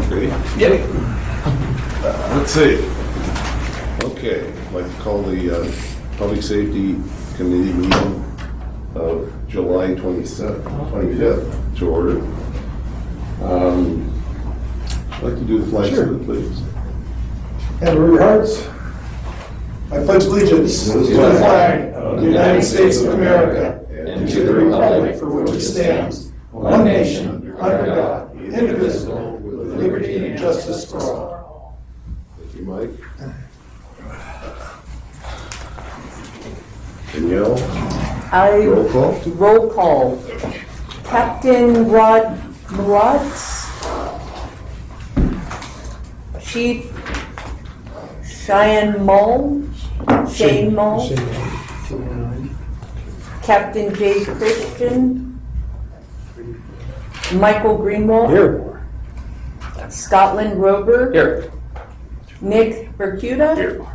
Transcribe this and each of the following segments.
Ready? Yep. Let's see. Okay, I'd like to call the Public Safety Committee meeting of July 25th to order. I'd like to do the flag salute, please. And with your hearts, I pledge allegiance to the flag of the United States of America and to the republic for which it stands, one nation, under God, indivisible, with liberty and justice for all. Thank you, Mike. Danielle, roll call. Roll call. Captain Rod Mulatz. Chief Cheyenne Mull. Shane Mull. Captain Jay Christian. Michael Greenwald. Here. Scotland Rober. Here. Nick Bercuda. Here.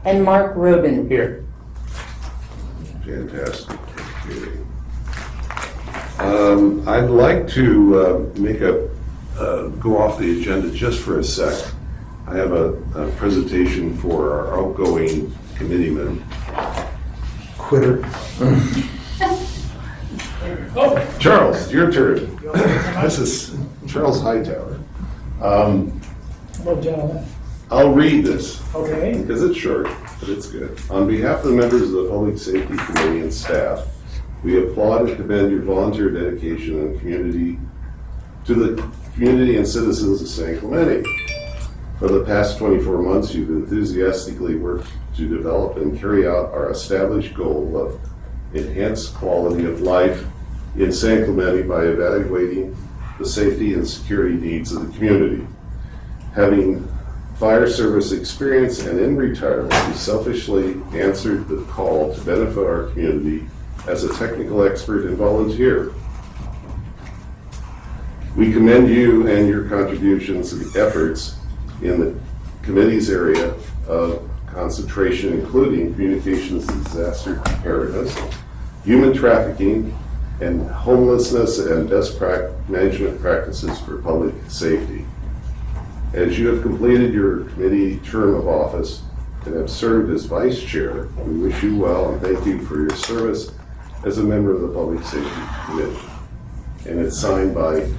And Mark Roden. Here. Fantastic. I'd like to make go off the agenda just for a sec. I have a presentation for our outgoing committeeman. Quitter. Charles, your turn. This is Charles Hightower. Hello, gentlemen. I'll read this Okay. because it's short, but it's good. On behalf of the members of the Public Safety Committee and staff, we applaud and commend your volunteer dedication and community to the community and citizens of San Clemente. For the past 24 months, you've enthusiastically worked to develop and carry out our established goal of enhanced quality of life in San Clemente by evaluating the safety and security needs of the community. Having fire service experience and in retirement, you selfishly answered the call to benefit our community as a technical expert and volunteer. We commend you and your contributions and efforts in the committee's area of concentration, including communications disaster preparedness, human trafficking, and homelessness and best management practices for public safety. As you have completed your committee term of office and have served as vice chair, we wish you well and thank you for your service as a member of the Public Safety Committee. And it's signed by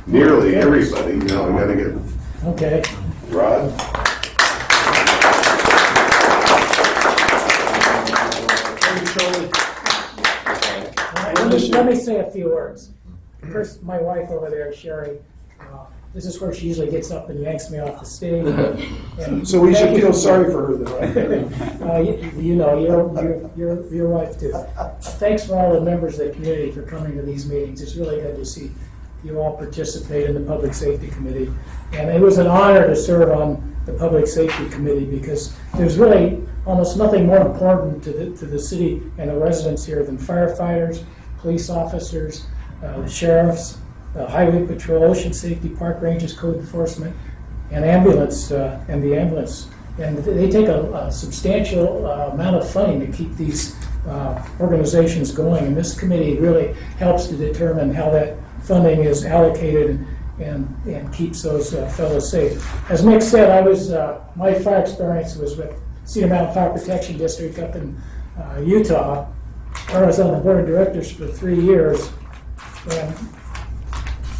nearly everybody. Now I gotta get Okay. Rod. Let me say a few words. First, my wife over there, Sherry, this is where she usually gets up and yanks me off the stage. And So we should thank you feel for- sorry for her then, right? You know, your wife too. Thanks for all the members of the community for coming to these meetings. It's really good to see you all participate in the Public Safety Committee. And it was an honor to serve on the Public Safety Committee because there's really almost nothing more important to the city and the residents here than firefighters, police officers, the sheriffs, the highway patrol, ocean safety, park rangers, code enforcement, and ambulance, and the ambulance. And they take a substantial amount of funding to keep these organizations going. And this committee really helps to determine how that funding is allocated and keeps those fellows safe. As Nick said, my fire experience was with Cedar Mountain Fire Protection District up in Utah, where I was on the board of directors for 3 years. And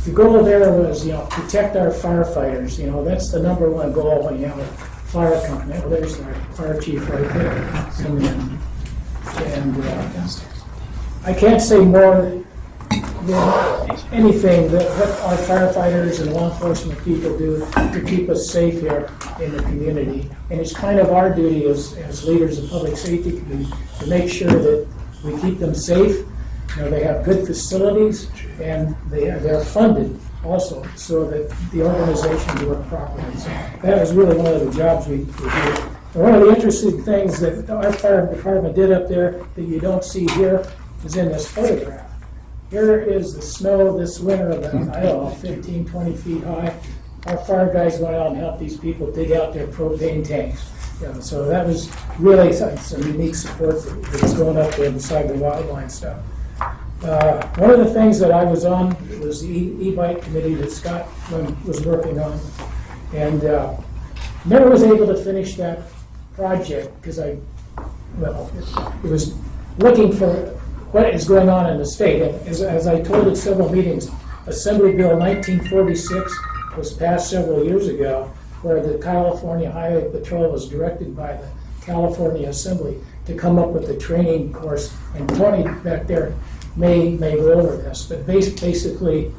the goal there was, protect our firefighters. That's the number one goal when you have a fire company. Well, there's our fire chief right there coming in. And I can't say more than anything that what our firefighters and law enforcement people do to keep us safe here in the community. And it's kind of our duty as leaders of Public Safety Committee to make sure that we keep them safe. They have good facilities and they're funded also so that the organizations work properly. So that was really one of the jobs we do. And one of the interesting things that our fire department did up there that you don't see here is in this photograph. Here is the snow this winter about, 15, 20 feet high. Our fire guys went out and helped these people dig out their propane tanks. So that was really some unique support that was going up there beside the wildline stuff. One of the things that I was on was the e-bike committee that Scott was working on. And never was able to finish that project because it was looking for what is going on in the state. And as I told at several meetings, Assembly Bill 1946 was passed several years ago, where the California Highway Patrol was directed by the California Assembly to come up with a training course. And Tony back there may go over this, but basically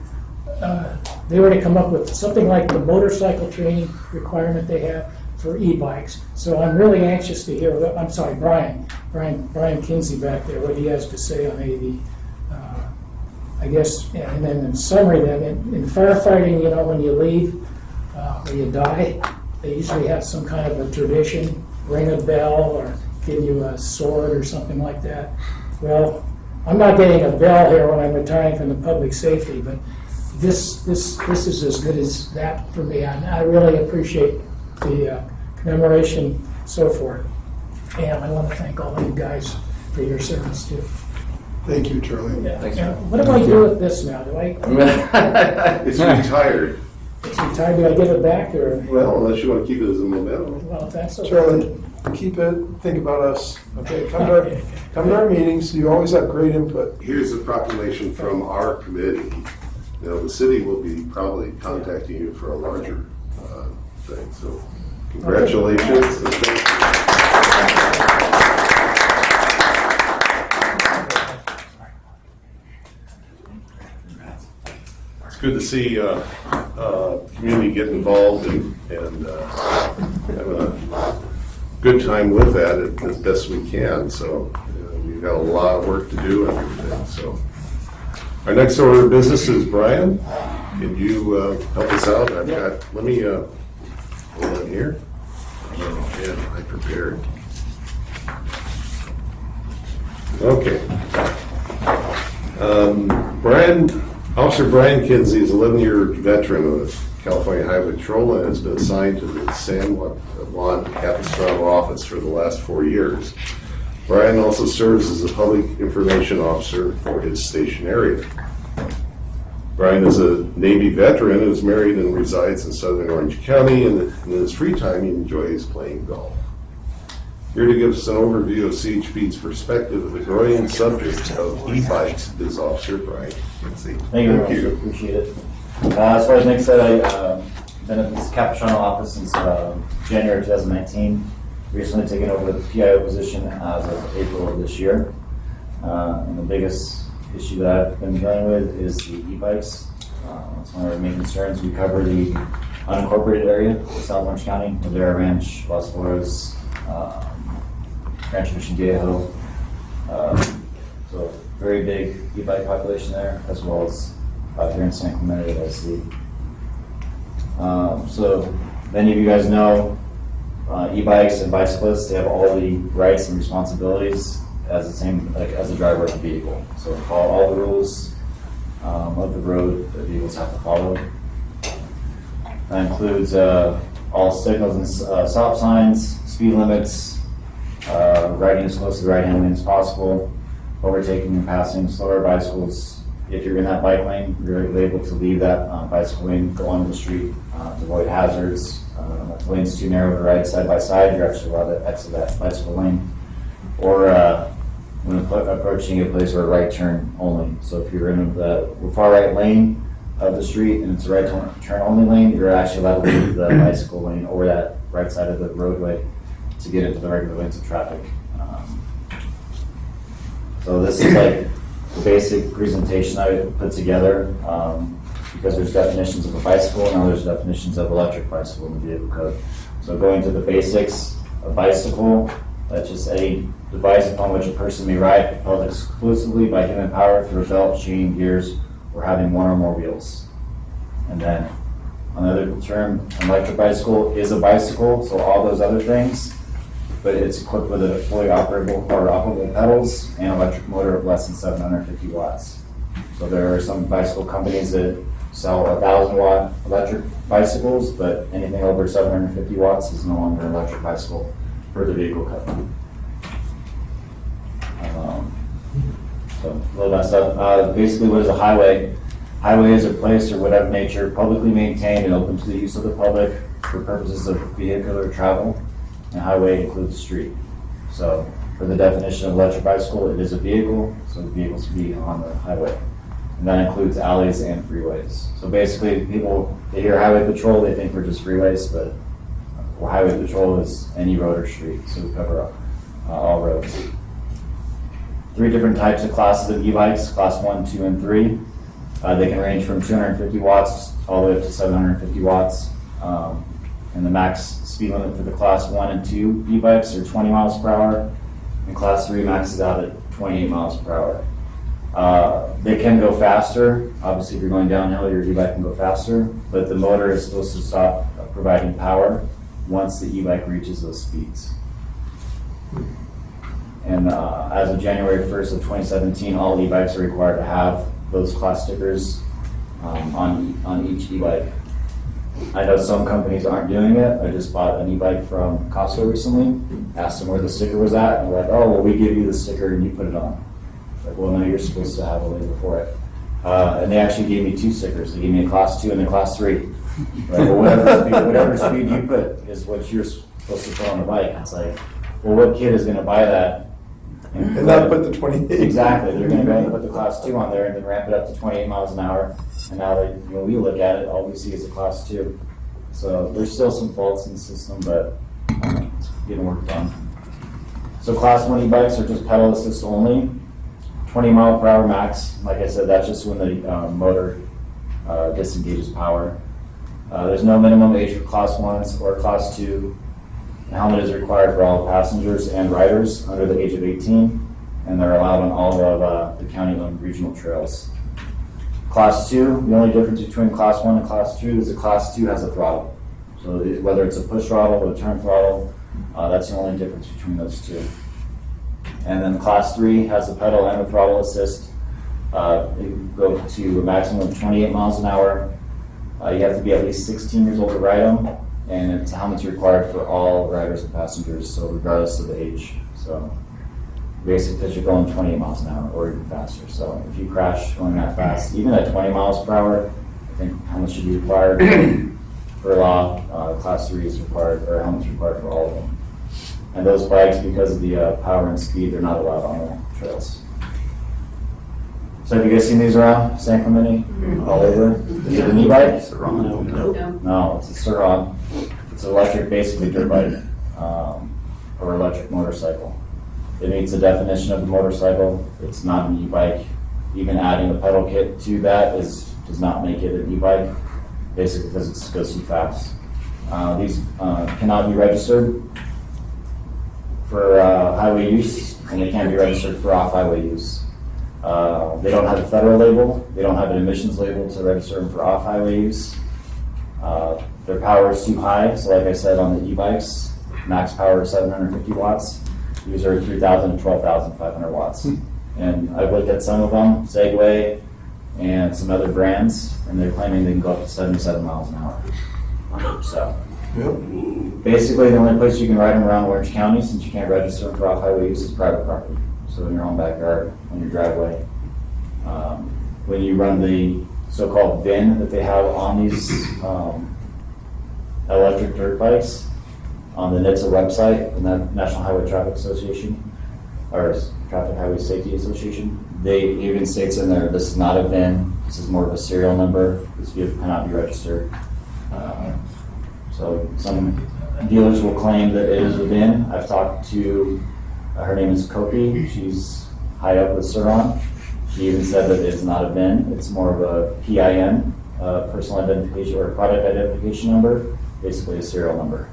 they were to come up with something like the motorcycle training requirement they have for e-bikes. So I'm really anxious to hear, I'm sorry, Brian Kinsey back there, what he has to say on AV. I guess, and then in summary then, in firefighting, you know, when you leave, when you die, they usually have some kind of a tradition, ring a bell or give you a sword or something like that. Well, I'm not getting a bell here when I'm retiring from the public safety, but this is as good as that for me. I really appreciate the commemoration, so forth. And I want to thank all of you guys for your service too. Thank you, Charlie. What do I do with this now? Do I, It's retired. it's retired, do I give it back or? Well, unless you want to keep it as a memento. Well, if that's okay. Charlie, keep it, think about us, okay? Come to our meetings, you always have great input. Here's a proclamation from our committee. You know, the city will be probably contacting you for a larger thing, so congratulations. And thank you. It's good to see community get involved and having a good time with that as best we can. So we've got a lot of work to do and everything. So our next order of business is Brian. Can you help us out? Let me hold on here. Yeah, I prepared. Okay. Officer Brian Kinsey is an 11-year veteran of the California Highway Patrol and has been assigned to the San Juan Capistrano office for the last 4 years. Brian also serves as a public information officer for his station area. Brian is a Navy veteran who is married and resides in southern Orange County, and in his free time he enjoys playing golf. Here to give us an overview of CHP's perspective of the growing subject of e-bikes is Officer Brian Kinsey. Thank you very much, appreciate it. As far as Nick said, I've been at this Capistrano office since January 2019. Recently taken over the PIO position as of April of this year. And the biggest issue that I've been dealing with is the e-bikes. That's one of our main concerns. We cover the unincorporated area of South Orange County, Madera Ranch, Las Flores, Rancho Mission Viejo. So very big e-bike population there, as well as out here in San Clemente that I see. So many of you guys know e-bikes and bicyclists, they have all the rights and responsibilities as the same, like as a driver of the vehicle. So follow all the rules of the road that vehicles have to follow. That includes all signals and stop signs, speed limits, riding as close to the right-hand lane as possible, overtaking and passing slower bicycles. If you're in that bike lane, you're able to leave that bicycle lane, go onto the street to avoid hazards. If the lane's too narrow to ride side by side, you're actually allowed to exit that bicycle lane. Or when approaching a place where a right turn only. So if you're in the far right lane of the street and it's a right turn only lane, you're actually allowed to leave the bicycle lane or that right side of the roadway to get into the regular lanes of traffic. So this is like the basic presentation I put together because there's definitions of a bicycle and now there's definitions of electric bicycle in the vehicle code. So going to the basics, a bicycle, that's just any device upon which a person may ride propelled exclusively by human power through a belt, chain, gears, or having one or more wheels. And then another term, an electric bicycle is a bicycle, so all those other things, but it's equipped with a fully operable pedals and electric motor of less than 750 watts. So there are some bicycle companies that sell 1,000-watt electric bicycles, but anything over 750 watts is no longer an electric bicycle for the vehicle code. So, a little messed up. Basically, what is a highway? Highway is a place or whatever nature publicly maintained and open to the use of the public for purposes of vehicular travel. And highway includes street. So, for the definition of electric bicycle, it is a vehicle, so vehicles can be on the highway. And that includes alleys and freeways. So basically, people, they hear highway patrol, they think we're just freeways, but highway patrol is any road or street, so we cover all roads. 3 different types of classes of e-bikes, class 1, 2, and 3. They can range from 250 watts all the way up to 750 watts. And the max speed limit for the class 1 and 2 e-bikes are 20 miles per hour, and class 3 maxes out at 28 miles per hour. They can go faster. Obviously, if you're going downhill, your e-bike can go faster, but the motor is supposed to stop providing power once the e-bike reaches those speeds. And as of January 1st of 2017, all e-bikes are required to have those class stickers on each e-bike. I know some companies aren't doing it. I just bought an e-bike from Costco recently, asked them where the sticker was at, and they're like, oh, well, we give you the sticker and you put it on. Like, well, no, you're supposed to have a label for it. And they actually gave me 2 stickers. They gave me a class 2 and a class 3. Like, well, whatever speed you put is what you're supposed to put on the bike. It's like, well, what kid is going to buy that? And not put the 28. Exactly. They're going to go and put the class 2 on there and then ramp it up to 28 miles an hour. And now when we look at it, all we see is a class 2. So there's still some faults in the system, but it's getting worked on. So class 1 e-bikes are just pedal assist only. 20 mile per hour max. Like I said, that's just when the motor disengages power. There's no minimum age for class 1s or class 2. The helmet is required for all passengers and riders under the age of 18, and they're allowed on all of the county-owned regional trails. Class 2, the only difference between class 1 and class 2 is that class 2 has a throttle. So whether it's a push throttle or a turn throttle, that's the only difference between those 2. And then class 3 has a pedal and a throttle assist. It go to a maximum of 28 miles an hour. You have to be at least 16 years old to ride them, and it's helmets required for all riders and passengers, so regardless of the age. So basically, because you're going 28 miles an hour or even faster. So if you crash going that fast, even at 20 miles per hour, I think helmets should be required per law. Class 3 is required, or helmets required for all of them. And those bikes, because of the power and speed, they're not allowed on the trails. So have you guys seen these around San Clemente? All over? Is it an e-bike? No, it's a Sur-Ron. It's an electric, basically dirt bike, or electric motorcycle. It meets the definition of a motorcycle. It's not an e-bike. Even adding a pedal kit to that does not make it an e-bike, basically because it goes too fast. These cannot be registered for highway use, and they can't be registered for off-highway use. They don't have a federal label. They don't have an emissions label to register them for off-highway use. Their power is too high, so like I said on the e-bikes, max power is 750 watts. These are 3,000 to 12,500 watts. And I've looked at some of them, Segway and some other brands, and they're claiming they can go up to 77 miles an hour. So Yep. basically, the only place you can ride them around Orange County, since you can't register them for off-highway use, is private property. So in your own backyard, on your driveway. When you run the so-called VIN that they have on these electric dirt bikes on the NHTSA website, the National Highway Traffic Association, or Traffic Highway Safety Association, they even states in there, this is not a VIN, this is more of a serial number, this vehicle cannot be registered. So some dealers will claim that it is a VIN. I've talked to, her name is Kopi, she's high up with Sur-Ron. She even said that it's not a VIN, it's more of a PIN, personal identification or product identification number, basically a serial number.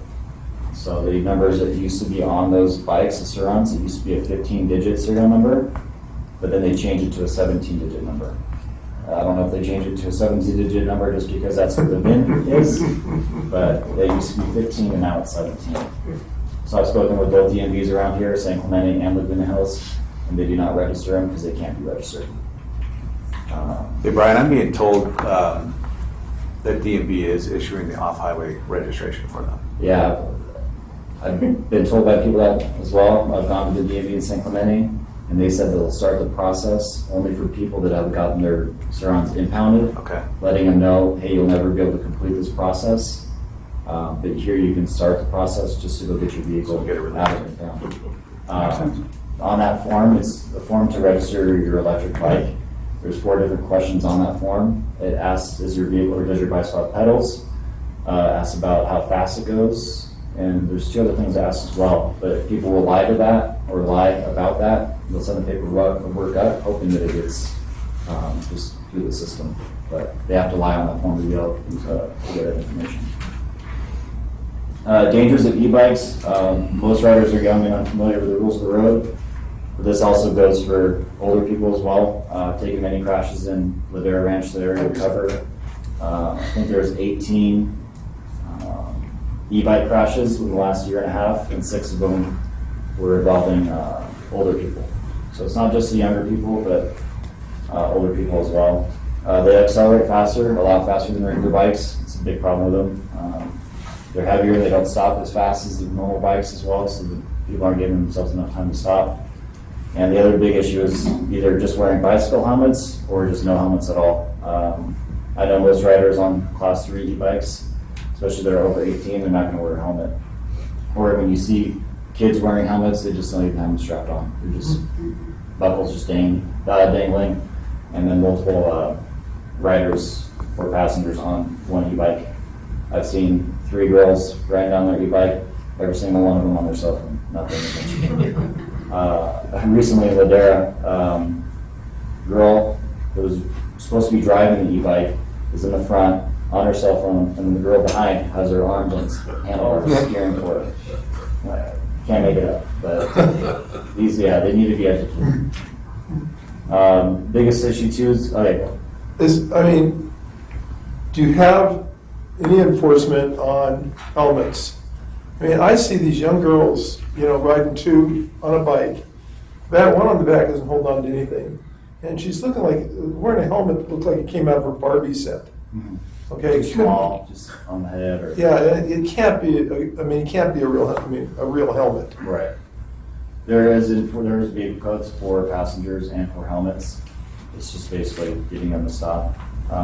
So the numbers that used to be on those bikes, the Sur-Rons, it used to be a 15-digit serial number, but then they changed it to a 17-digit number. I don't know if they changed it to a 17-digit number just because that's what the VIN is, but they used to be 15 and now it's 17. So I've spoken with both DMVs around here, San Clemente and Laguna Hills, and they do not register them because they can't be registered. Hey, Brian, I'm being told that DMV is issuing the off-highway registration for them. Yeah, I've been told by people that as well. I've gone to the DMV in San Clemente, And they said they'll start the process only for people that have gotten their Surrounds impounded, Okay. letting them know, hey, you'll never be able to complete this process. But here you can start the process just to go get your vehicle So get it out of impound. On that form, it's a form to register your electric bike. There's 4 different questions on that form. It asks, is your vehicle or does your bicycle have pedals? Asks about how fast it goes. And there's 2 other things it asks as well. But if people will lie to that or lie about that, they'll send the paperwork up, hoping that it gets just through the system. But they have to lie on that form to be able to get that information. Dangers of e-bikes. Most riders are young and unfamiliar with the rules of the road. But this also goes for older people as well. I've taken many crashes in Ladera Ranch, the area we cover. I think there's 18 e-bike crashes in the last year and a half, and 6 of them were involving older people. So it's not just the younger people, but older people as well. They accelerate faster, a lot faster than regular bikes. It's a big problem with them. They're heavier, they don't stop as fast as the normal bikes as well, so the people aren't giving themselves enough time to stop. And the other big issue is either just wearing bicycle helmets or just no helmets at all. I know most riders on class 3 e-bikes, especially that are over 18, they're not going to wear a helmet. Or when you see kids wearing helmets, they just don't even have them strapped on. They're just buckles just dangling, and then multiple riders or passengers on one e-bike. I've seen 3 girls riding down their e-bike, every single one of them on their cell phone, not paying attention. Recently in Ladera, girl that was supposed to be driving the e-bike is in the front on her cell phone, and the girl behind has her arms on handlebars steering for it. Can't make it up, but these, they need to be educated. Biggest issue too is, Do you have any enforcement on helmets? I mean, I see these young girls, riding 2 on a bike. That one on the back isn't holding on to anything. And she's looking like, wearing a helmet that looked like it came out of her Barbie set. Okay? too small, just on the head or. Yeah, it can't be, it can't be a real helmet. Right. There is vehicle codes for passengers and for helmets. It's just basically getting them to stop.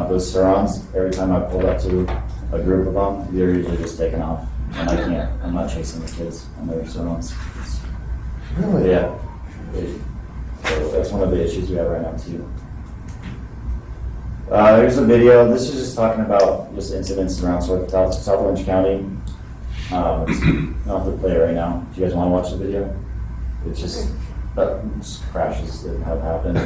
Those Surrounds, every time I pull up to a group of them, they're usually just taking off. And I can't, I'm not chasing the kids on their Surrounds. Really? Yeah. So that's one of the issues we have right now too. Here's a video. This is just talking about just incidents around South Orange County. I'll have to play it right now. Do you guys want to watch the video? It's just crashes that have happened.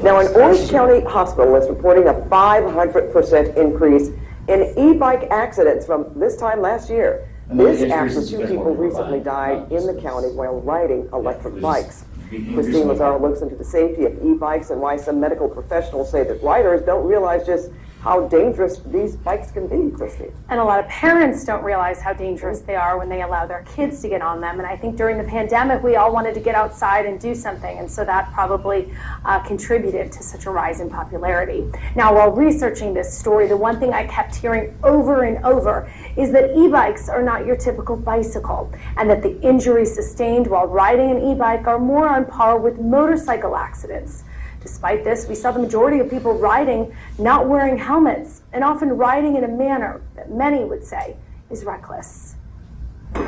Now, an Orange County hospital is reporting a 500% increase in e-bike accidents from this time last year. And the This increase after is 2 because people more people recently buy died in the county while riding electric bikes. Christine Christine Lazaro looks into the safety of e-bikes and why some medical professionals say that riders don't realize just how dangerous these bikes can be, Christine. And a lot of parents don't realize how dangerous they are when they allow their kids to get on them. And I think during the pandemic, we all wanted to get outside and do something. And so that probably contributed to such a rise in popularity. Now, while researching this story, the one thing I kept hearing over and over is that e-bikes are not your typical bicycle, and that the injuries sustained while riding an e-bike are more on par with motorcycle accidents. Despite this, we saw the majority of people riding not wearing helmets, and often riding in a manner that many would say is reckless. Oh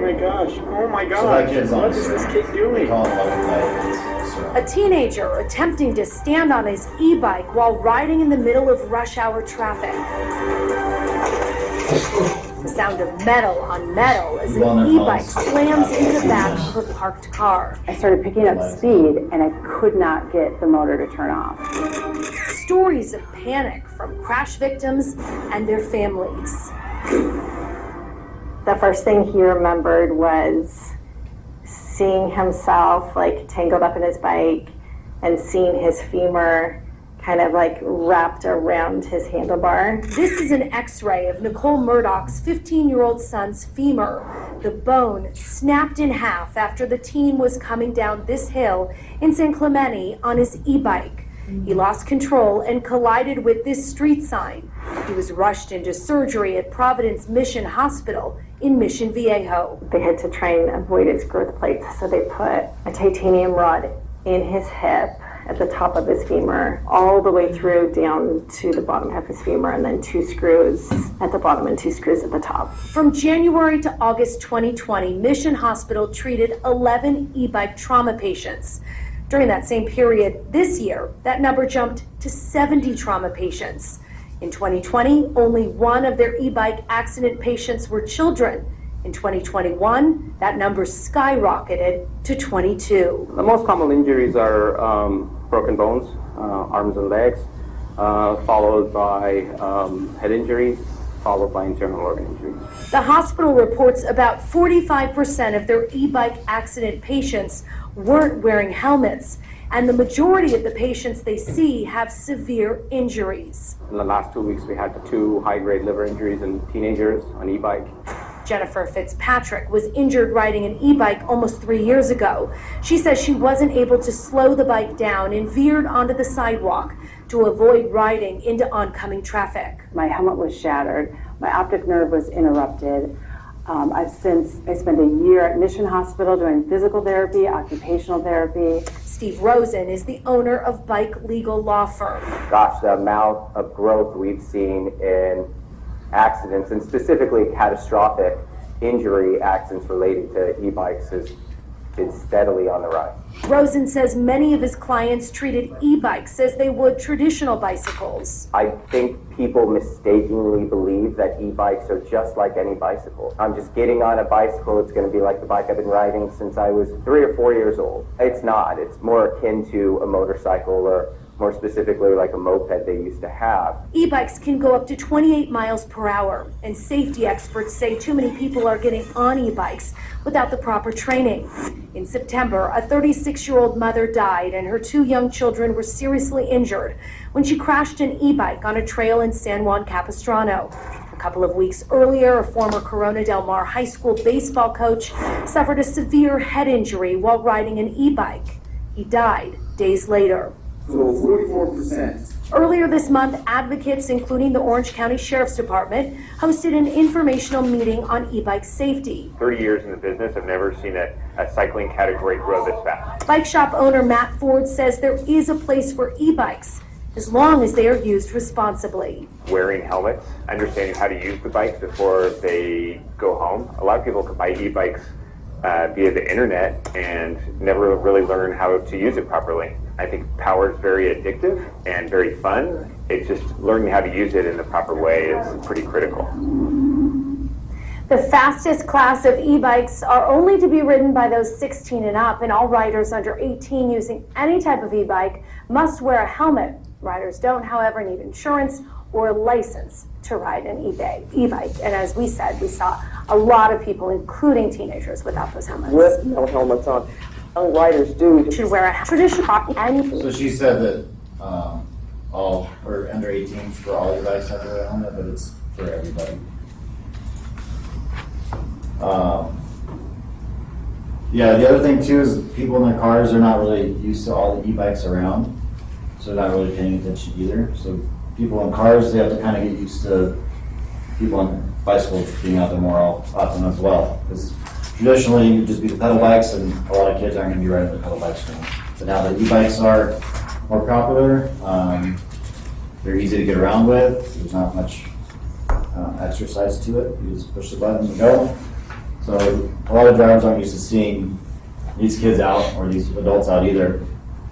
my gosh, So that kid's on what is this kid doing? A teenager attempting to stand on his e-bike while riding in the middle of rush hour traffic. The sound of metal on metal as an e-bike slams into the back of a parked car. I started picking up speed and I could not get the motor to turn off. Stories of panic from crash victims and their families. The first thing he remembered was seeing himself tangled up in his bike and seeing his femur kind of wrapped around his handlebar. This is an x-ray of Nicole Murdoch's 15-year-old son's femur. The bone snapped in half after the teen was coming down this hill in San Clemente on his e-bike. He lost control and collided with this street sign. He was rushed into surgery at Providence Mission Hospital in Mission Viejo. They had to try and avoid his growth plates, so they put a titanium rod in his hip at the top of his femur, all the way through down to the bottom half of his femur, and then 2 screws at the bottom and 2 screws at the top. From January to August 2020, Mission Hospital treated 11 e-bike trauma patients. During that same period this year, that number jumped to 70 trauma patients. In 2020, only 1 of their e-bike accident patients were children. In 2021, that number skyrocketed to 22. The most common injuries are broken bones, arms and legs, followed by head injuries, followed by internal organ injuries. The hospital reports about 45% of their e-bike accident patients weren't wearing helmets, and the majority of the patients they see have severe injuries. In the last 2 weeks, we had 2 high-grade liver injuries in teenagers on e-bike. Jennifer Fitzpatrick was injured riding an e-bike almost 3 years ago. She says she wasn't able to slow the bike down and veered onto the sidewalk to avoid riding into oncoming traffic. My helmet was shattered. My optic nerve was interrupted. I spent a year at Mission Hospital doing physical therapy, occupational therapy. Steve Rosen is the owner of Bike Legal Law Firm. Gosh, the amount of growth we've seen in accidents, and specifically catastrophic injury accidents related to e-bikes, has been steadily on the rise. Rosen says many of his clients treated e-bikes as they would traditional bicycles. I think people mistakenly believe that e-bikes are just like any bicycle. I'm just getting on a bicycle, it's going to be like the bike I've been riding since I was 3 or 4 years old. It's not. It's more akin to a motorcycle, or more specifically like a moped they used to have. E-bikes can go up to 28 miles per hour, and safety experts say too many people are getting on e-bikes without the proper training. In September, a 36-year-old mother died and her 2 young children were seriously injured when she crashed an e-bike on a trail in San Juan Capistrano. A couple of weeks earlier, a former Corona Del Mar high school baseball coach suffered a severe head injury while riding an e-bike. He died days later. So 44%. Earlier this month, advocates, including the Orange County Sheriff's Department, hosted an informational meeting on e-bike safety. 30 years in the business, I've never seen a cycling category grow this fast. Bike shop owner Matt Ford says there is a place for e-bikes, as long as they are used responsibly. Wearing helmets, understanding how to use the bikes before they go home. A lot of people can buy e-bikes via the internet and never really learn how to use it properly. I think power is very addictive and very fun. It's just learning how to use it in the proper way is pretty critical. The fastest class of e-bikes are only to be ridden by those 16 and up, and all riders under 18 using any type of e-bike must wear a helmet. Riders don't, however, need insurance or a license to ride an e-bike. And as we said, we saw a lot of people, including teenagers, without those helmets. With no helmets on. Young riders do. Should wear a traditional and So she said that all or under 18 for all you guys have to wear a helmet, but it's for everybody. Yeah, the other thing too is people in their cars are not really used to all the e-bikes around, so they're not really paying attention either. So people in cars, they have to kind of get used to people on bicycles being out there more often as well. Because traditionally, it would just be the pedal bikes, and a lot of kids aren't going to be riding the pedal bikes now. But now that e-bikes are more popular, they're easy to get around with. There's not much exercise to it. You just push the button and go. So a lot of drivers aren't used to seeing these kids out or these adults out either.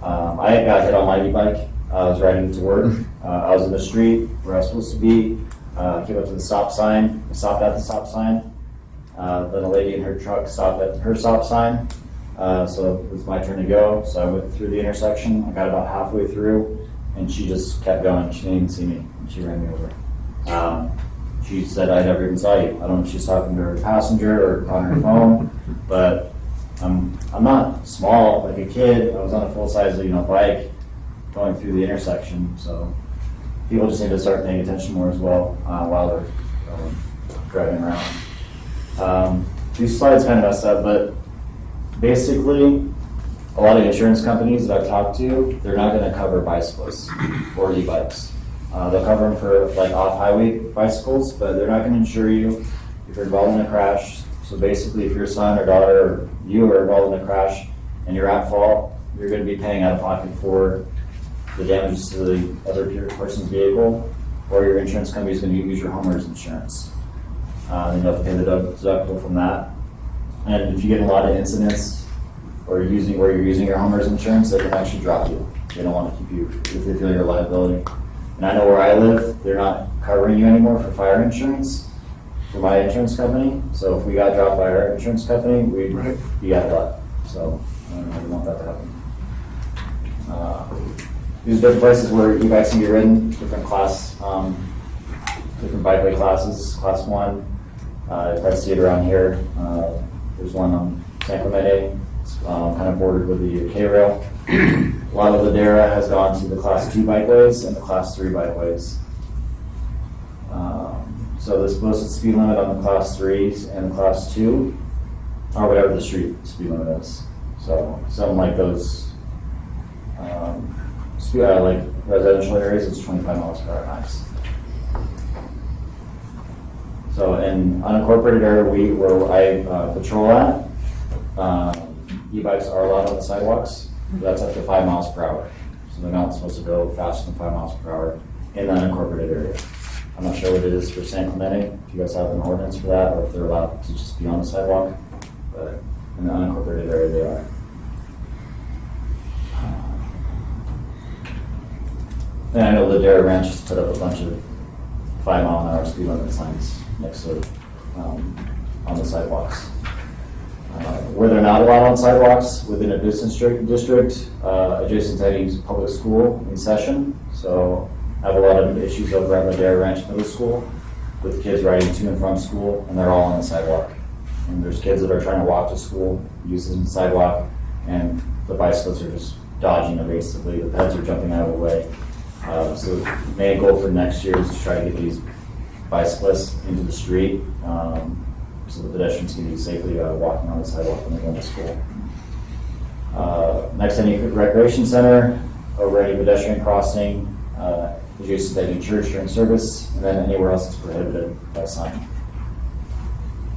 I got hit on my e-bike. I was riding to work. I was in the street where I was supposed to be. Came up to the stop sign. I stopped at the stop sign. Then a lady in her truck stopped at her stop sign. So it was my turn to go. So I went through the intersection. I got about halfway through, and she just kept going. She didn't even see me. And she ran me over. She said I never even saw you. I don't know if she's talking to her passenger or on her phone, but I'm not small like a kid. I was on a full-size bike going through the intersection. So people just need to start paying attention more as well while they're driving around. These slides kind of messed up, but basically a lot of insurance companies that I've talked to, they're not gonna cover bicyclists or e-bikes. They'll cover them for like off-highway bicycles, but they're not gonna insure you if you're involved in a crash. So basically, if your son or daughter or you are involved in a crash and you're at fault, you're gonna be paying out of pocket for the damages to the other person's vehicle, or your insurance company is gonna use your homeowner's insurance. Then you'll have to pay the deductible from that. And if you get in a lot of incidents or you're using your homeowner's insurance, they can actually drop you. They don't want to keep you if they feel your liability. And I know where I live, they're not covering you anymore for fire insurance for my insurance company. So if we got dropped by our insurance company, we'd be out of luck. So I don't want that to happen. These are different places where e-bikes can be ridden, different bikeway classes. Class 1, you probably see it around here. There's one on San Clemente. It's kind of bordered with the K-Rail. A lot of the DARA has gone to the Class 2 bikeways and the Class 3 bikeways. So the posted speed limit on the Class 3s and the Class 2 are whatever the street speed limit is. So something like those, like residential areas, it's 25 miles per hour max. So in unincorporated area where I patrol at, e-bikes are allowed on the sidewalks. That's up to 5 miles per hour. So they're not supposed to go faster than 5 miles per hour in the unincorporated area. I'm not sure what it is for San Clemente, if you guys have an ordinance for that, or if they're allowed to just be on the sidewalk. But in the unincorporated area, they are. And I know the Dairy Ranch has put up a bunch of 5 mile an hour speed limit signs next to on the sidewalks. Where they're not allowed on sidewalks within a business district adjacent to any public school in session. So I have a lot of issues over at Ladera Ranch Middle School with kids riding to and from school, and they're all on the sidewalk. And there's kids that are trying to walk to school using the sidewalk, and the bicyclists are just dodging them basically. The peds are jumping out of the way. So the main goal for next year is to try to get these bicyclists into the street so the pedestrians can be safely walking on the sidewalk when they're going to school. Next, any recreation center, over any pedestrian crossing, adjacent to any church during service, and then anywhere else that's prohibited by sign.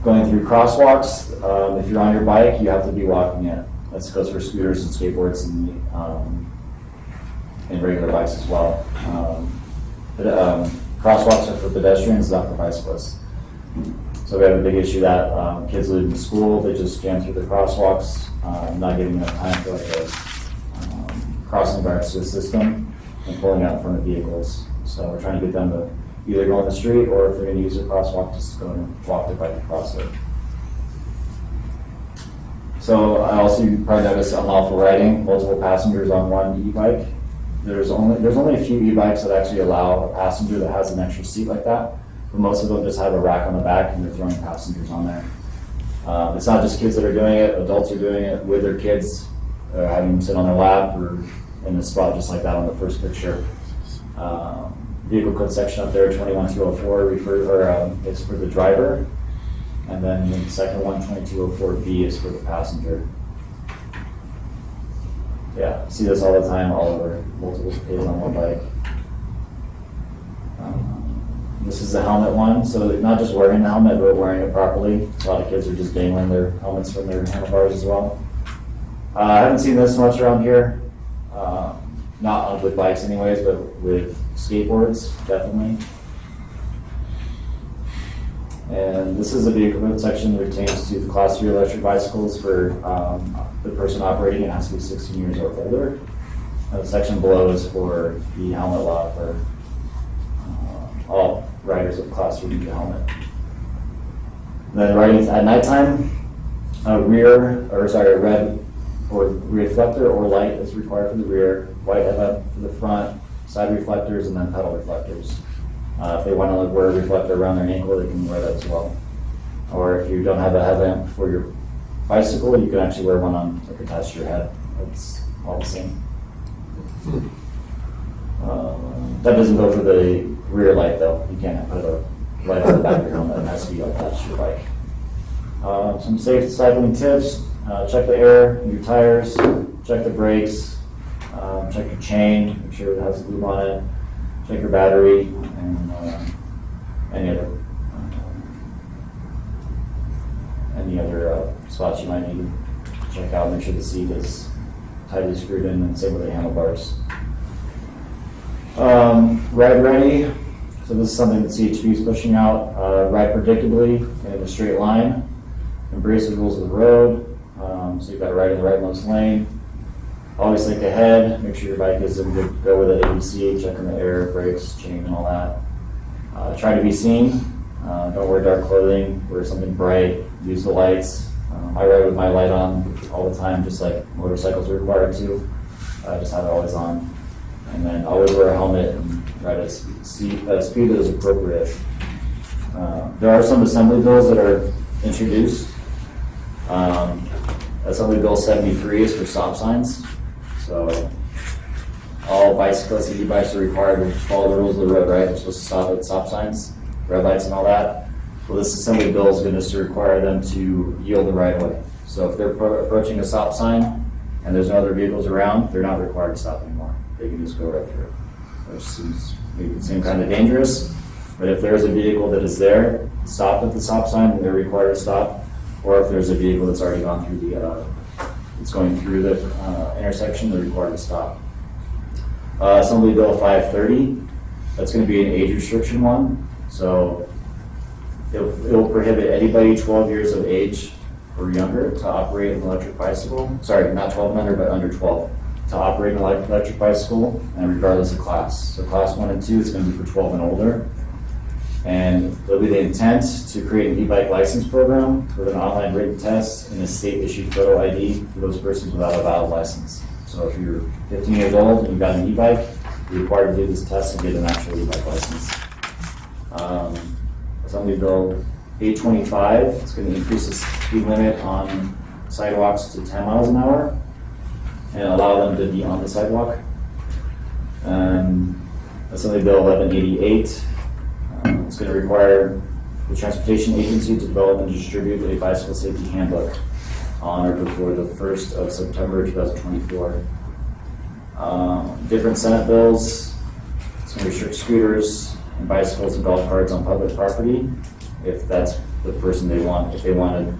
Going through crosswalks, if you're on your bike, you have to be walking it. That goes for scooters and skateboards and regular bikes as well. Crosswalks are for pedestrians, not for bicyclists. So we have a big issue that kids leaving school, they just jam through the crosswalks, not giving enough time for like a crossing guards to the system and pulling out in front of vehicles. So we're trying to get them to either go on the street, or if they're going to use a crosswalk, just go and walk their bike across it. So I also, you probably noticed unlawful riding, multiple passengers on one e-bike. There's only a few e-bikes that actually allow a passenger that has an extra seat like that, but most of them just have a rack on the back and they're throwing passengers on there. It's not just kids that are doing it, adults are doing it with their kids, having them sit on their lap or in a spot just like that on the first picture. Vehicle code section up there, 21204, is for the driver, and then the second one, 2204B, is for the passenger. Yeah, see this all the time, all over, multiple kids on one bike. This is the helmet one, so not just wearing the helmet, but wearing it properly. A lot of kids are just dangling their helmets from their handlebars as well. I haven't seen this much around here, not with bikes anyways, but with skateboards, definitely. And this is a vehicle code section that pertains to the Class 3 electric bicycles for the person operating. It has to be 16 years or older. The section below is for the helmet law for all riders of Class 3 need a helmet. Then riding at nighttime, a red or reflector or light is required for the rear, white headlamp for the front, side reflectors, and then pedal reflectors. If they want to wear a reflector around their ankle, they can wear that as well. Or if you don't have a headlamp for your bicycle, you can actually wear one on attached to your head. It's all the same. That doesn't go for the rear light though. You can't put a light on the back of your helmet. It has to be attached to your bike. Some safe cycling tips. Check the air in your tires. check the brakes, check your chain, make sure it has lube on it, check your battery, and any other spots you might need to check out. Make sure the seat is tightly screwed in, and same with the handlebars. Ride ready. So this is something that CHP is pushing out. Ride predictably in a straight line. Embrace the rules of the road. So you've got to ride in the rightmost lane. Always think ahead. Make sure your bike is in good go with the ABC. Checking the air, brakes, chain, and all that. Try to be seen. Don't wear dark clothing. Wear something bright. Use the lights. I ride with my light on all the time, just like motorcycles are required to. Just have it always on. And then always wear a helmet and ride at speed that is appropriate. There are some assembly bills that are introduced. Assembly Bill 73 is for stop signs. So all bicyclists and e-bikes are required to follow the rules of the road, right? They're supposed to stop at stop signs, red lights and all that. Well, this assembly bill is going to require them to yield the right of way. So if they're approaching a stop sign and there's no other vehicles around, they're not required to stop anymore. They can just go right through. Which seems kind of dangerous, but if there's a vehicle that is there, stop at the stop sign, and they're required to stop. Or if there's a vehicle that's already gone through it's going through the intersection, they're required to stop. Assembly Bill 530, that's going to be an age restriction one. So it will prohibit anybody 12 years of age or younger to operate an electric bicycle. Sorry, not 12 and under, but under 12. To operate an electric bicycle, and regardless of class. So class 1 and 2 is going to be for 12 and older. And there'll be the intent to create an e-bike license program with an online written test and a state-issued photo ID for those persons without a valid license. So if you're 15 years old and you've got an e-bike, you're required to do this test and get an actual e-bike license. Assembly Bill 825, it's going to increase the speed limit on sidewalks to 10 miles an hour and allow them to be on the sidewalk. Assembly Bill 1188, it's going to require the Transportation Agency to develop and distribute a bicycle safety handbook on or before the 1st of September 2024. Different Senate bills, it's going to restrict scooters and bicycles and golf carts on public property if that's the person they want, if they want to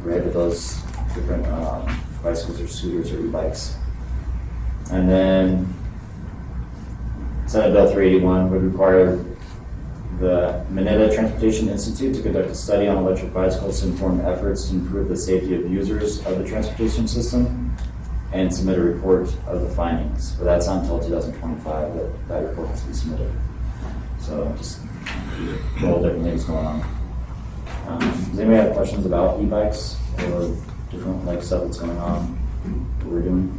prohibit those different bicycles or scooters or e-bikes. And then Senate Bill 381 would require the Mineta Transportation Institute to conduct a study on electric bicycles to inform efforts to improve the safety of users of the transportation system and submit a report of the findings. But that's not until 2025 that report has to be submitted. So just all different things going on. Does anybody have questions about e-bikes or different stuff that's going on, what we're doing?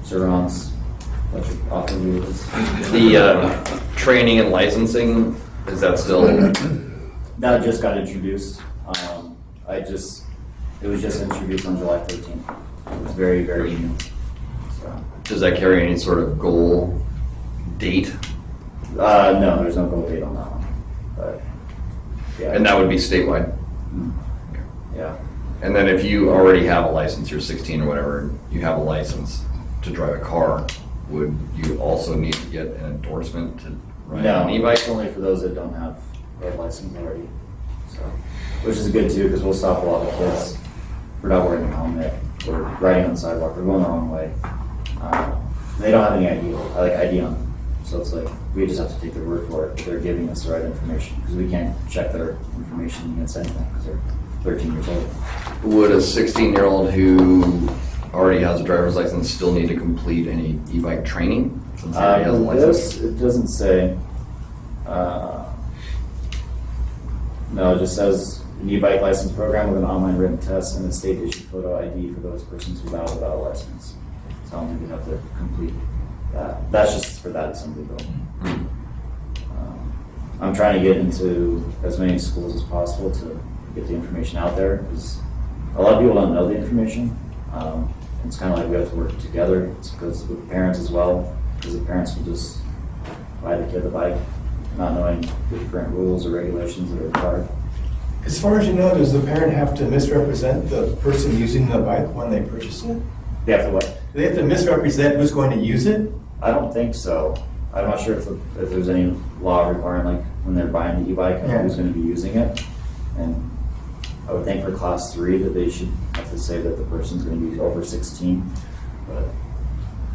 Surrounds. Off-road vehicles. The training and licensing, is that still? That just got introduced. It was just introduced on July 13th. It was very, very new. So. Does that carry any sort of goal date? No, there's no goal date on that one. But yeah. And that would be statewide? Yeah. And then if you already have a license, you're 16 or whatever, you have a license to drive a car, would you also need to get an endorsement to ride an e-bike? It's only for those that don't have a license already. So, which is good too, because we'll stop a lot of kids for not wearing a helmet or riding on the sidewalk or going the wrong way. They don't have any ID on them. So it's like, we just have to take their word for it. They're giving us the right information because we can't check their information against anything because they're 13 years old. Would a 16-year-old who already has a driver's license still need to complete any e-bike training? Since he already has a license? It doesn't say. No, it just says an e-bike license program with an online written test and a state-issued photo ID for those persons without a valid license. So I don't think we have to complete that. That's just for that assembly bill. I'm trying to get into as many schools as possible to get the information out there because a lot of people don't know the information. It's kind of like we have to work together. It's because with parents as well, because the parents will just buy the kid the bike, not knowing the different rules or regulations that are required. As far as you know, does the parent have to misrepresent the person using the bike when they purchase it? They have to what? Do they have to misrepresent who's going to use it? I don't think so. I'm not sure if there's any law requiring, like, when they're buying the e-bike, Yeah. who's gonna be using it. And I would think for class 3 that they should have to say that the person's gonna be over 16, but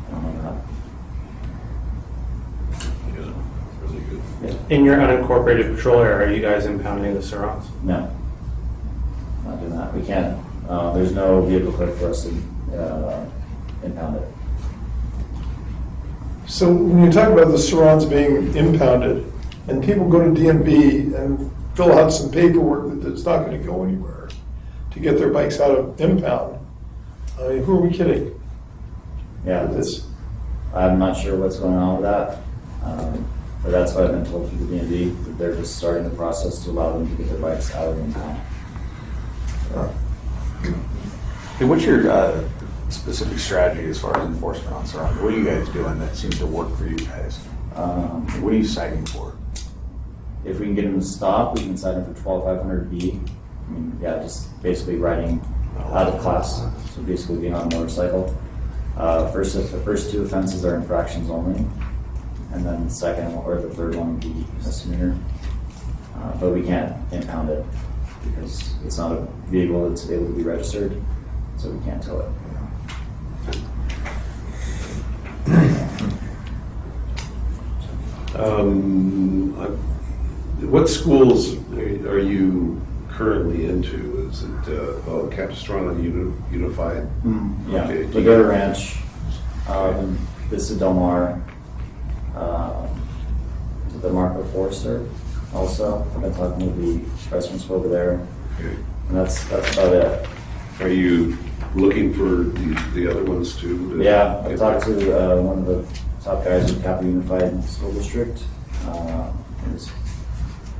I don't know that. Really good. Yeah. In your unincorporated patrol area, are you guys impounding the Surrounds? No, not doing that. We can't, there's no vehicle code for us to impound it. So when you talk about the Surrounds being impounded, and people go to DMV and fill out some paperwork that's not gonna go anywhere to get their bikes out of impound, I mean, who are we kidding? Yeah, I'm not sure what's going on with that, but that's what I've been told through the DMV, that they're just starting the process to allow them to get their bikes out of impound. Hey, what's your specific strategy as far as enforcement on surrounding? What are you guys doing that seems to work for you guys? What are you citing for? If we can get them to stop, we can cite them for 12,500B. I mean, yeah, just basically riding out of class, so basically being on a motorcycle. The first 2 offenses are infractions only, and then the second or the third one would be misdemeanor. But we can't impound it because it's not a vehicle that's able to be registered, so we can't tow it. What schools are you currently into? Is it Capistrano Unified? Yeah, Okay. Ladera Ranch, Vista Del Mar, the Marco Forester also. I've been talking with the freshman over there, Okay. and that's about it. Are you looking for the other ones too? Yeah, I talked to one of the top guys with Capital Unified School District. It was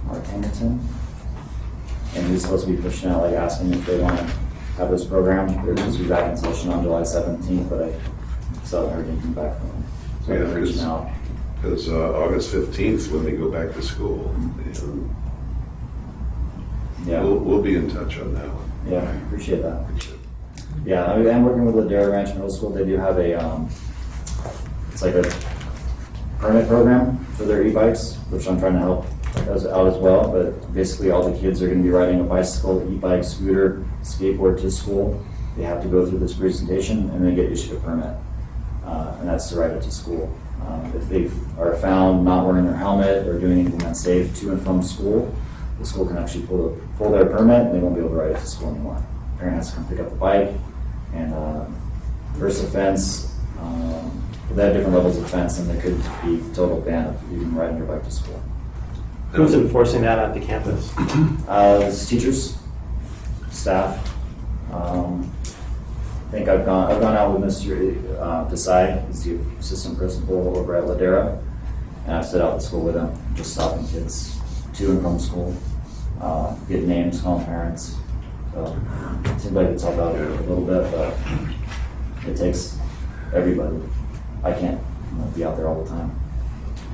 Mark Hamilton, and he's supposed to be pushing out, like asking if they want to have this program. They're supposed to be back in session on July 17th, but I still haven't heard anything back from them. So I'm reaching out. Because August 15th, when they go back to school, and Yeah. we'll be in touch on that one. Yeah, I appreciate that. Yeah, I mean, I'm working with Ladera Ranch Middle School. They do have a, it's like a permit program for their e-bikes, which I'm trying to help out as well. But basically, all the kids are going to be riding a bicycle, e-bike, scooter, skateboard to school. They have to go through this presentation and then get issued a permit, and that's to ride it to school. If they are found not wearing their helmet or doing anything unsafe to and from school, the school can actually pull their permit and they won't be able to ride it to school anymore. Parent has to come pick up the bike, and first offense, they have different levels of offense, and there could be total ban of even riding your bike to school. Who's enforcing that at the campus? It's teachers, staff. I think I've gone out with Mr. Desai, he's the assistant principal over at Ladera, and I've set out the school with him, just stopping kids to and from school, get names, calling parents. So it seems like it's helped out a little bit, but it takes everybody. I can't be out there all the time.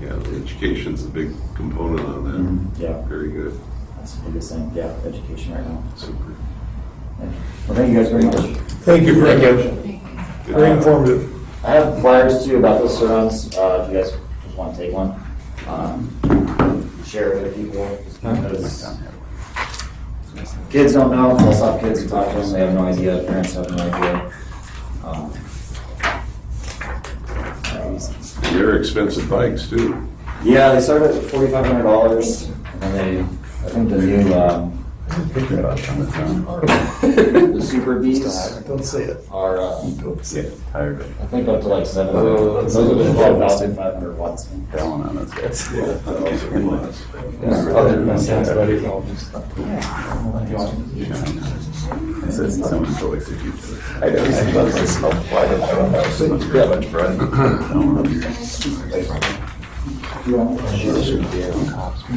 Yeah, the education's a big component on that. Yeah. Very good. That's the biggest thing, yeah, education right now. Super. Well, thank you guys very much. Thank you very much. Very informative. I have flyers too about the surrounds, if you guys just want to take one. Share it with people, just because kids don't know, they'll stop kids and talk to them, they have no idea, parents have no idea. They're expensive bikes too. Yeah, they start at $4,500, and then I think the new, the Super Bees. Don't say it. Are, Don't say it. I think up to like 700. Those are the 12,500 watts. Telling on those guys. Someone's totally confused. I know. I love myself. Why don't I much bread?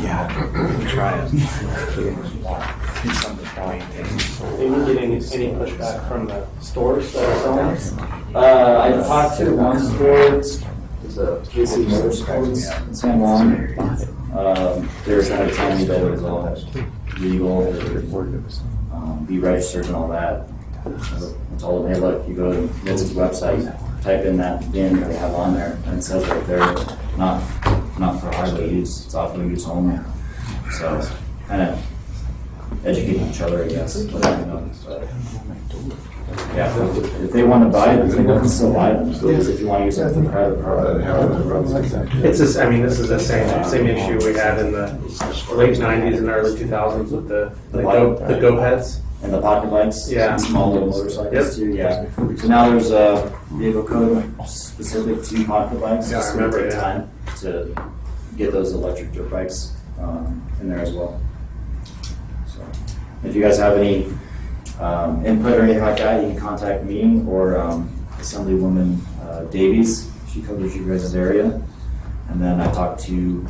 Yeah, try it. Are you getting any pushback from the stores that are selling? I talked to one store, There's a KC Motorsports in San Juan. They're trying to tell me that it was all legal, be registered and all that. I told them, hey, look, you go to NHTSA's website, type in that VIN that they have on there, and it says right there, not for highway use, it's off-road use only. So, kind of educating each other, I guess. But, yeah, if they want to buy it, they can still buy them. If you want to use it for private property. It's just, I mean, this is the same issue we had in the late 90s and early 2000s with the go-peds. And the pocket lights, Yeah. small little motorcycles too, yeah. So now there's a vehicle code specific to pocket bikes. Yeah, I It's gonna remember, take yeah. time to get those electric dirt bikes in there as well. So, if you guys have any input or anything like that, you can contact me or Assemblywoman Davies. She covers you guys' area. And then I talked to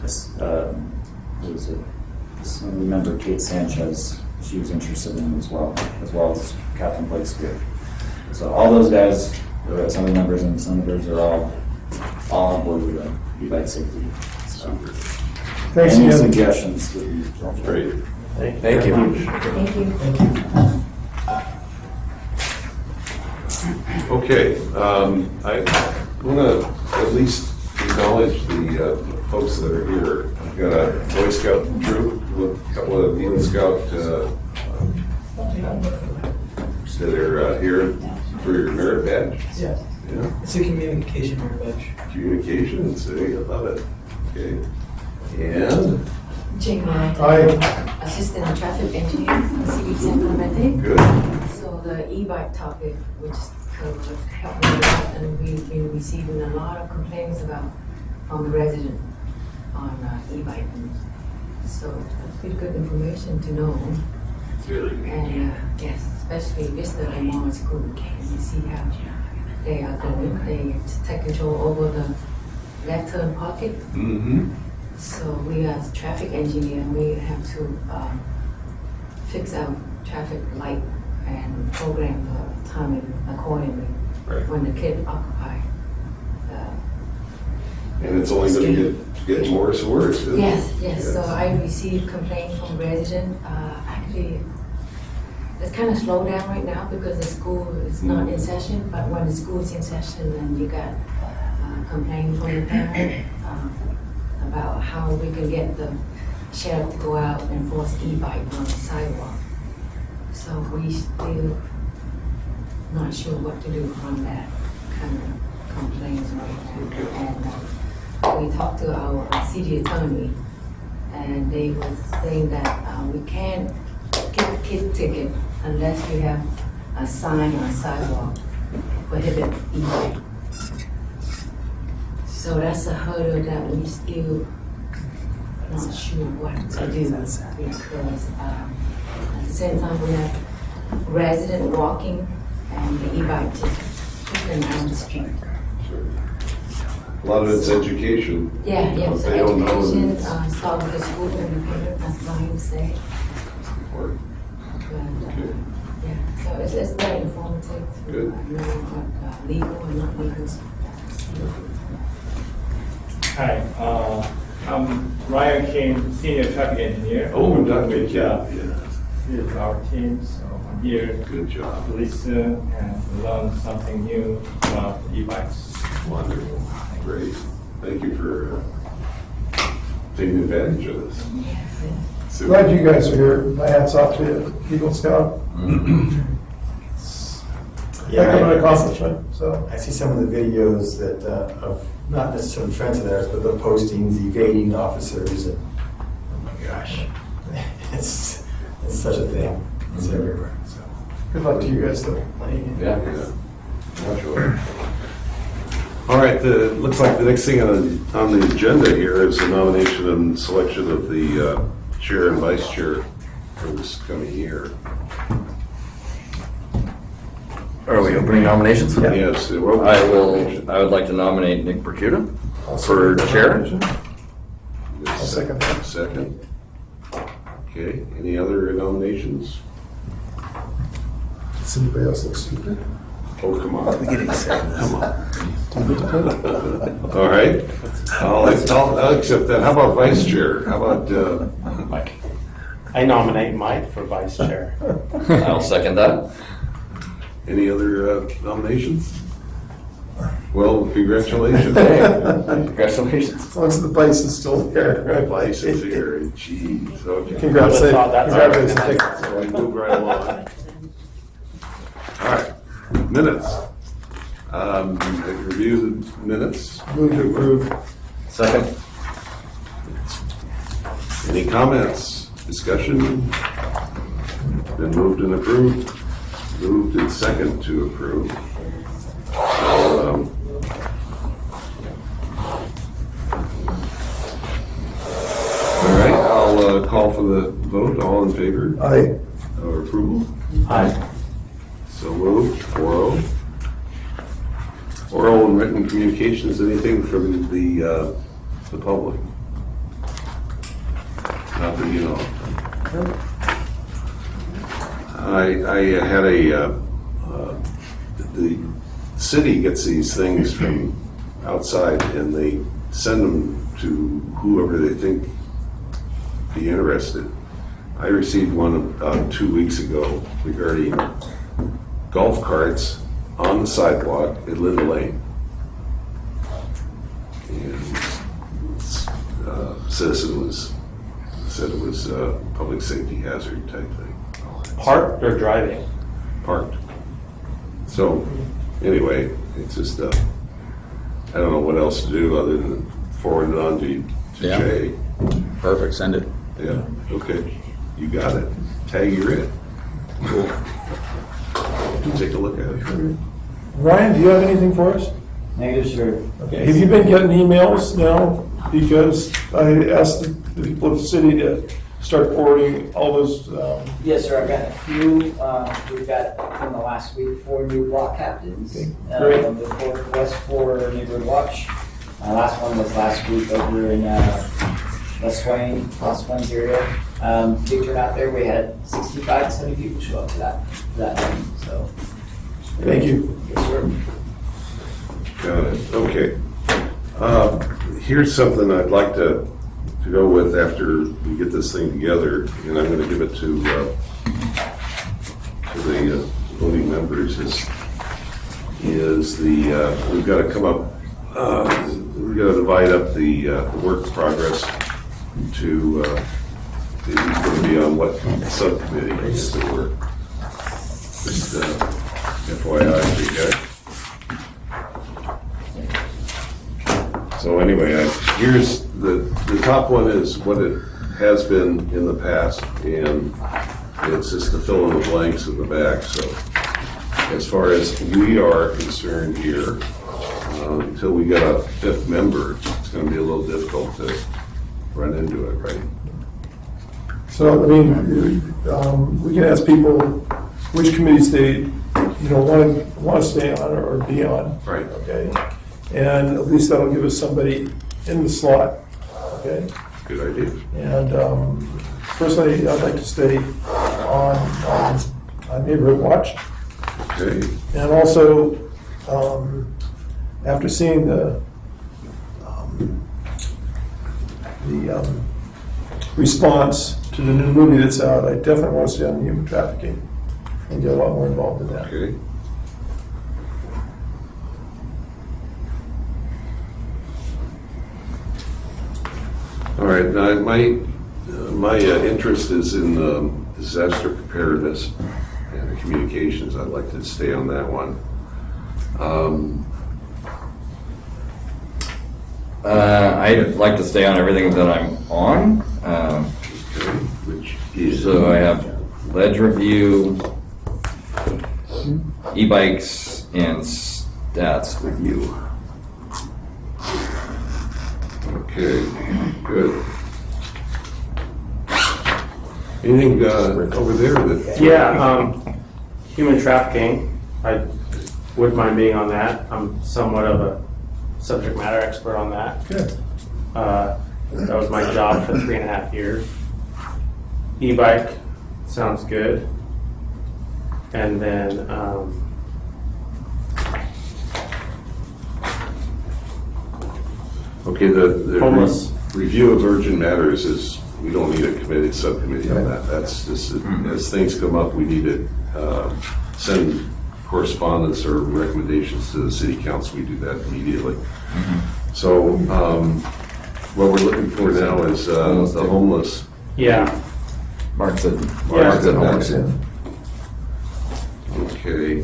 what was it? I remember Kate Sanchez. She was interested in it as well as Captain Blake Spear. So all those guys, the assembly members and senators, are all on board with the e-bike safety. So, Thanks any again. suggestions would be Great. Thank you. Thank you. Okay, I want to at least acknowledge the folks that are here. I've got a Boy Scout troop, with a couple of Eagle Scout that are here for your merit badge. Yeah. Yeah. It's a communication merit badge. Communications, I love it. Okay. And Jane Ryan. Hi. Assistant Traffic Engineer for City of San Clemente. good. So the e-bike topic, which kind of helped me a lot, and we've been receiving a lot of complaints from the resident on e-bike. So that's pretty good information to know. And yes, especially Vista and Mall School, and you see how they are going. They take control over the left turn pocket. Mm-hmm. So we as traffic engineer, we have to fix our traffic light and program the timing accordingly when the kid occupy. And it's only going to get worse and worse. isn't it? Yes. So I received complaints from residents. Actually, it's kind of slowed down right now because the school is not in session. But when the school is in session, then you got complaints from the parent about how we can get the sheriff to go out and enforce e-bike on the sidewalk. So we still not sure what to do on that kind of complaints right now. And we talked to our city attorney, and they were saying that we can't give a kid ticket unless you have a sign on a sidewalk prohibit e-bike. So that's a hurdle that we still not sure what to do because at the same time we have resident walking and the e-bike just pushing down the street. A lot of it's education. Yeah, What so they don't know education, is- start with the school and the parent, that's fine to say. Or- But, yeah, so it's very informative to Good. know what legal and not legal. Hi, I'm Ryan Kim, Senior Traffic Engineer. Oh, Dr. With, Kim, with our team, so I'm here Good job. to listen and learn something new about e-bikes. Wonderful. Great. Thank you for taking advantage of this. Super. Glad you guys are here. My hat's off to you, Eagle Scout. Heck of an accomplishment, so. I see some of the videos that, of, not necessarily friends of theirs, but the postings evading officers and, oh my gosh. It's such a thing. It's everywhere, so. Good luck to you guys though. Yeah. Sure. All right, looks like the next thing on the agenda here is the nomination and selection of the chair and vice chair for this coming year. Are we opening nominations? Yes. I would like to nominate Nick Bercuda for chair. I'll second that. Second. Okay, any other nominations? Does anybody else look stupid? Oh, come on. Getting sad. Come on. All right. I'll accept that. How about vice chair? How about, Mike. I nominate Mike for vice chair. I'll second that. any other nominations? Well, congratulations. Congratulations. As long as the vice is still there. The vice is here, jeez, okay. Congratulations. Congratulations. So we move right along. All right, minutes. Review the minutes. Move to approve. Second. Any comments, discussion? Been moved and approved. Moved and second to approve. So, all right, I'll call for the vote. All in favor? Aye. Or approval? Aye. So moved, 4-0. Oral and written communications, anything from the public? Not that you know. I had the city gets these things from outside and they send them to whoever they think be interested. I received one 2 weeks ago regarding golf carts on the sidewalk at Linda Lane. And citizen said it was a public safety hazard type thing. Parked or driving? Parked. So, anyway, it's just, I don't know what else to do other than forward it on to Yeah. Jay. Perfect, send it. Yeah, okay, you got it. Tag, you're it. Cool. Take a look at it. Ryan, do you have anything for us? Negative, sure. Okay, have you been getting emails now? Because I asked the people of the city to start forwarding all those, Yes, sir, I've got a few, we've got in the last week 4 new block captains. Okay, great. The West 4 Neighborhood Watch. Last one was last week over in West Swain area. Big turnout there, we had 65 to 70 people show up for that meeting, so. thank you. Yes, sir. Got it, okay. Here's something I'd like to go with after we get this thing together, and I'm gonna give it to the voting members, is the, we've gotta come up, we've gotta divide up the work in progress to, who's gonna be on what subcommittees to work. Just FYI for you guys. So anyway, here's the top one is what it has been in the past, and it's just to fill in the blanks in the back. So as far as we are concerned here, until we get a 5th member, it's going to be a little difficult to run into it, right? So, I mean, we can ask people which committees they, want to stay on or be on. Right. Okay? And at least that'll give us somebody in the slot, okay? Good idea. And personally, I'd like to stay on Neighborhood Watch. Okay. And also, after seeing the response to the new movie that's out, I definitely want to stay on human trafficking and get a lot more involved in that. Okay. All right, now my interest is in disaster preparedness and the communications. I'd like to stay on that one. I'd like to stay on everything that I'm on. Which is? So I have ledge review, e-bikes, and stats review. Okay, good. Anything over there that? Yeah, human trafficking, I wouldn't mind being on that. I'm somewhat of a subject matter expert on that. Good. That was my job for 3.5 years. E-bike, sounds good. And then Okay, the Homeless. review of urgent matters is, we don't need a committee, subcommittee on that. That's just, as things come up, we need to send correspondence or recommendations to the city council. We do that immediately. So what we're looking for now is the homeless. Yeah. Mark said, Mark said homeless. Okay,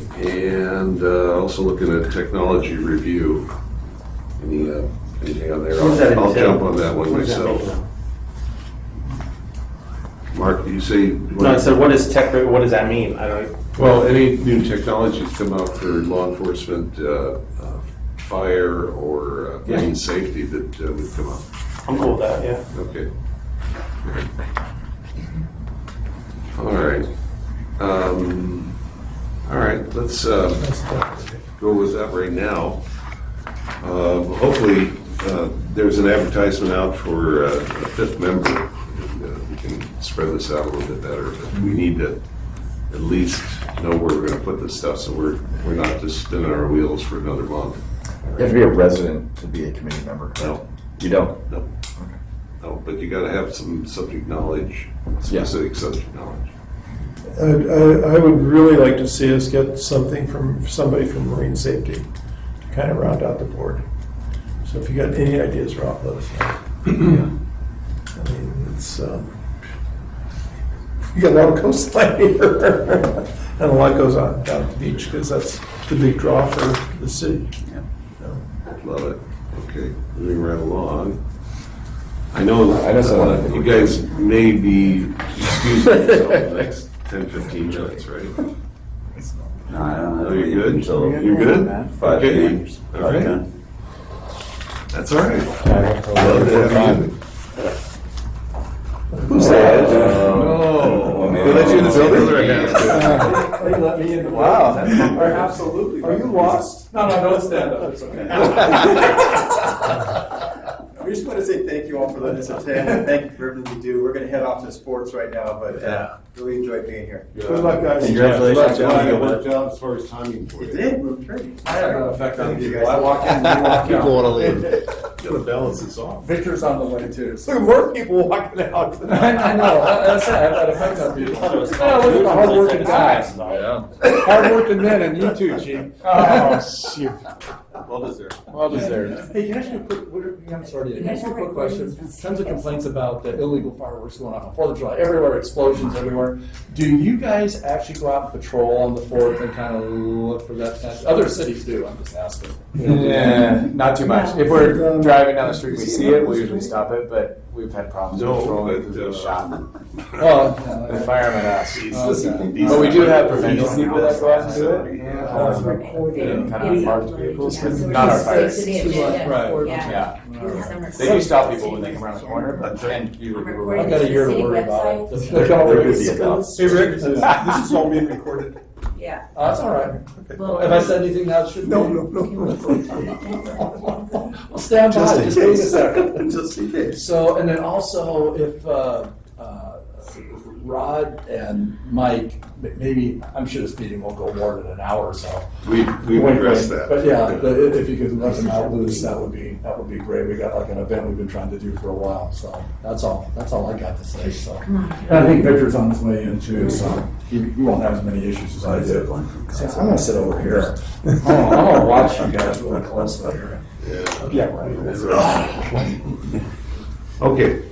and also looking at technology review. Anything on there? What does that I'll entail? jump on that one What does that myself. entail? Mark, do you say? No, I said, what is tech, what does that mean? I don't. Well, any new technologies come out for law enforcement, fire, or lane safety that would come up. I'm cool with that, yeah. Okay. All right. All right, let's go with that right now. Hopefully, there's an advertisement out for a fifth member. And, we can spread this out a little bit better, but we need to at least know where we're going to put this stuff, so we're not just spinning our wheels for another month. You have to be a resident to be a committee member. No. You don't? No. No, but you got to have some subject knowledge, specific subject knowledge. I would really like to see us get something from somebody from marine safety to kind of round out the board. So if you got any ideas, Rob, let us know. I mean, it's, you got a lot of coastline here, and a lot goes on down at the beach, because that's the big draw for the city. Love it. Okay, moving right along. I know you guys may be excusing yourself for the next 10, 15 minutes, right? No, I don't know. Oh, you're good? You're good? Okay. All right. That's all right. Love to have you. Who's that? No. We'll let you in the building. They let me in. Wow. Absolutely. Are you lost? No, don't stand up. It's okay. We just want to say thank you all for letting us attend, and thank you for everything you do. We're going to head off to sports right now, but really enjoyed being here. Good luck, guys. Congratulations. Good job as far as timing for It you. did, we're great. I have no effect on you. guys. I walk in, you walk out. People want to leave. Gotta balance this off. Victor's on the way too. Look at more people walking out. I know, that's it, I have that effect on people. Oh, look at the hardworking guys. Hardworking men, and you too, Chief. Oh, shoot. Well deserved. Well deserved. Hey, can I ask you a quick, I'm sorry, can I ask you a quick question? Tons of complaints about the illegal fireworks going off on 4th of July, everywhere, explosions everywhere. Do you guys actually go out and patrol on the 4th and kind of look for that kind of, other cities do, I'm just asking. Yeah, not too much. If we're driving down the street, we see it, we'll usually stop it, but we've had problems patrolling because we shot. Well, The firemen ask. Okay. But we do have prevention people that go out and do it. Recording. Kind of marked vehicles, not our fire. Right. Yeah. They do stop people when they come around the corner, but then you would. I've got a year to worry about it. They're Hey, Rick, this is all being recorded. Yeah. Oh, that's all right. Well, If I said anything that should No. I'll stand by. Just wait a second. Just in case. So, and then also if Rod and Mike, maybe, I'm sure this meeting won't go more than an hour or so. We've addressed that. But yeah, but if you could let them out loose, that would be great. We got like an event we've been trying to do for a while, so that's all I got to say, so. And I think Victor's on his way in too, so he won't have as many issues as I did. See, I'm gonna sit over here. I'm gonna watch you guys really closely here. Yeah, right. Okay,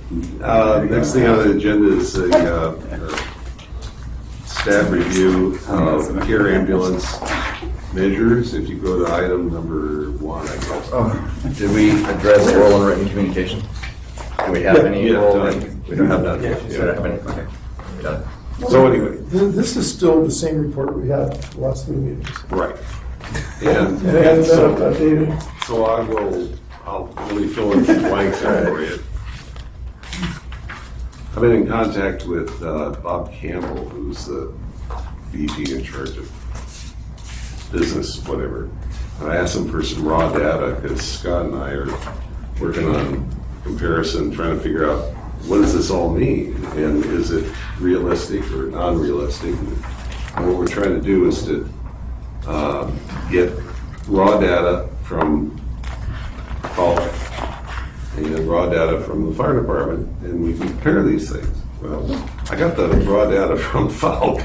next thing on the agenda is a staff review of care ambulance measures. If you go to item number 1, I guess. Did we address oral and written communication? Do we have any oral and written? We don't have that. We don't have any. Okay. Got it. So anyway. This is still the same report we had the last 3 meetings. Right. And It hasn't been updated. so I'll only fill in some blanks here for you. I've been in contact with Bob Campbell, who's the VP in charge of business, whatever. And I asked him for some raw data because Scott and I are working on comparison, trying to figure out what does this all mean, and is it realistic or non-realistic? And what we're trying to do is to get raw data from raw data from the fire department and we can compare these things. Well, I got the raw data from Falk,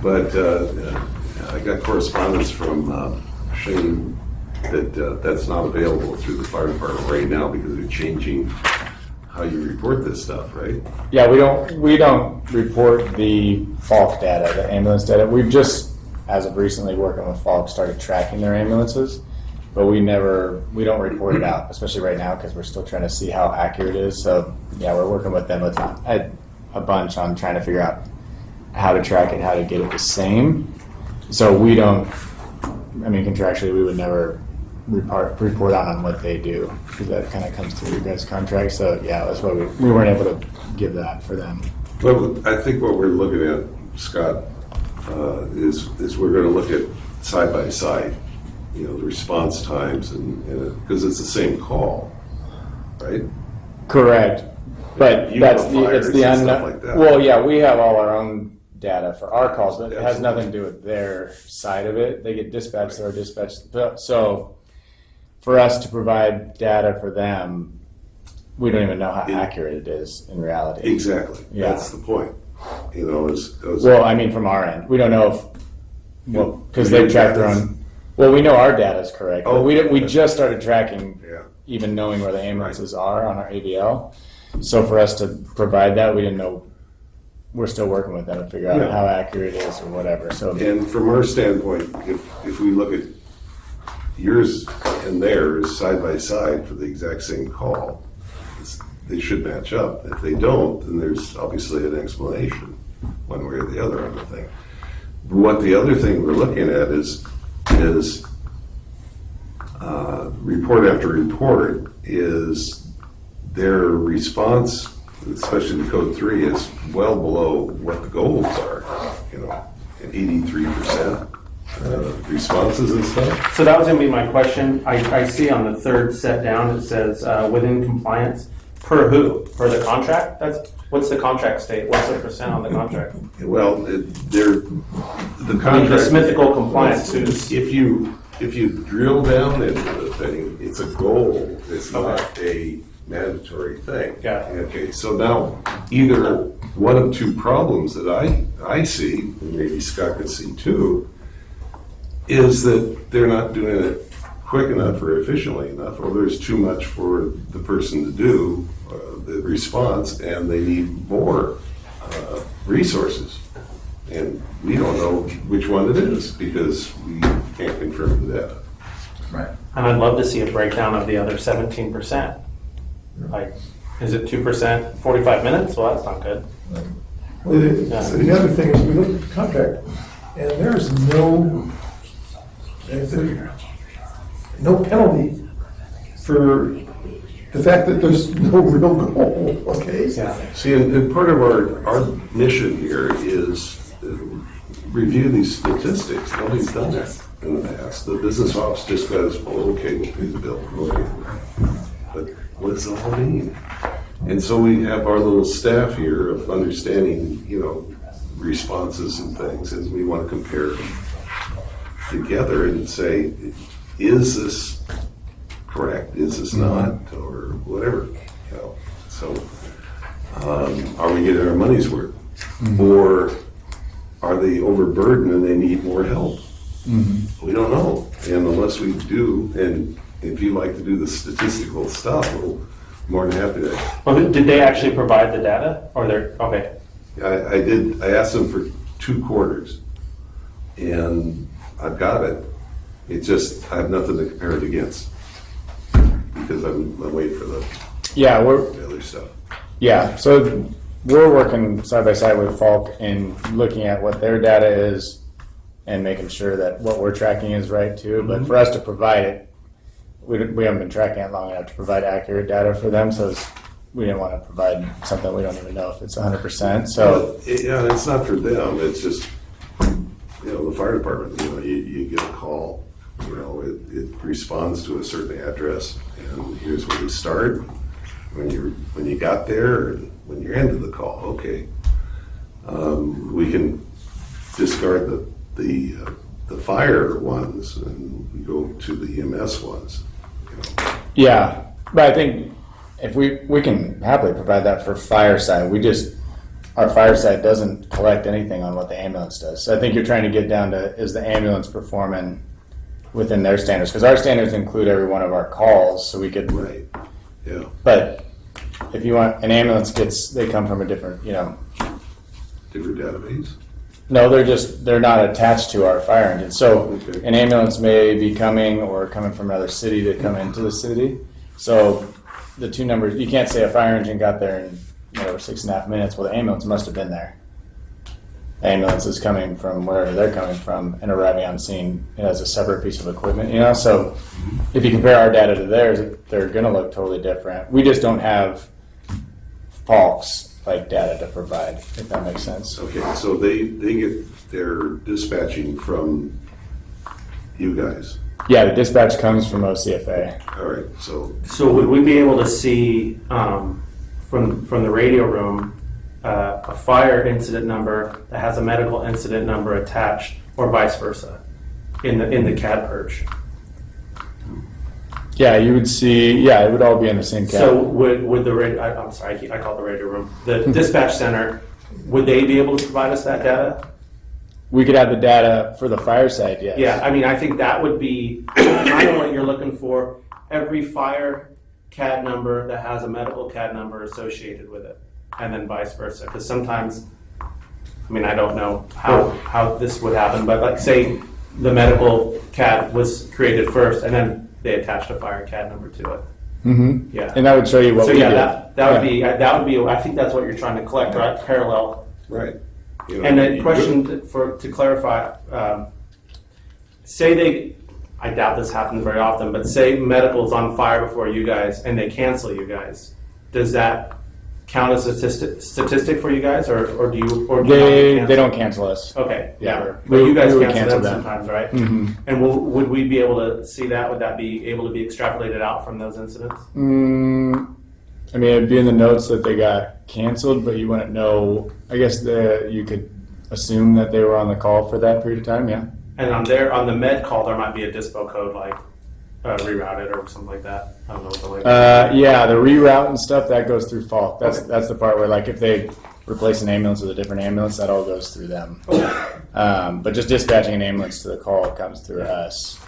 but I got correspondence from Shane that that's not available through the fire department right now because they're changing how you report this stuff, right? Yeah, we don't report the Falk data, the ambulance data. We've just, as of recently working with Falk, started tracking their ambulances, but we don't report it out, especially right now because we're still trying to see how accurate it is. So yeah, we're working with them a bunch on trying to figure out how to track it, how to get it the same. So we don't, I mean, contractually, we would never report out on what they do because that kind of comes through your guys' contract. So yeah, that's why we weren't able to give that for them. Well, I think what we're looking at, Scott, is we're going to look at side by side, the response times and because it's the same call, right? Correct. But You it's have the fires and unknown. stuff like that. Well, yeah, we have all our own data for our calls, but it has nothing to do with their side of it. They get dispatched or dispatched. So for us to provide data for them, we don't even know how accurate it is in reality. Exactly. Yeah. That's the point. Well, I mean, from our end, we don't know because they've tracked their own. Well, we know our data is correct. Oh, but we just started tracking, even knowing where the ambulances are on our ABL. So for us to provide that, we didn't know. We're still working with them to figure out how accurate it is or whatever. So, and from our standpoint, if we look at yours and theirs side by side for the exact same call, they should match up. If they don't, then there's obviously an explanation, one way or the other on the thing. What the other thing we're looking at is report after report is their response, especially the code 3, is well below what the goals are, at 83% responses and stuff. So that was going to be my question. I see on the third set down, it says within compliance. Per who? Per the contract? What's the contract state? What's the percent on the contract? Well, the contract. This mythical compliance. If you drill down into the thing, it's a goal. It's not a mandatory thing. Yeah. Okay. So now, either one of two problems that I see, and maybe Scott could see too, is that they're not doing it quick enough or efficiently enough, or there's too much for the person to do, the response, and they need more resources. And we don't know which one it is because we can't confirm the data. Right. And I'd love to see a breakdown of the other 17%. Like, is it 2%, 45 minutes? Well, that's not good. Well, the other thing is we look at the contract and there's no penalty for the fact that there's no real goal, okay? Yeah. See, and part of our mission here is review these statistics. Nobody's done that in the past. The business ops just goes, we'll pay the bill. Okay. But what does it all mean? And so we have our little staff here of understanding, responses and things, and we want to compare them together and say, is this correct? Is this not? Or whatever, So, are we getting our money's worth? Or are they overburdened and they need more help? We don't know. And unless we do, and if you like to do the statistical stuff, we're more than happy to. Well, did they actually provide the data? Or they're, okay. I did. I asked them for 2 quarters, and I've got it. It's just I have nothing to compare it against because I'm waiting for the other stuff. Yeah, so we're working side by side with Falk and looking at what their data is and making sure that what we're tracking is right too. But for us to provide it, we haven't been tracking it long enough to provide accurate data for them. So we didn't want to provide something we don't even know if it's 100%. So it's not for them. It's just the fire department. You get a call. It responds to a certain address, and here's where you start. When you got there, and when you're into the call, okay. We can discard the fire ones, and we go to the EMS ones. Yeah, but I think if we can happily provide that for fireside. Our fireside doesn't collect anything on what the ambulance does. So I think you're trying to get down to, is the ambulance performing within their standards? Because our standards include every one of our calls, so we could. Right. Yeah. But if you want, an ambulance they come from a different, Different database? No, they're not attached to our fire engine. So an ambulance may be coming from another city to come into the city. So the two numbers, you can't say a fire engine got there in 6.5 minutes. Well, the ambulance must have been there. The ambulance is coming from wherever they're coming from and arriving on scene as a separate piece of equipment, So if you compare our data to theirs, they're going to look totally different. We just don't have Falk's like data to provide, if that makes sense. Okay, so they get their dispatching from you guys. Yeah, the dispatch comes from OCFA. All right, So would we be able to see from the radio room a fire incident number that has a medical incident number attached, or vice versa, in the CAD purge? Yeah, you would see. Yeah, it would all be in the same CAD. So would the radio? I'm sorry, I call it the radio room. The dispatch center, would they be able to provide us that data? We could have the data for the fireside. Yes. Yeah, I mean, I think that would be kind of what you're looking for. Every fire CAD number that has a medical CAD number associated with it, and then vice versa. Because sometimes, I mean, I don't know how this would happen, but like say the medical CAD was created first, and then they attached a fire CAD number to it. Mm-hmm. Yeah, and that would show you what. So we yeah, did. that would be. I think that's what you're trying to collect, right? Parallel. Right. And a question to clarify: say I doubt this happens very often, but say medical's on fire before you guys, and they cancel you guys. Does that count as a statistic for you guys, or do you? Or do they don't cancel us. Okay, Yeah. but you guys We cancel them them sometimes, right? Mm-hmm. And would we be able to see that? Would that be able to be extrapolated out from those incidents? I mean, it'd be in the notes that they got canceled, but you wouldn't know. I guess you could assume that they were on the call for that period of time. Yeah. And on the med call, there might be a dispo code like rerouted or something like that. I don't know what the label. Yeah, the reroute and stuff that goes through Falk. That's the part where like if they replace an ambulance with a different ambulance, that all goes through them. But just dispatching an ambulance to the call comes through us.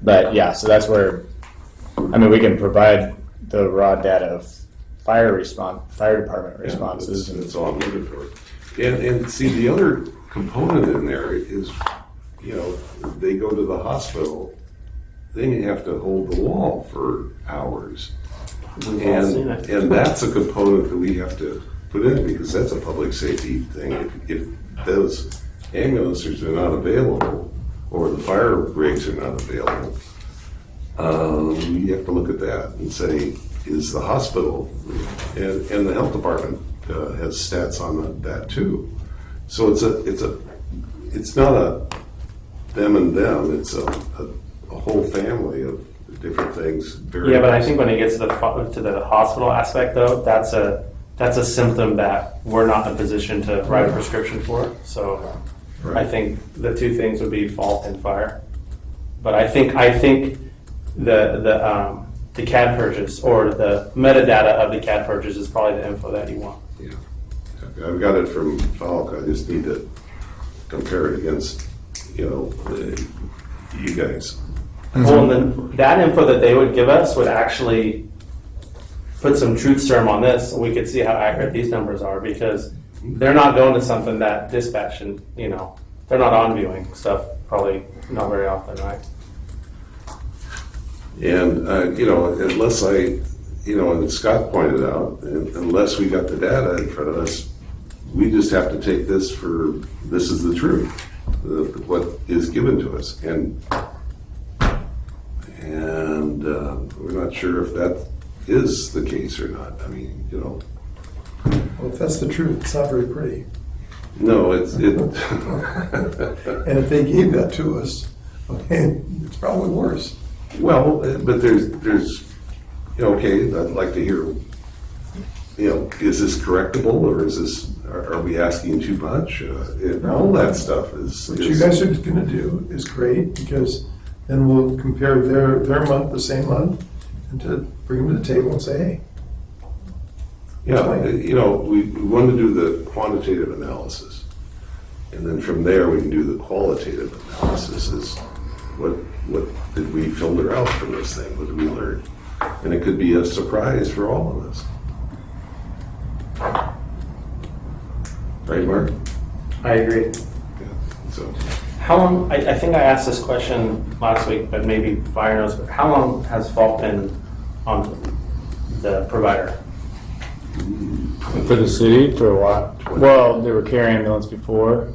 But yeah, so that's where, I mean, we can provide the raw data of fire department responses. That's all I'm looking for. And see, the other component in there is, they go to the hospital, they may have to hold the wall for hours. And that's a component that we have to put in because that's a public safety thing. If those ambulances are not available or the fire rigs are not available, you have to look at that and say, is the hospital and the health department has stats on that too. So it's not a them and them. It's a whole family of different things. Yeah, but I think when it gets to the hospital aspect, though, that's a symptom that we're not in a position to write a prescription for. So I think the two things would be fault and fire. But I think the CAD purges or the metadata of the CAD purges is probably the info that you want. Yeah, I've got it from Falk. I just need to compare it against you guys. Well, and then that info that they would give us would actually put some truth serum on this, so we could see how accurate these numbers are, because they're not going to something that dispatch and they're not on viewing stuff probably not very often, right? And unless and Scott pointed out, unless we got the data in front of us, we just have to take this is the truth, what is given to us, and we're not sure if that is the case or not. I mean, Well, if that's the truth, it's not very pretty. No, it. And if they gave that to us, it's probably worse. Well, but there's okay, I'd like to hear, is this correctable or are we asking too much? All that stuff is. What you guys are going to do is great, because then we'll compare their month, the same month, and to bring them to the table and say, hey, Yeah, you know, we want to do the quantitative analysis. And then from there, we can do the qualitative analysis is what did we filter out from this thing? What did we learn? And it could be a surprise for all of us. Right, Mark? I agree. Yeah, so. How long, I think I asked this question last week, but maybe Fire knows, but how long has Falk been on the provider? For the city, for a while. Well, they were Care Ambulance before,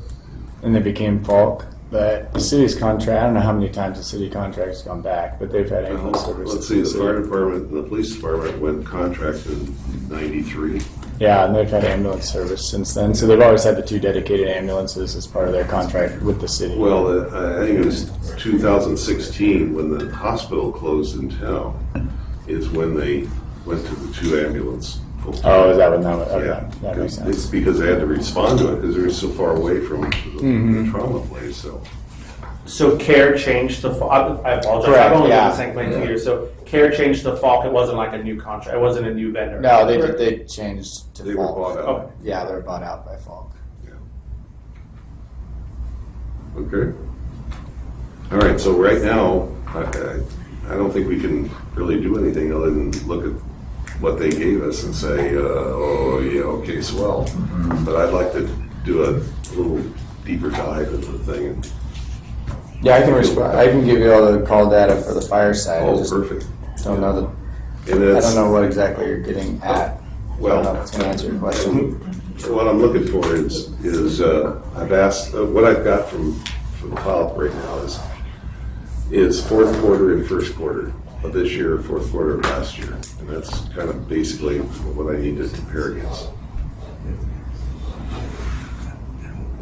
and they became Falk. But the city's contract, I don't know how many times the city contract's gone back, but they've had ambulance service. Let's see, the fire department and the police department went contract in '93. Yeah, and they've had ambulance service since then. So they've always had the 2 dedicated ambulances as part of their contract with the city. Well, I think it was 2016 when the hospital closed in town is when they went to the 2 ambulance. Oh, is that what that was? Okay, Yeah, that makes sense. it's because they had to respond to it because they were so far away from the trauma place. So Care changed to Falk. I apologize. Correct, I've only been yeah. in the same place 2 years. So Care changed to Falk. It wasn't like a new contract. It wasn't a new vendor. No, they changed to They were Falk. bought out. Okay. Yeah, they were bought out by Falk. Okay. All right. So right now, I don't think we can really do anything other than look at what they gave us and say, oh yeah, okay, swell. But I'd like to do a little deeper dive into the thing. Yeah, I can respond. I can give you all the call data for the fire side. I Oh, just perfect. don't know And I it's, don't know what exactly you're getting at. Well, I don't know if it's gonna answer your question. what I'm looking for is I've asked what I've got from Falk right now is fourth quarter and first quarter of this year, fourth quarter of last year, and that's kind of basically what I need to compare against.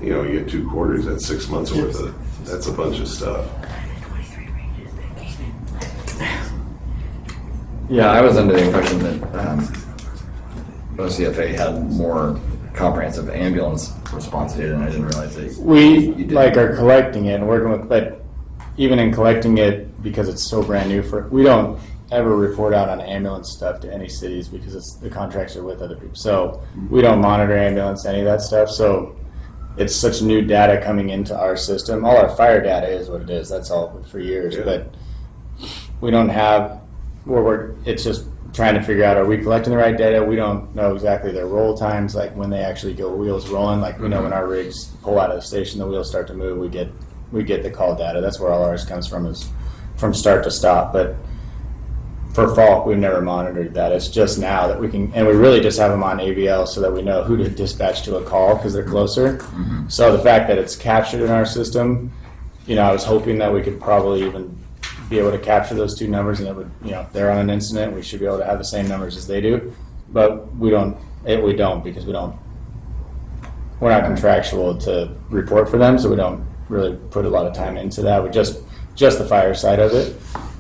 You know, you get 2 quarters, that's 6 months worth of. That's a bunch of stuff. Yeah, I was under the impression that OCFA had more comprehensive ambulance response data, and I didn't realize that We you did. like are collecting it and working with, but even in collecting it, because it's so brand new we don't ever report out on ambulance stuff to any cities because the contracts are with other people. So we don't monitor ambulance, any of that stuff. So it's such new data coming into our system. All our fire data is what it is. That's all for years, but we don't have, it's just trying to figure out, are we collecting the right data? We don't know exactly their roll times, like when they actually go wheels rolling. Like we know when our rigs pull out of the station, the wheels start to move, we get the call data. That's where all ours comes from, is from start to stop. But for Falk, we've never monitored that. It's just now that we can, and we really just have them on AVL so that we know who to dispatch to a call because they're closer. So the fact that it's captured in our system, you know, I was hoping that we could probably even be able to capture those 2 numbers, and it would, you know, if they're on an incident, we should be able to have the same numbers as they do. But we don't because we're not contractual to report for them, so we don't really put a lot of time into that. We just the fire side of it.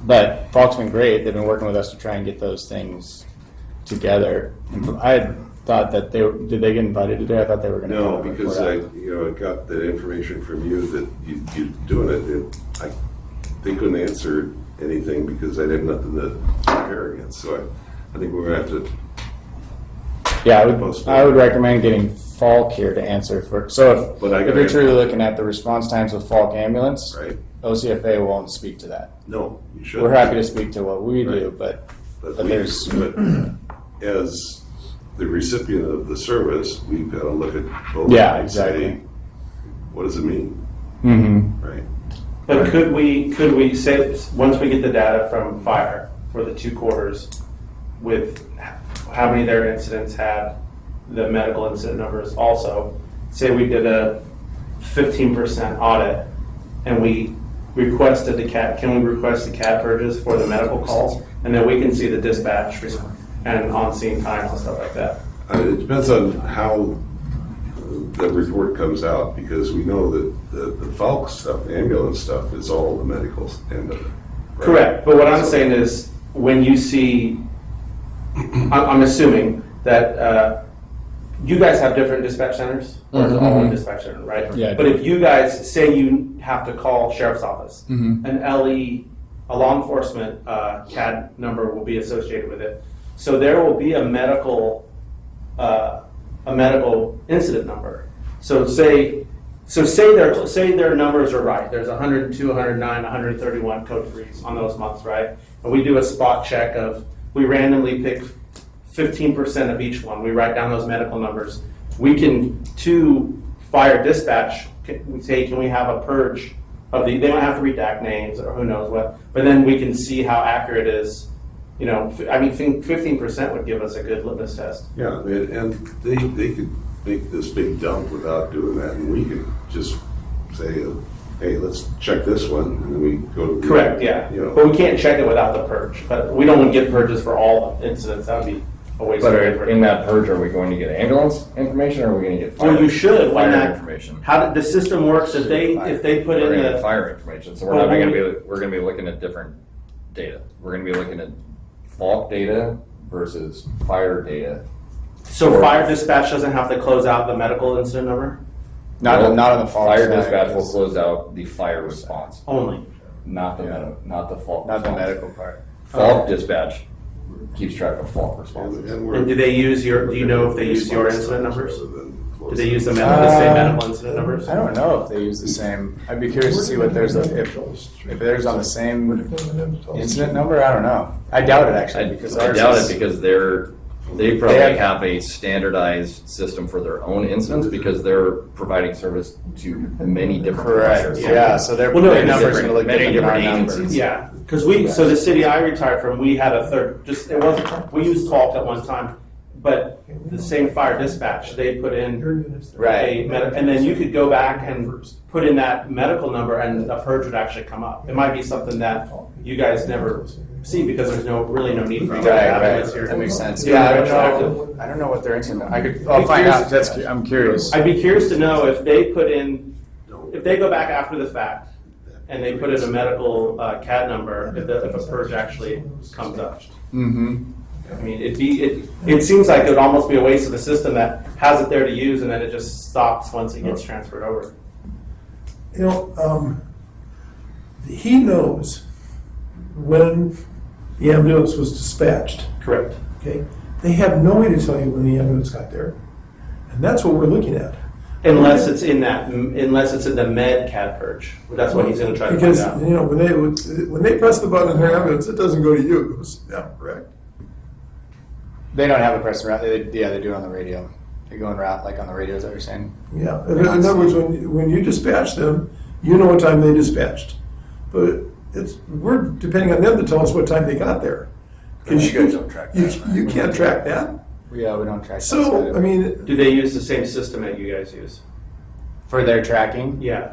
But Falk's been great. They've been working with us to try and get those things together. And I had thought that did they get invited today? I thought they were going to. No, because I got the information from you that you doing it. They couldn't answer anything because I had nothing to compare against. So I think we're going to have to. Yeah, I would recommend getting Falk here to answer for. So if you're truly looking at the response times with Falk ambulance, right? OCFA won't speak to that. No, you should. We're happy to speak to what we do, but there's. But as the recipient of the service, we've got to look at both. Yeah, and exactly. say, what does it mean? Mm-hmm. Right. But could we say, once we get the data from fire for the 2 quarters with how many of their incidents had the medical incident numbers also, say we did a 15% audit and we requested can we request the CAD purges for the medical calls, and then we can see the dispatch and on-scene times and stuff like that? It depends on how the report comes out, because we know that the Falk stuff, the ambulance stuff, is all the medical end of it. Right? Correct, but what I'm saying is, when you see, I'm assuming that you guys have different dispatch centers, or is it all one dispatch center, right? Yeah. But if you guys say you have to call sheriff's office, an LE, a law enforcement CAD number will be associated with it. So there will be a medical a medical incident number. So say their numbers are right. There's 102, 109, 131 code 3s on those months, right? And we do a spot check we randomly pick 15% of each one. We write down those medical numbers. We can, to fire dispatch, we say, can we have a purge of they don't have to redact names or who knows what, but then we can see how accurate it is. You know, I mean, 15% would give us a good litmus test. Yeah, and they could make this big dump without doing that, and we could just say, hey, let's check this one, and then we go to. Correct, yeah. You know. But we can't check it without the purge. But we don't want to get purges for all incidents. That would be a waste of paper. But in that purge, are we going to get ambulance information, or are we going to get fire? Well, you should. When fire that information. How the system works, if they put We're in going to the get fire information, so we're Well, going to be looking at different data. We're going to be looking at fault data versus fire data. So fire dispatch doesn't have to close out the medical incident number? Not on the fault Fire side, dispatch will because- close out the fire response. Only. Not the not the fault. Not the response. medical part. Fault dispatch keeps track of fault responses. And do they use do you know if they use your incident numbers? Do they use the same medical incident numbers? I don't know if they use the same. I'd be curious to see what if there's on the same incident number. I don't know. I doubt it actually because I ours doubt is- it because they probably have a standardized system for their own incidents because they're providing service to many different Correct. providers. Yeah. So their Well, no, numbers are going to look many different than our different numbers. agencies. Yeah, because so the city I retired from, we had a third. We used Fault at one time, but the same fire dispatch they put in Right. and then you could go back and put in that medical number, and a purge would actually come up. It might be something that you guys never see because there's really no need for you guys to have it here. That makes sense. Doing Yeah, retroactive. I don't know what their incident. I'll find out. I'm curious. I'd be curious to know if they go back after the fact and they put in a medical CAD number, if a purge actually comes up. Mm-hmm. I mean, it seems like it would almost be a waste of a system that has it there to use and then it just stops once it gets transferred over. You know, he knows when the ambulance was dispatched. Correct. Okay? They have no way to tell you when the ambulance got there. And that's what we're looking at. Unless it's in the med CAD purge. That's what he's going to try to find out. Because, you know, when they press the button in their ambulance, it doesn't go to you, it goes to them, correct? They don't have a press route. They do it on the radio. They go en route, like on the radio. Is that what you're saying? Yeah. In other words, when you dispatch them, you know what time they dispatched. But we're depending on them to tell us what time they got there. Because You guys don't track that. you can't track that. Yeah, we don't track. that So, side. I mean, Do they use the same system that you guys use? for their tracking. Yeah.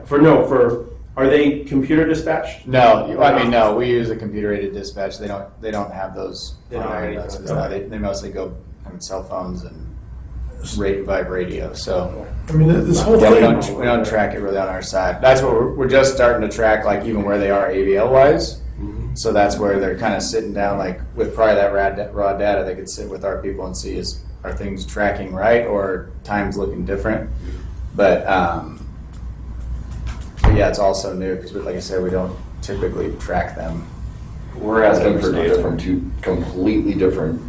Are they computer dispatched? No, no. We use a computer-aided dispatch. They don't have those. They don't on have their any of ambulances. those. No, they mostly go on cell phones and vibe radio. So I mean, this whole yeah, thing. we don't track it really on our side. That's what we're just starting to track, like even where they are AVL wise. So that's where they're kind of sitting down, like with probably that raw data, they could sit with our people and see are things tracking right or times looking different. But yeah, it's also new because, like I said, we don't typically track them. We're asking for data from two completely different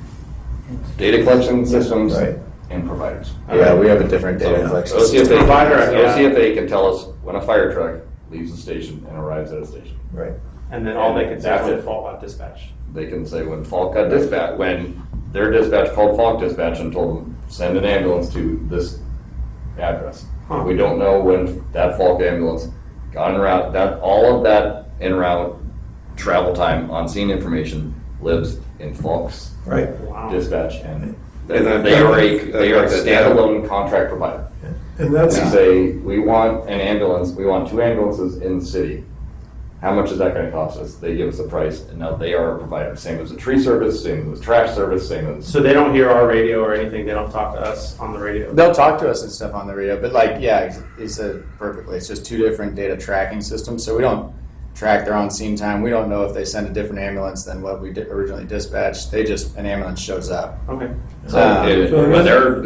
data collection systems and providers. Yeah, we have a different data collection system. OCFA can tell us when a fire truck leaves the station and arrives at a station. Right. And then all they can say That's is when it. fault got dispatched. They can say when Falk got dispatched, when their dispatch called Falk dispatch and told them, send an ambulance to this address. Huh. We don't know when that Falk ambulance got en route, all of that en route travel time on scene information lives in Falk's Right. dispatch, and they And are a I've got that standalone contract provider. And that's We say, we want an ambulance, we want 2 ambulances in the city. How much is that gonna cost us? They give us a price, and now they are a provider, same as a tree service, same as trash service, same as. So they don't hear our radio or anything. They don't talk to us on the radio. They'll talk to us and stuff on the radio, but like, yeah, he said perfectly. It's just 2 different data tracking systems, so we don't track their on scene time. We don't know if they send a different ambulance than what we originally dispatched. An ambulance shows up. Okay. So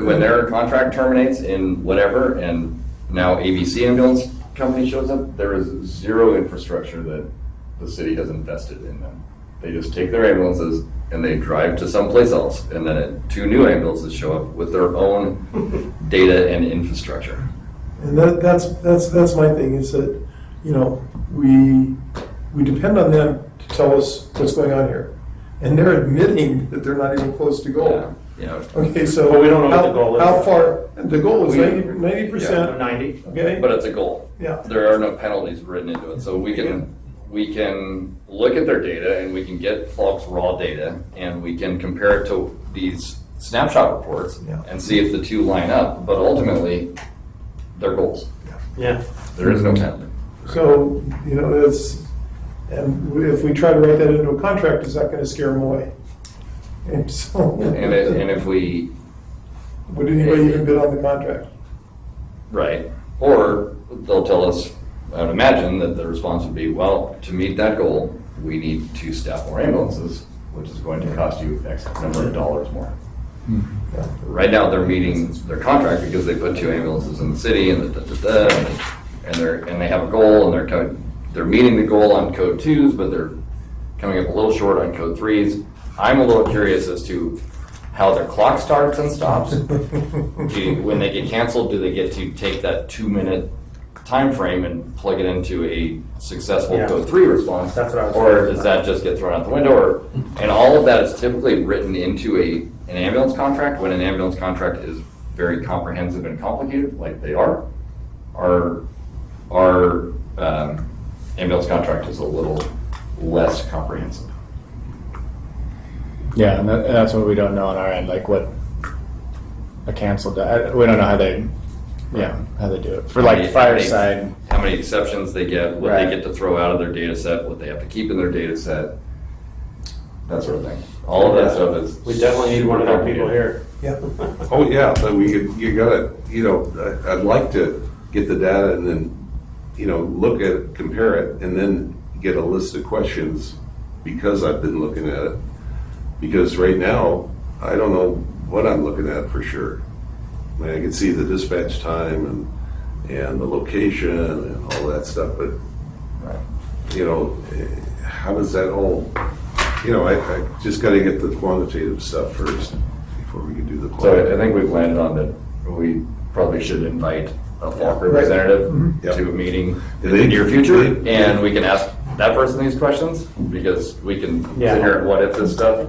when their contract terminates in whatever, and now ABC ambulance company shows up, there is zero infrastructure that the city has invested in them. They just take their ambulances, and they drive to someplace else, and then two new ambulances show up with their own data and infrastructure. And that's my thing, is that, you know, we depend on them to tell us what's going on here. And they're admitting that they're not even close to goal. Yeah. Okay, so. But we don't know what the goal is. How far, the goal is We- 90%. 90. Okay? But it's a goal. Yeah. There are no penalties written into it, so we can look at their data and we can get folks' raw data and we can compare it to these snapshot reports and see if the two line up. But ultimately, they're goals. Yeah. There is no penalty. So, you know, and if we try to write that into a contract, is that gonna scare them away? And so. And if we. Would anybody even bid on the contract? Right. Or they'll tell us, I would imagine that the response would be, well, to meet that goal, we need to staff more ambulances, which is going to cost you X number of dollars more. Right now, they're meeting their contract because they put two ambulances in the city and and they have a goal and they're meeting the goal on code 2s, but they're coming up a little short on code 3s. I'm a little curious as to how their clock starts and stops. When they get canceled, do they get to take that 2-minute time frame and plug it into a successful code 3 response? That's what I was or does that just get thrown out the window? And all of that is typically written into an ambulance contract. When an ambulance contract is very comprehensive and complicated, like they are, our ambulance contract is a little less comprehensive. Yeah, and that's what we don't know on our end, like what a canceled, we don't know how they do it. For like fireside. How many exceptions they get, what they get to throw out of their data set, what they have to keep in their data set, that sort of thing. All of that stuff is. We definitely need one of our people here. Yeah. Oh, yeah, but you gotta, I'd like to get the data and then, look at it, compare it, and then get a list of questions because I've been looking at it. Because right now, I don't know what I'm looking at for sure. I mean, I can see the dispatch time and the location and all that stuff, but, how does that all, I just gotta get the quantitative stuff first before we can do the So quantitative. I think we've landed on that we probably should invite a Falk representative to a meeting in the near future, and we can ask that person these questions, because we can sit here and what if this stuff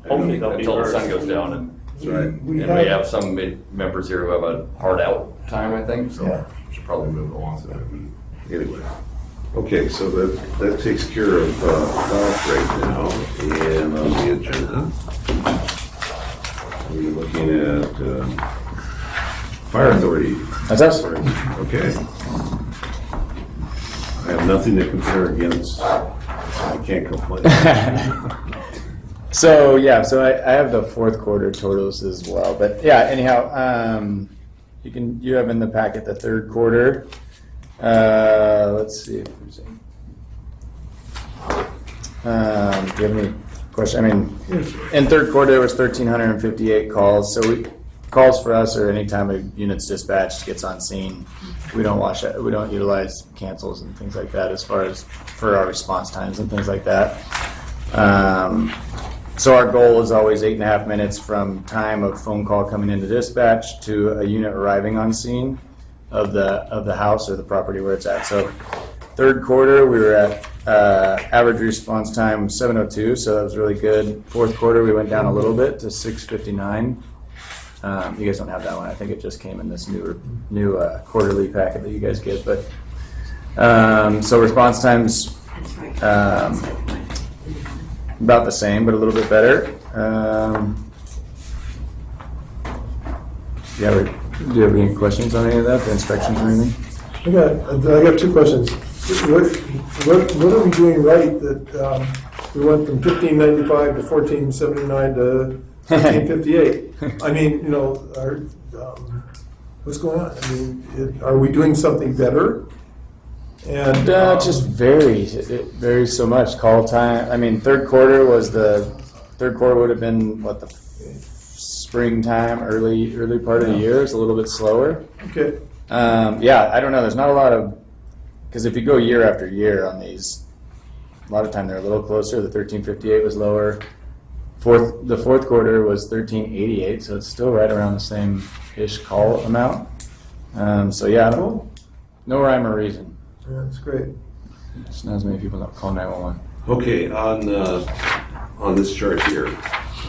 Hopefully they'll be until the versed. sun goes down, and We we have some members here who have a hard out time, I think, so we should probably move along to that. Anyway, okay, so that takes care of Falk right now, and on the agenda, we're looking at Fire Authority. That's us. Okay. I have nothing to compare against, so I can't complain. So I have the fourth quarter totals as well, but yeah, anyhow, you have in the packet the third quarter. Let's see if there's any. Do you have any questions? I mean, in third quarter there was 1,358 calls. So calls for us are anytime a unit's dispatched gets on scene. We don't utilize cancels and things like that as far as for our response times and things like that. So our goal is always 8.5 minutes from time of phone call coming into dispatch to a unit arriving on scene of the house or the property where it's at. So third quarter we were at average response time 7:02, so that was really good. Fourth quarter we went down a little bit to 6:59. You guys don't have that one. I think it just came in this new quarterly packet that you guys get. But so response times about the same, but a little bit better. Do you have any questions on any of that? The inspections or anything? I got two questions. What are we doing right that we went from 1595 to 1479 to 1558? I mean, what's going on? I mean, are we doing something better? And it just varies. It varies so much. Call time. I mean, third quarter would have been what, the springtime, early part of the year. It's a little bit slower. Okay. I don't know. There's not a lot of, because if you go year after year on these, a lot of time they're a little closer. The 1358 was lower. The fourth quarter was 1388, so it's still right around the same-ish call amount. So yeah, no rhyme or reason. Yeah, that's great. Just not as many people don't call 911. Okay, on this chart here,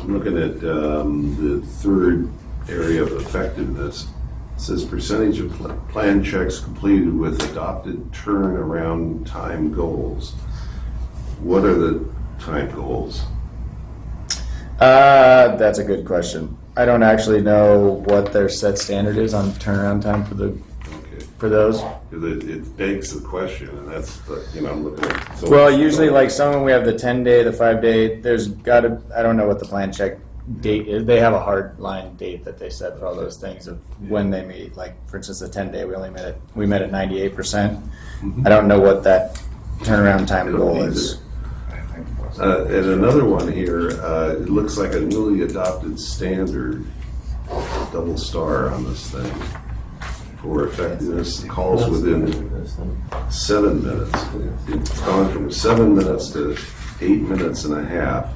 I'm looking at the third area of effectiveness. It says percentage of plan checks completed with adopted turnaround time goals. What are the time goals? That's a good question. I don't actually know what their set standard is on turnaround time for those. Because it begs the question, and that's I'm looking at. So Well, usually like some of them we have the 10-day, the 5-day. I don't know what the plan check date is. They have a hard line date that they set for all those things of when they meet. Like for instance, the 10-day we met at 98%. I don't know what that turnaround time goal is. And another one here, it looks like a newly adopted standard, double star on this thing, for effectiveness, calls within 7 minutes. It's gone from 7 minutes to 8 minutes and a half.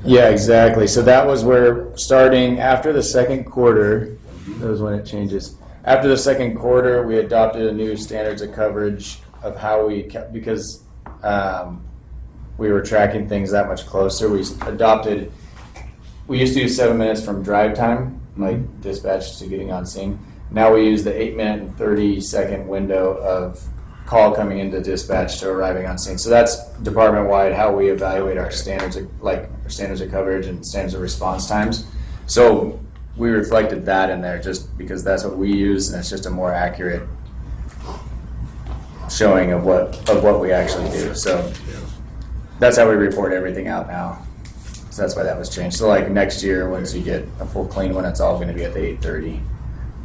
Yeah, exactly. So that was where starting after the second quarter, that was when it changes. After the second quarter, we adopted a new standards of coverage of how we kept, because we were tracking things that much closer. We used to do 7 minutes from drive time, like dispatch to getting on scene. Now we use the 8-minute and 30-second window of call coming into dispatch to arriving on scene. So that's department-wide how we evaluate our standards of coverage and standards of response times. So we reflected that in there just because that's what we use, and it's just a more accurate showing of what we actually do. So that's how we report everything out now. So that's why that was changed. So like next year, once you get a full clean one, it's all going to be at the 8:30.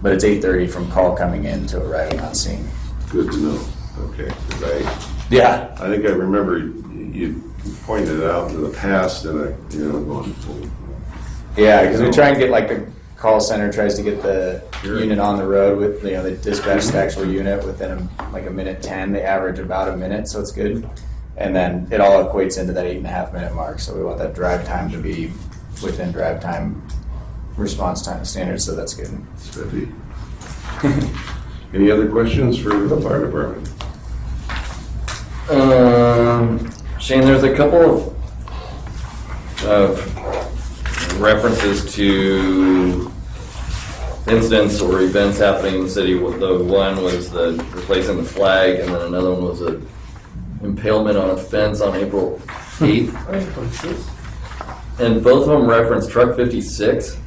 But it's 8:30 from call coming in to arriving on scene. Good to know. Okay. Yeah. I think I remember you pointed it out in the past, and going. Yeah, because we try and get like the call center tries to get the unit on the road with the dispatch the actual unit within like a minute 10. They average about a minute, so it's good. And then it all equates into that 8.5 minute mark. So we want that drive time to be within drive time response time standards. So that's good. Spiffy. Any other questions for the fire department? Shane, there's a couple of references to incidents or events happening in the city. The one was the replacing the flag, and then another one was a impalement on a fence on April 8th. And both of them reference Truck 56.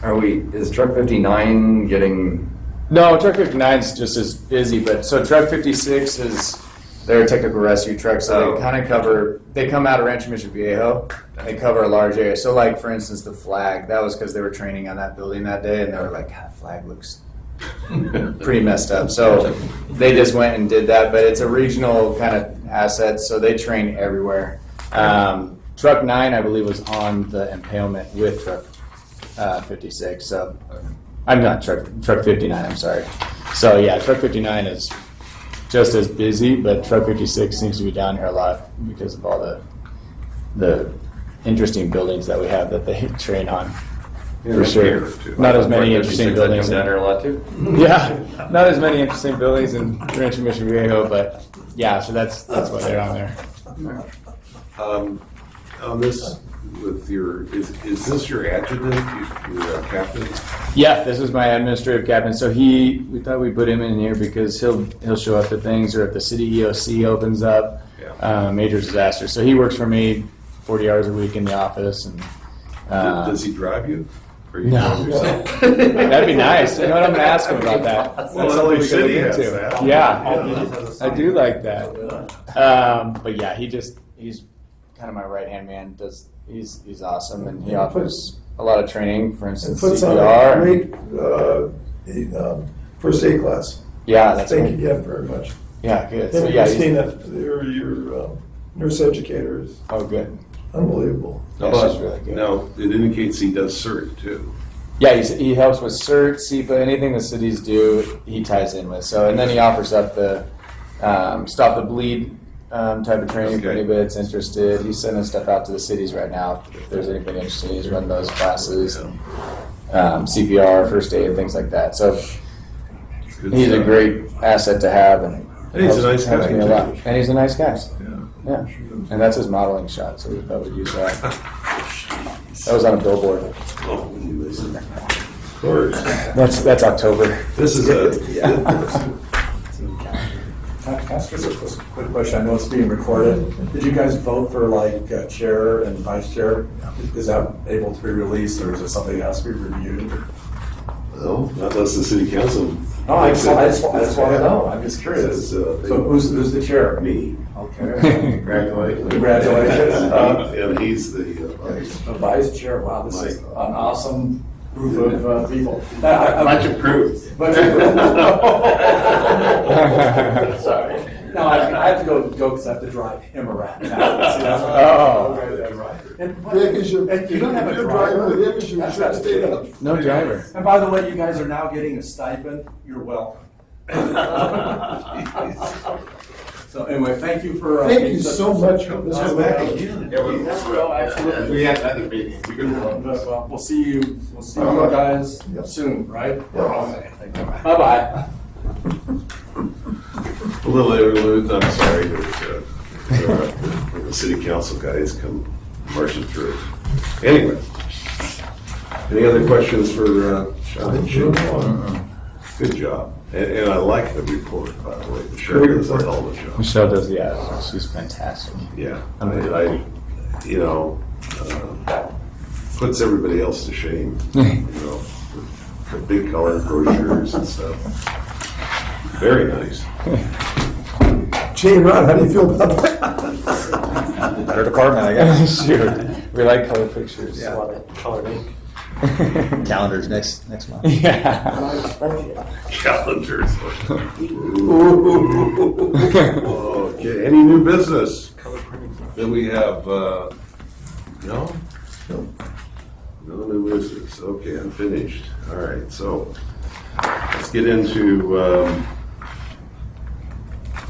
Is Truck 59 getting... No, Truck 59 is just as busy, but so Truck 56 is their technical rescue truck, so they kind of they come out of Rancho Mission Viejo, and they cover a large area. So like, for instance, the flag, that was because they were training on that building that day, and they were like, God, the flag looks pretty messed up. So they just went and did that, but it's a regional kind of asset, so they train everywhere. Truck 9, I believe, was on the impalement with Truck 56, so I'm not Truck 59, I'm sorry. So yeah, Truck 59 is just as busy, but Truck 56 seems to be down here a lot because of all the interesting buildings that we have that they train on. For sure. Not as many interesting buildings. Down here a lot too. Yeah, not as many interesting buildings in Rancho Mission Viejo, but yeah, so that's why they're on there. On this, with is this your adjutant, your captain? Yeah, this is my administrative captain. So we thought we'd put him in here because he'll show up to things, or if the city EOC opens up, major disaster. So he works for me 40 hours a week in the office. And does he drive you? Or you no. drive yourself? That'd be nice. You know what, I'm going to ask him about that. Well, That's something we can city look has into. that. Yeah, I do like that. But yeah, he's kind of my right-hand man. He's awesome, and he offers a lot of training, for instance, Puts CPR. on a great first aid class. Yeah, that's Thank right. you again very much. Yeah, good. And So, yeah, Christina, your nurse educators. Oh, good. Unbelievable. Yeah, she's really good. No, it indicates he does CERT too. Yeah, he helps with CERT, CEPA, anything the cities do, he ties in with. So, and then he offers up the Stop the Bleed type of training for Okay. anybody that's interested. He's sending stuff out to the cities right now. If there's anybody interested, he's running those classes, CPR, first aid, things like that. So Good he's a stuff. great asset to have, and And he's a nice helps guy, me a too. lot. And he's a nice guy. Yeah. Yeah, and that's his modeling shot, so we thought we'd use that. That was on a billboard. Oh, you listen. Of course. That's October. This is a. Can I ask just a quick question? I know it's being recorded. Did you guys vote for like chair and vice chair? Is that able to be released, or is it something that has to be reviewed? No, not unless the city council. No, I just want to know. I'm just curious. Says, So who's the chair? Me. Okay. Congratulations. Congratulations. And he's the vice. The vice chair. Wow, this is an awesome group of people. Much improved. Sorry. No, I have to go because I have to drive him around. Oh. And Yeah, 'cause you don't have a if you're driver. driving with him, you That's should not stay true. up. No driver. And by the way, you guys are now getting a stipend. You're welcome. So anyway, thank you for. Thank you so much. Let's Mr. go back Mackey. again. Yeah, we- Absolutely. We had other meetings. We couldn't. Well, we'll see you guys soon, right? Bye bye. A little interlude, I'm sorry, but the city council guys come marching through. Anyway, any other questions for Sean and Jim? Good job. And I like the report, by the way. Michelle does a hell of a job. Michelle does, yeah, she's fantastic. Yeah, puts everybody else to shame, the big color brochures and stuff. Very nice. Jay and Ron, how do you feel about that? Better department, I guess. Sure. We like color pictures. A lot of colored ink. Calendars next month. Yeah. Calendars. Okay, any new business that we have? No? No new business. Okay, I'm finished. All right, so let's get into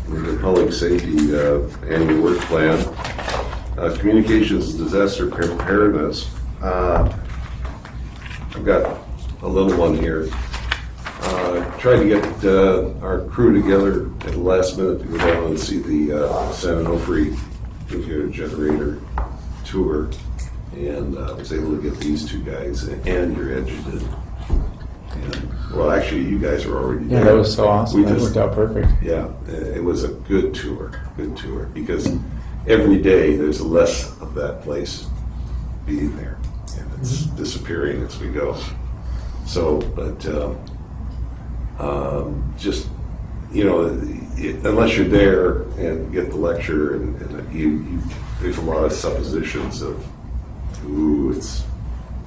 the public safety annual work plan. Communications disaster preparedness. I've got a little one here. Tried to get our crew together at the last minute to go down and see the San Onofre nuclear generator tour, and I was able to get these two guys and your educated. And, well, actually, you guys were already there. Yeah, that was so awesome. That worked out perfect. Yeah, it was a good tour, because every day there's less of that place being there, and it's disappearing as we go. So, but just, unless you're there and get the lecture, and there's a lot of suppositions of, it's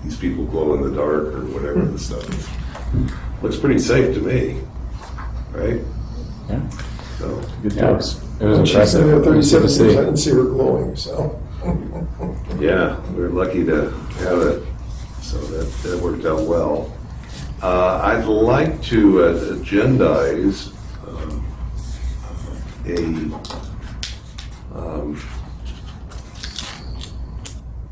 these people glow in the dark or whatever the stuff is. Looks pretty safe to me, right? Yeah. So, Good job. It was She's impressive. been there 37 Good to years, see. I didn't see her glowing, so. yeah, we're lucky to have it. So that worked out well. I'd like to agendize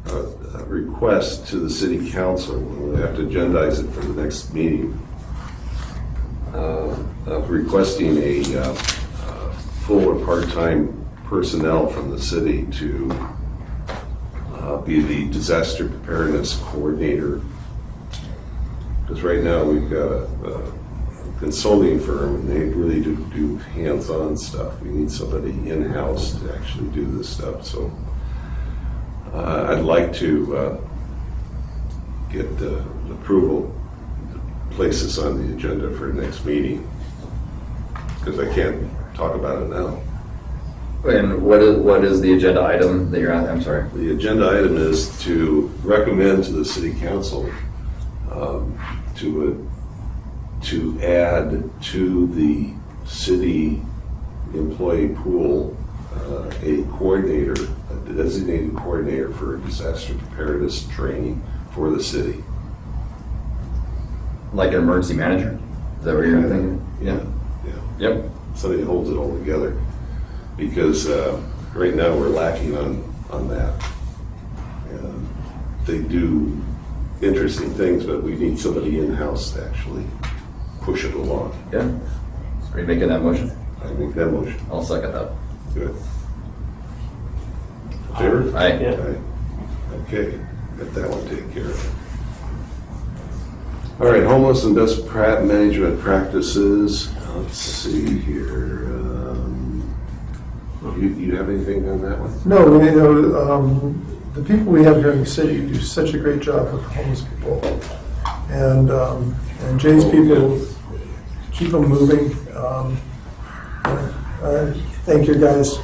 a request to the city council. We'll have to agendize it for the next meeting. Of requesting a full or part-time personnel from the city to be the disaster preparedness coordinator. Because right now we've got a consulting firm, and they really do hands-on stuff. We need somebody in-house to actually do this stuff. So I'd like to get the approval to place this on the agenda for the next meeting, because I can't talk about it now. And what is the agenda item that you're on? I'm sorry. The agenda item is to recommend to the city council to add to the city employee pool a coordinator, a designated coordinator for disaster preparedness training for the city. Like an emergency manager? Is that what you're thinking? Yeah. Yep. Somebody holds it all together. because right now we're lacking on that. And they do interesting things, but we need somebody in-house to actually push it along. Yeah. Are you making that motion? I make that motion. I'll second that. Good. Favor? Aye. Aye. Okay, got that one taken care of. All right, homeless and best management practices. Let's see here. You have anything on that one? No, you know, the people we have here in the city do such a great job with the homeless people. And Jay's people keep them moving. Thank you guys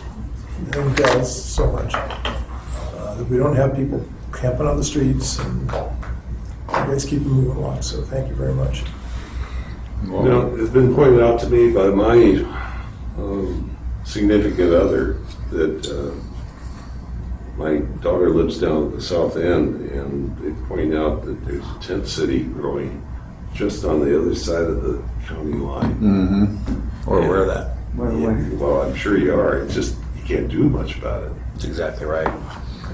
and gals so much. That we don't have people camping on the streets, and you guys keep them moving along, so thank you very much. You know, it's been pointed out to me by my significant other that my daughter lives down at the south end, and they point out that there's a tent city growing just on the other side of the county line. Mm-hmm. Or where that? Well, I'm sure you are. It's just, you can't do much about it. That's exactly right.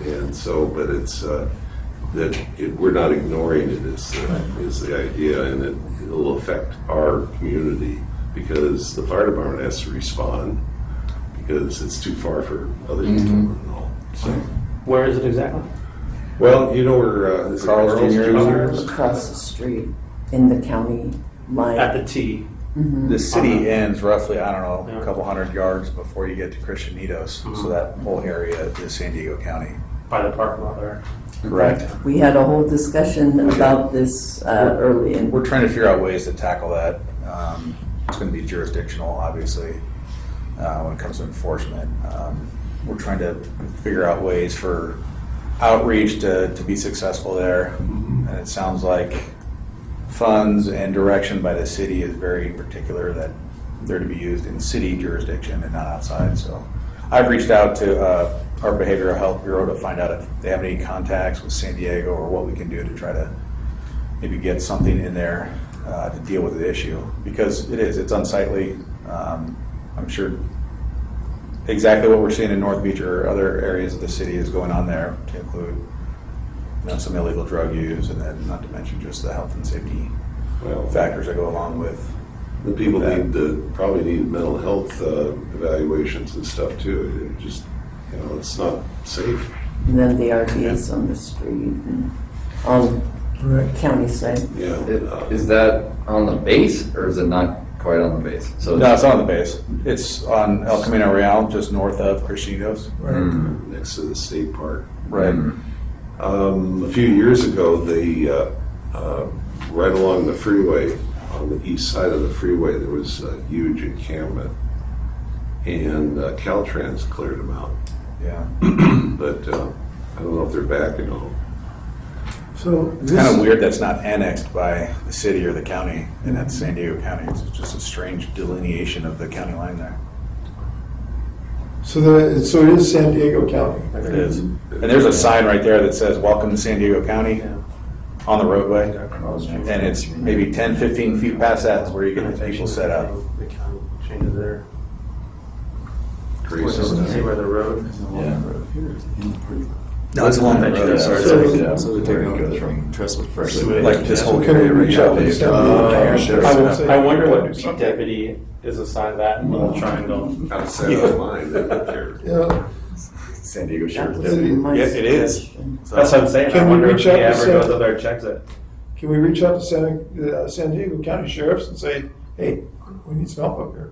And so, but it's we're not ignoring it is the idea, and it'll affect our community because the fire department has to respond because it's too far for other people and all. So, Where is it exactly? well, you know where is it Carl's Jr. Jr.'s? Across the street in the county line. At the T. The city ends roughly, I don't know, a couple hundred yards before you get to Christian Nidos. So that whole area is San Diego County. By the parking lot there. Correct. We had a whole discussion about this early in. We're trying to figure out ways to tackle that. It's going to be jurisdictional, obviously, when it comes to enforcement. We're trying to figure out ways for outreach to be successful there. And it sounds like funds and direction by the city is very particular that they're to be used in city jurisdiction and not outside. So I've reached out to our Behavioral Health Bureau to find out if they have any contacts with San Diego or what we can do to try to maybe get something in there to deal with the issue, because it's unsightly. I'm sure exactly what we're seeing in North Beach or other areas of the city is going on there, to include some illegal drug use, and then not to mention just the health and safety factors that go along with. The people probably need mental health evaluations and stuff too. It just, it's not safe. And then the RVs on the street and on the county side. Yeah. Is that on the base, or is it not quite on the base? So No, it's on the base. It's on El Camino Real, just north of Crescendos. Next to the state park. Right. A few years ago, they right along the freeway, on the east side of the freeway, there was a huge encampment, and Caltrans cleared them out. Yeah. But I don't know if they're back and all. So It's kind of weird that's not annexed by the city or the county, and that's San Diego County. It's just a strange delineation of the county line there. So it is San Diego County. It is. And there's a sign right there that says, "Welcome to San Diego County," on the roadway. And it's maybe 10, 15 feet past that is where you get the people set up. The county changes there. Crazy See stuff. where the road. No, it's along the road. So the technique goes from Trestle Fresh. Like this whole Can we area right reach now. out to San Diego? I wonder what beat deputy is assigned that little triangle. Outside of the line, they don't care. Yeah. San Diego Sheriff. That was my Yes, it is. suggestion. That's what I'm saying. Can I we wonder if reach he out to ever San- goes up there and checks it. Can we reach out to San Diego County Sheriffs and say, hey, we need some help up here?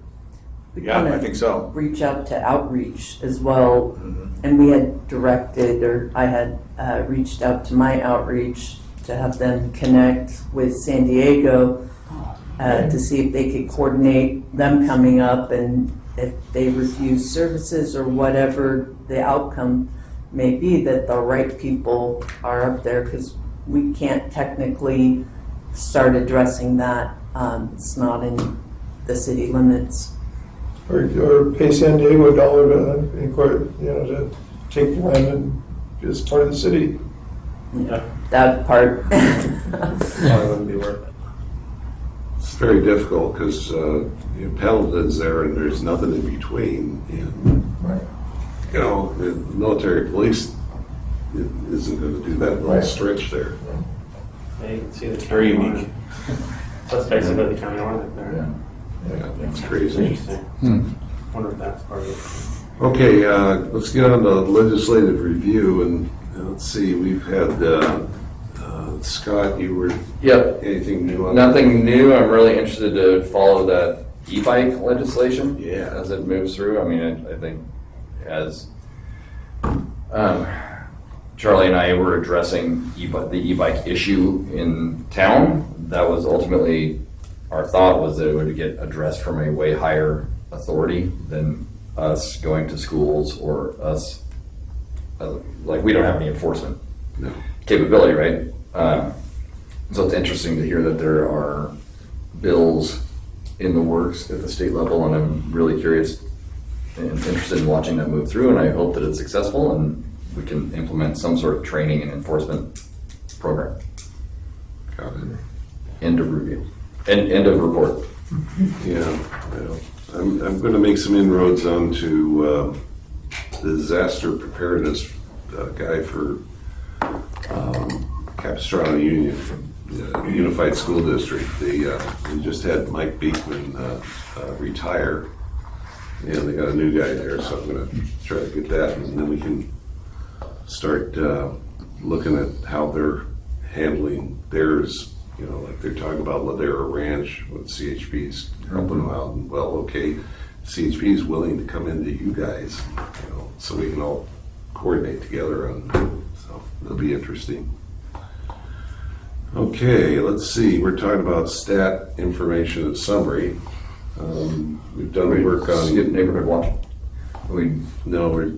Yeah, I think so. Reach out to outreach as well, and we had directed, or I had reached out to my outreach to have them connect with San Diego to see if they could coordinate them coming up, and if they refuse services or whatever the outcome may be, that the right people are up there, because we can't technically start addressing that. It's not in the city limits. Or pay San Diego $1 to inquire, to take the land and as part of the city. Yeah. That part. Probably wouldn't be worth it. very difficult because Pendleton's there and there's nothing in between. And, you know, the military police isn't going to do that little stretch there. Yeah, you can see the Very county unique. line. That's basically the county line up there. Yeah, that's crazy. Interesting. Wonder if that's part of it. Okay, let's get on to legislative review, and let's see, we've had, Scott, you were, Yep. anything new on? Nothing new. I'm really interested to follow that e-bike legislation. Yeah. As it moves through. I mean, I think as Charlie and I were addressing the e-bike issue in town, that was ultimately our thought, was that it would get addressed from a way higher authority than us going to schools or us, like, we don't have any enforcement capability, right? So it's interesting to hear that there are bills in the works at the state level, and I'm really curious and interested in watching that move through, and I hope that it's successful and we can implement some sort of training and enforcement program. Got it. End of review. End of report. Yeah, well, I'm going to make some inroads onto the disaster preparedness guy for Capistrano Union, Unified School District. We just had Mike Beekman retire, and they got a new guy there, so I'm going to try to get that, and then we can start looking at how they're handling theirs. You know, like they're talking about Ladera Ranch with CHP's helping them out, and well, okay, CHP is willing to come into you guys, you know, so we can all coordinate together on, so it'll be interesting. Okay, let's see, we're talking about stat information and summary. We've done the work on. Skip neighborhood watch. No, we're,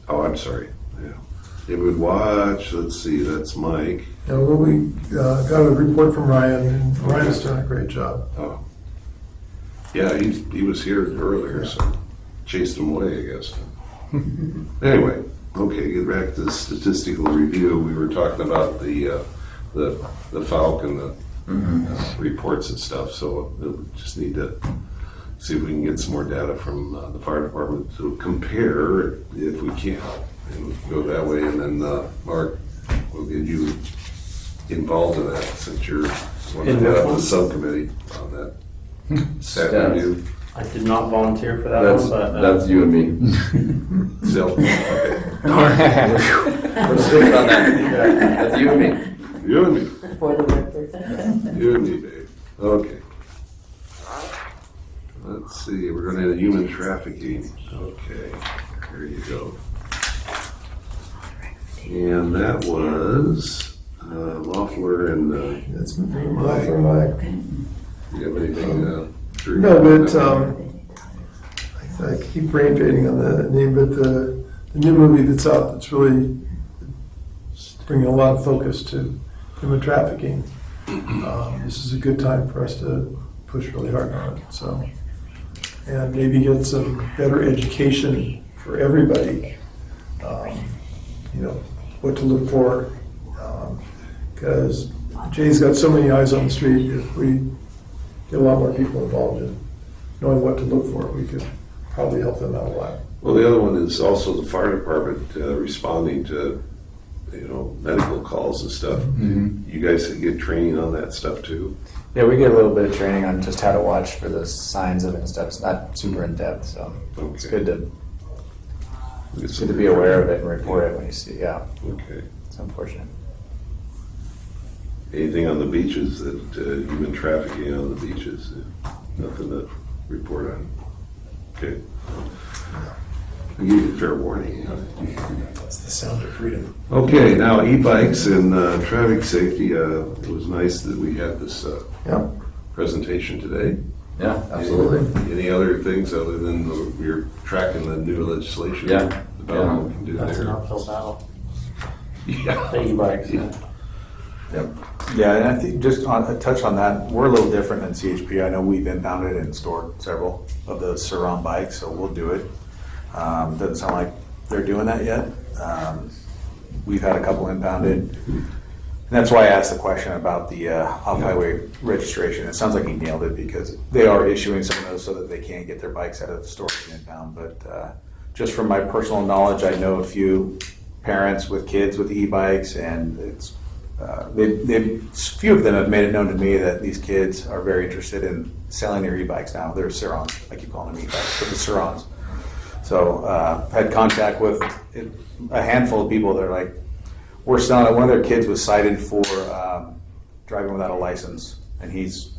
oh, I'm sorry, yeah. Neighborhood watch, let's see, that's Mike. Yeah, well, we got a report from Ryan, and Ryan's done a great job. Oh. Yeah, he was here earlier, so chased him away, I guess. Anyway, okay, get back to the statistical review. We were talking about the FALC and the reports and stuff, so we'll just need to see if we can get some more data from the fire department to compare if we can. And we can go that way, and then Mark, we'll get you involved in that since you're one of the subcommittee on that stat review. I did not volunteer for that That's, one, but that's you and me. So, okay. We're sticking on that. That's you and me. You and me. For the record. You and me, Dave. Okay. Let's see, we're going to human trafficking. Okay, there you go. And that was Loeffler and. That's Loeffler and I. Do you have anything? No, but I keep brain fading on the name, but the new movie that's out that's really bringing a lot of focus to human trafficking. This is a good time for us to push really hard on it. So, and maybe get some better education for everybody. You know, what to look for, because Jay's got so many eyes on the street. If we get a lot more people involved in knowing what to look for, we could probably help them out a lot. Well, the other one is also the fire department responding to, you know, medical calls and stuff. Mm-hmm. You guys get training on that stuff too? Yeah, we get a little bit of training on just how to watch for the signs of it and stuff. It's not super in depth, so it's good to be aware of it and report it when you see. Yeah. Okay. It's unfortunate. Anything on the beaches that human trafficking on the beaches? Nothing to report on. Okay. I'll give you fair warning. That's the sound of freedom. Okay, now e-bikes and traffic safety. It was nice that we had this presentation today. Yeah, absolutely. Any other things other than we're tracking the new legislation? Yeah. About what we can do that's there. an uphill battle. Yeah. The e-bikes. Yeah. Yep. Yeah, and I think just on a touch on that, we're a little different than CHP. I know we've impounded and stored several of the Sur-Ron bikes, so we'll do it. Doesn't sound like they're doing that yet. We've had a couple impounded. And that's why I asked the question about the off-highway registration. It sounds like he nailed it because they are issuing some of those so that they can get their bikes out of the stores and inbound. But just from my personal knowledge, I know a few parents with kids with e-bikes, and it's few of them have made it known to me that these kids are very interested in selling their e-bikes now. They're Surons, I keep calling them e-bikes, but the Surons. So had contact with a handful of people that are like, we're selling it. One of their kids was cited for driving without a license, and he's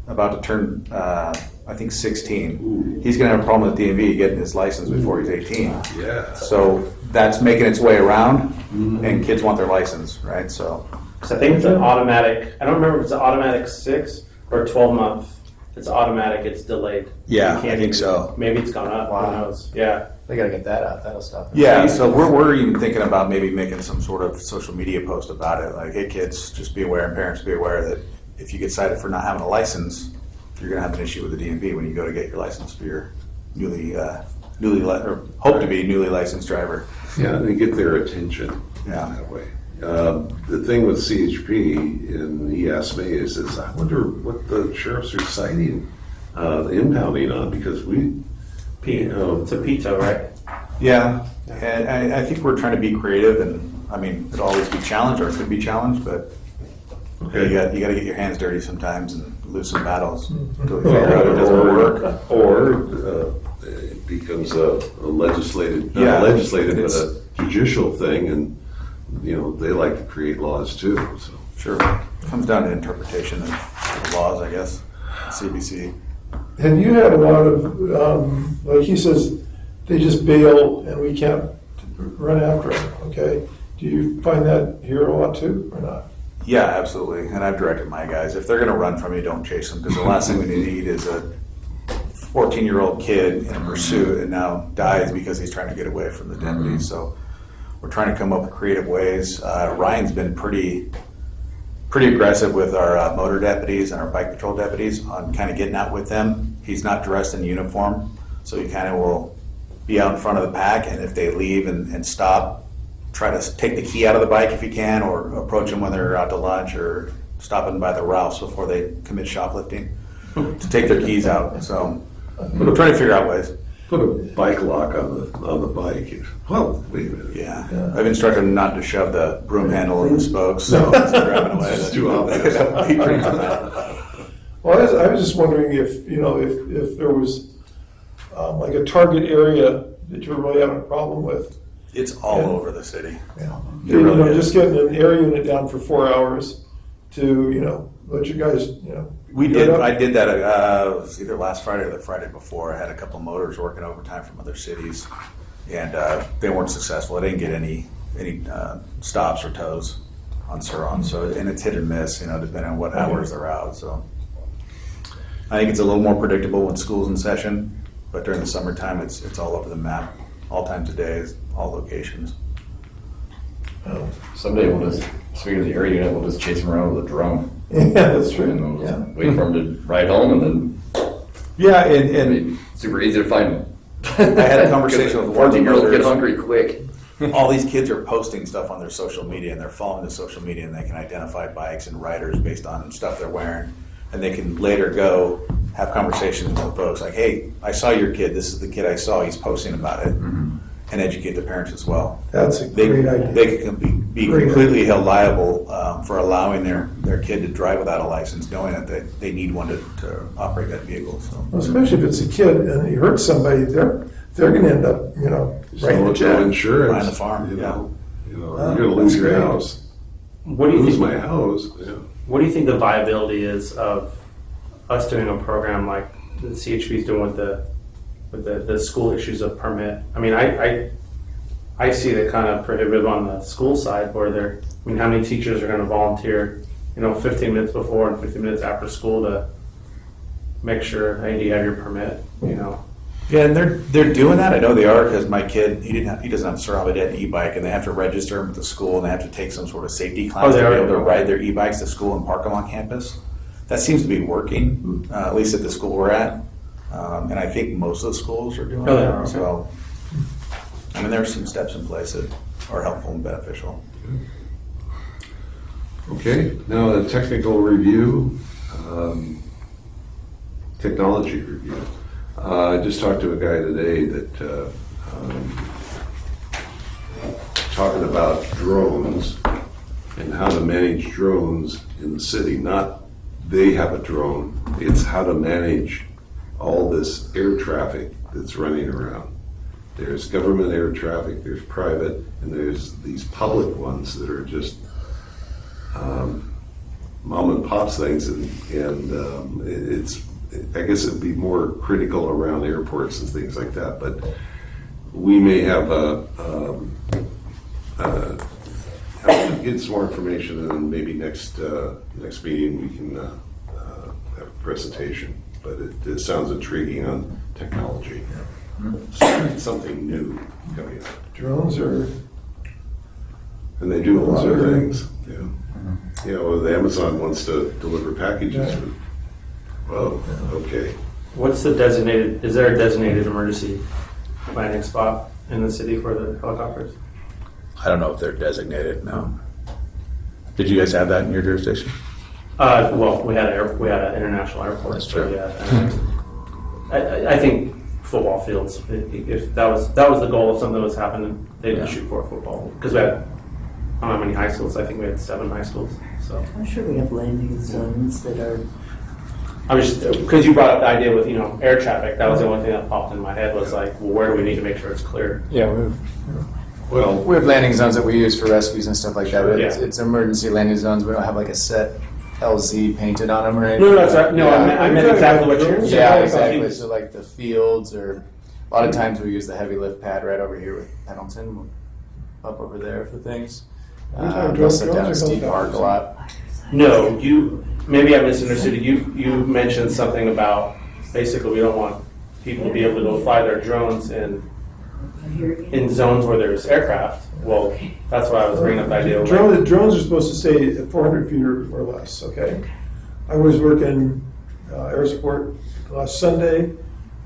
about to turn, I think, 16. Ooh. He's going to have a problem with DMV getting his license before he's 18. Yeah. So that's making its way around, and kids want their license, right? So I think it's an automatic. I don't remember if it's an automatic 6 or 12-month. It's automatic. It's delayed. Yeah, You can't I think do so. it. Maybe it's gone up. Who knows? Yeah. They gotta get that out. That'll stop it. yeah, so we're even thinking about maybe making some sort of social media post about it. Like, hey kids, just be aware, and parents be aware that if you get cited for not having a license, you're going to have an issue with the DMV when you go to get your license for your hope to be newly licensed driver. Yeah, and get their attention that way. The thing with CHP, and he asked me, he says, I wonder what the sheriffs are citing impounding on, because it's a PITO, right? Yeah, and I think we're trying to be creative, and I mean, it'll always be challenged, or it's going to be challenged, but you got to get your hands dirty sometimes and lose some battles until we figure out it doesn't work. Or it becomes a legislative, not legislative, but a judicial thing, and they like to create laws too. So sure, it comes down to interpretation of the laws, I guess. CBC. Have you had a lot of, like he says, they just bail and we can't run after them, okay? Do you find that here a lot too, or not? Yeah, absolutely. And I've directed my guys, if they're going to run from you, don't chase them, because the last thing we need is a 14-year-old kid in a pursuit and now dies because he's trying to get away from the deputies. So we're trying to come up with creative ways. Ryan's been pretty aggressive with our motor deputies and our bike patrol deputies on kind of getting out with them. He's not dressed in uniform, so he kind of will be out in front of the pack, and if they leave and stop, try to take the key out of the bike if you can, or approach them when they're out to lunch, or stopping by the Ralphs before they commit shoplifting to take their keys out. So we're trying to figure out ways. put a bike lock on the bike. Well, wait a minute. Yeah. I've instructed them not to shove the broom handle in the spokes, so it's grabbing away. It's too obvious. That would be pretty dramatic. Well, I was just wondering if there was like a target area that you're really having a problem with. It's all over the city. Yeah. It really is. Just getting an air unit down for 4 hours to, let you guys, We get did. up. I did that. It was either last Friday or the Friday before. I had a couple motors working overtime from other cities, and they weren't successful. I didn't get any stops or tows on Suron. So, and it's hit and miss, depending on what hours they're out. So, I think it's a little more predictable when school's in session, but during the summertime, it's all over the map, all times of day, all locations. Someday we'll just, speaking of the area unit, we'll just chase them around with a drone. Yeah, that's true. And we'll Yeah. wait for them to ride home, and then Yeah, and super easy to find them. I had a conversation with one of the 14-year-olds get brothers. hungry quick. All these kids are posting stuff on their social media, and they're following the social media, and they can identify bikes and riders based on stuff they're wearing. And they can later go have conversations with folks like, hey, I saw your kid. This is the kid I saw. He's posting about it. And educate the parents as well. That's a great idea. They can be Great completely held liable for allowing their kid to drive without a license, knowing that they need one to operate that vehicle. So. Especially if it's a kid and he hurts somebody, they're going to end up, writing the check. Insurance. Buying the farm, You're going to lose your house. What do you lose think? my house. Yeah. What do you think the viability is of us doing a program like the CHP is doing with the school issues of permit? I mean, I see that kind of prohibitive on the school side where how many teachers are going to volunteer, 15 minutes before and 15 minutes after school to make sure, hey, do you have your permit, Yeah, and they're doing that. I know they are because my kid he doesn't have a Surron, but he had an e-bike, and they have to register him at the school, and they have to take some sort of safety class to be able to ride their e-bikes to school and park them on campus. That seems to be working, at least at the school we're at, and I think most of the schools are doing that. Okay. So, there are some steps in place that are helpful and beneficial. Okay, now a technical review, technology review. I just talked to a guy today that talking about drones and how to manage drones in the city. Not they have a drone, it's how to manage all this air traffic that's running around. There's government air traffic, there's private, and there's these public ones that are just mom and pop's things, and it's, I guess it'd be more critical around airports and things like that, but we may have get some more information, and maybe next meeting we can have a presentation, but it sounds intriguing on technology. Something new coming up. Drones are. And they do a lot of things. Yeah. You know, the Amazon wants to deliver packages. Yeah. Well, okay. What's the designated, is there a designated emergency landing spot in the city for the helicopters? I don't know if they're designated, no. Did you guys have that in your jurisdiction? Well, we had an international airport. That's true. So yeah, I think football fields. If that was the goal of something that was happening, they'd shoot for a football, because we had, I don't know how many high schools. I think we had 7 high schools. So I'm sure we have landing zones that are. I was just, because you brought up the idea with air traffic. That was the only thing that popped in my head was like, well, where do we need to make sure it's clear? Yeah, we have landing zones that we use for rescues and stuff like that. But it's emergency landing zones. We don't have like a set LZ painted on them or anything. No, that's right. No, I meant exactly what you're saying. Yeah, exactly. So like the fields, or a lot of times we use the heavy lift pad right over here with Pendleton, up over there for things. We'll sit down at Steve Park a lot. No, maybe I misunderstood. You mentioned something about basically we don't want people to be able to go fly their drones in zones where there's aircraft. Well, that's why I was bringing up the idea. Drones are supposed to stay at 400 feet or less, okay? I was working air support last Sunday,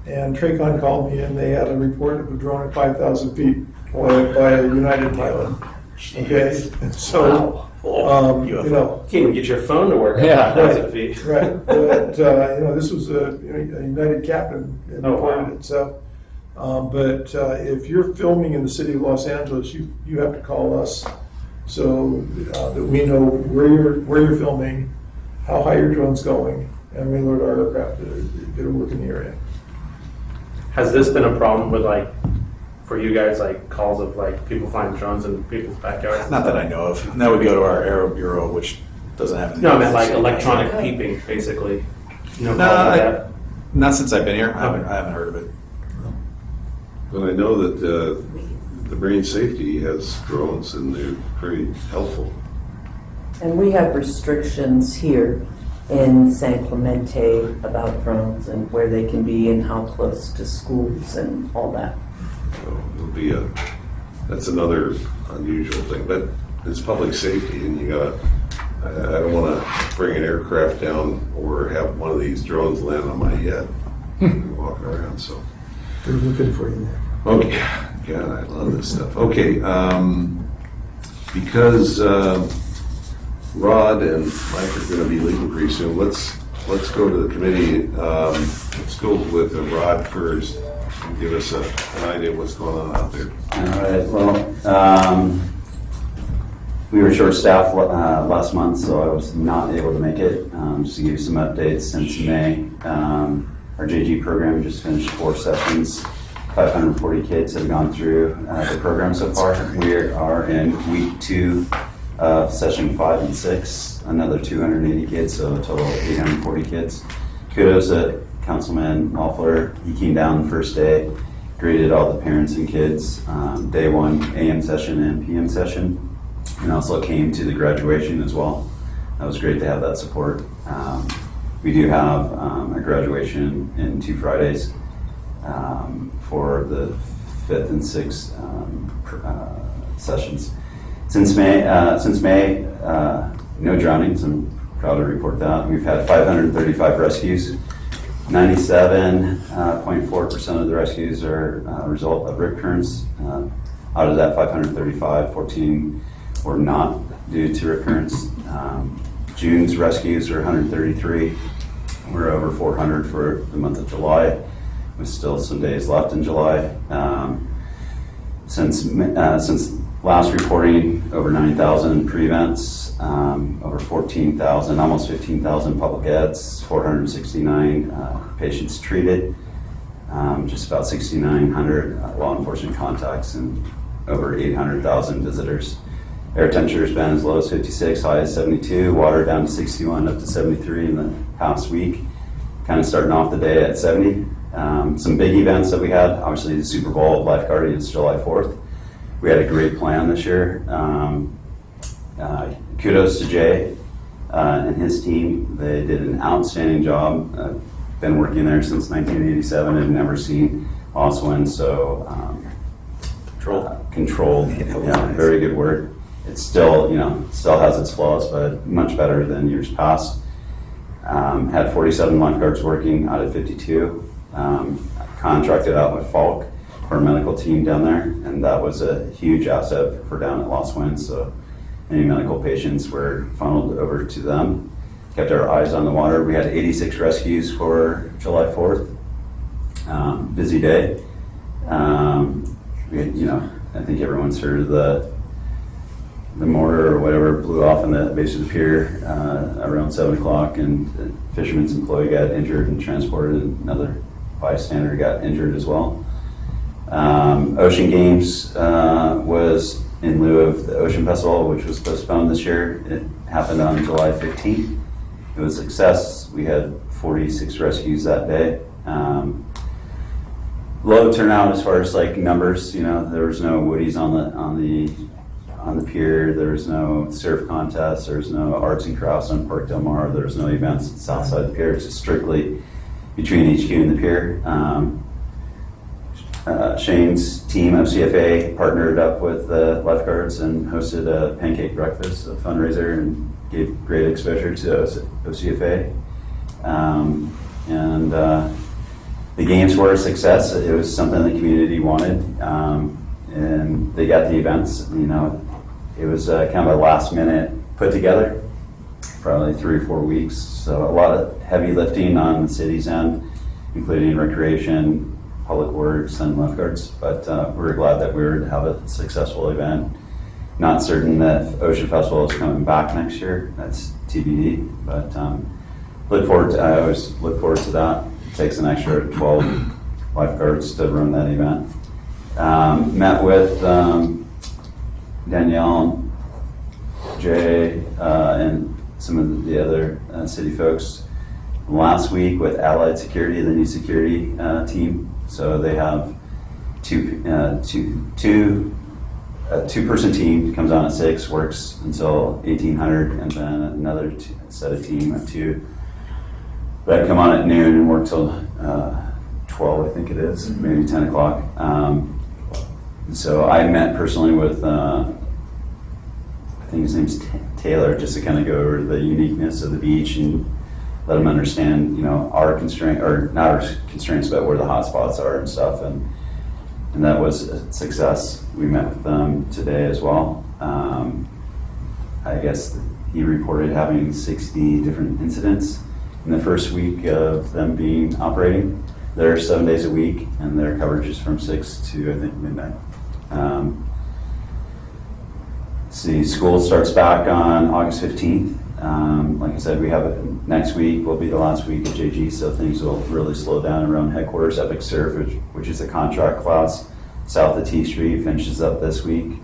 and Tracon called me, and they had a report of a drone at 5,000 feet by a United pilot. Okay, so can't even get your phone to work at 5,000 feet. Right, but this was a United captain in it. So, but if you're filming in the city of Los Angeles, you have to call us so that we know where you're filming, how high your drone's going, and we alert our aircraft to get a work in the area. Has this been a problem with for you guys, calls of people flying drones in people's backyards? Not that I know of. And that would go to our Aero Bureau, which doesn't have anything. No, I meant electronic peeping, basically. Not since I've been here. I haven't heard of it. But I know that the Marine Safety has drones, and they're pretty helpful. And we have restrictions here in San Clemente about drones and where they can be and how close to schools and all that. So it'll be that's another unusual thing, but it's public safety, and I don't want to bring an aircraft down or have one of these drones land on my head and walking around, so. They're looking for you there. Okay, God, I love this stuff. Okay, because Rod and Mike are going to be leaving pretty soon, let's go to the committee. Let's go with Rod first and give us an idea of what's going on out there. All right, well, we were short-staffed last month, so I was not able to make it. Just to give you some updates, since May, our JG program just finished 4 sessions. 540 kids have gone through the program so far. We are in week 2 of session 5 and 6, another 280 kids, so a total of 840 kids. Kudos to Councilman Loeffler. He came down the first day, greeted all the parents and kids, day 1 AM session and PM session, and also came to the graduation as well. That was great to have that support. We do have a graduation in 2 Fridays for the 5th and 6th sessions. Since May, no drownings. I'm proud to report that. We've had 535 rescues. 97.4% of the rescues are a result of rip currents. Out of that 535, 14 were not due to rip currents. June's rescues were 133. We're over 400 for the month of July, with still some days left in July. Since last reporting, over 9,000 prevents, over 14,000, almost 15,000 public eds, 469 patients treated, just about 6,900 law enforcement contacts, and over 800,000 visitors. Air temperature has been as low as 56, high as 72, water down to 61, up to 73 in the past week. Kind of starting off the day at 70. Some big events that we had, obviously the Super Bowl of Life Guardians, July 4th. We had a great plan this year. Kudos to Jay and his team. They did an outstanding job. Been working there since 1987 and never seen loss wins, so controlled. Yeah, very good word. It's still, still has its flaws, but much better than years past. Had 47 lifeguards working out of 52. Contracted out with Falk for a medical team down there, and that was a huge asset for down at Lost Winds. So any medical patients were funneled over to them. Kept our eyes on the water. We had 86 rescues for July 4th. Busy day. We had, I think everyone's heard of the mortar or whatever blew off in the base of the pier around 7 o'clock, and a fisherman's employee got injured and transported. Another bystander got injured as well. Ocean Games was in lieu of the Ocean Festival, which was postponed this year. It happened on July 15th. It was a success. We had 46 rescues that day. Low turnout as far as like numbers. There was no woodies on the pier. There was no surf contest. There was no arts and crafts on Park Del Mar. There was no events at Southside the pier. It's just strictly between HQ and the pier. Shane's team of CFA partnered up with the lifeguards and hosted a pancake breakfast, a fundraiser, and gave great exposure to OCFA. The games were a success. It was something the community wanted, and they got the events. It was kind of a last minute put together, probably 3 or 4 weeks. So a lot of heavy lifting on the city's end, including recreation, public works, and lifeguards. But we're glad that we were to have a successful event. Not certain that Ocean Festival is coming back next year. That's TBD. But I always look forward to that. It takes an extra 12 lifeguards to run that event. Met with Danielle, Jay, and some of the other city folks last week with Allied Security, the new security team. So they have a two-person team comes on at 6, works until 1800, and then another set of team of 2 that come on at noon and work till 12, I think it is, maybe 10 o'clock. So I met personally with, I think his name's Taylor, just to kind of go over the uniqueness of the beach and let them understand, our constraint, or not our constraints, but where the hot spots are and stuff. And that was a success. We met with them today as well. I guess he reported having 60 different incidents in the first week of them being operating. They're 7 days a week, and their coverage is from 6 to, I think, midnight. School starts back on August 15th. Like I said, we have next week will be the last week of JG, so things will really slow down around headquarters. Epic Surf, which is a contract class south of T Street, finishes up this week.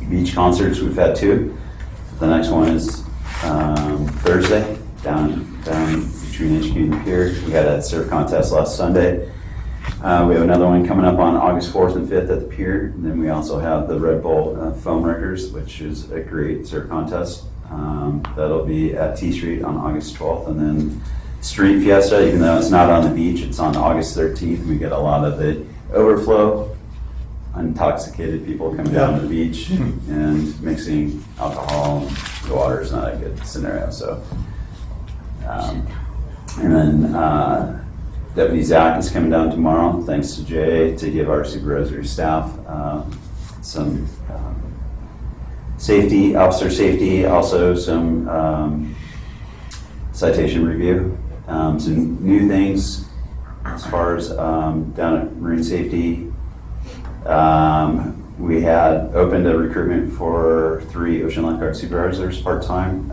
Beach concerts, we've had 2. The next one is Thursday down between HQ and the pier. We had a surf contest last Sunday. We have another one coming up on August 4th and 5th at the pier. And then we also have the Red Bull Foam Wreckers, which is a great surf contest. That'll be at T Street on August 12th. And then Street Fiesta, even though it's not on the beach, it's on August 13th. We get a lot of the overflow, intoxicated people coming down to the beach and mixing alcohol. The water is not a good scenario. So, and then Deputy Zach is coming down tomorrow, thanks to Jay, to give our supervisory staff some Safety, officer safety, also some citation review. Some new things as far as down at Marine Safety. We had opened a recruitment for 3 ocean lifeguard supervisors part-time.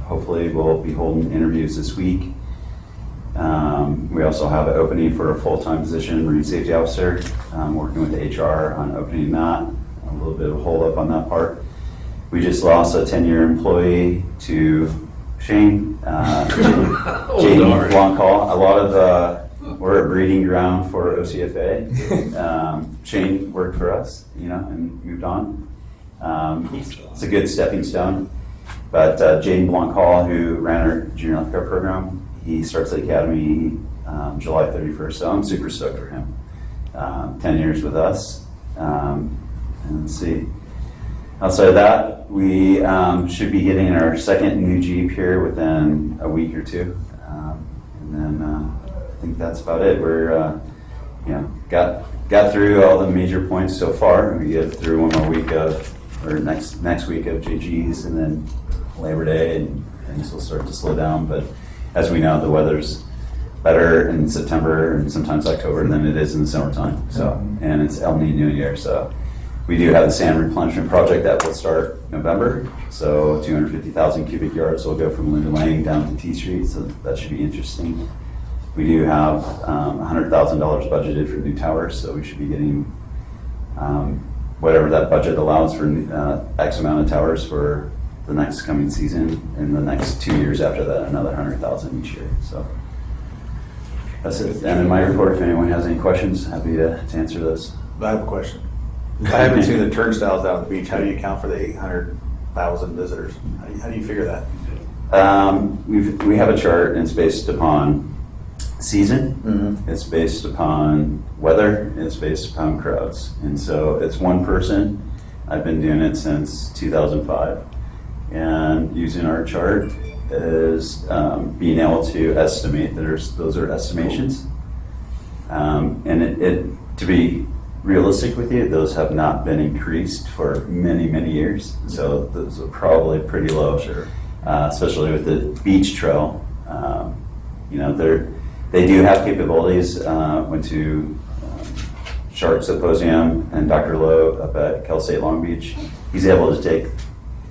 Hopefully we'll be holding interviews this week. We also have an opening for a full-time position, Marine Safety Officer. Working with HR on opening that. A little bit of a hold up on that part. We just lost a 10-year employee to Shane, Jaden Blancal. A lot of, we're a breeding ground for OCFA. Shane worked for us, and moved on. It's a good stepping stone. But Jaden Blancal, who ran our junior lifeguard program, he starts the academy July 31st, so I'm super stoked for him. 10 years with us. And let's see. Outside of that, we should be getting our second new Jeep here within a week or two. And then I think that's about it. We're, got through all the major points so far. We get through one more week next week of JGs, and then Labor Day, and things will start to slow down. But as we know, the weather's better in September and sometimes October than it is in the summertime. So, and it's El Nino year, so we do have the sand replenishment project that will start November. So 250,000 cubic yards will go from Linda Lane down to T Street. So that should be interesting. We do have $100,000 budgeted for new towers, so we should be getting whatever that budget allows for X amount of towers for the next coming season, and the next 2 years after that, another 100,000 each year. So that's it. And in my report, if anyone has any questions, happy to answer those. I have a question. I haven't seen the turnstiles down at the beach. How do you account for the 800,000 visitors? How do you figure that? We have a chart, and it's based upon season. Mm-hmm. It's based upon weather. It's based upon crowds. And so it's one person. I've been doing it since 2005. And using our chart is being able to estimate. Those are estimations. And to be realistic with you, those have not been increased for many, many years. So those are probably pretty low, especially with the beach trail. They do have capabilities. Went to Shark Symposium and Dr. Lowe up at Cal State Long Beach. He's able to take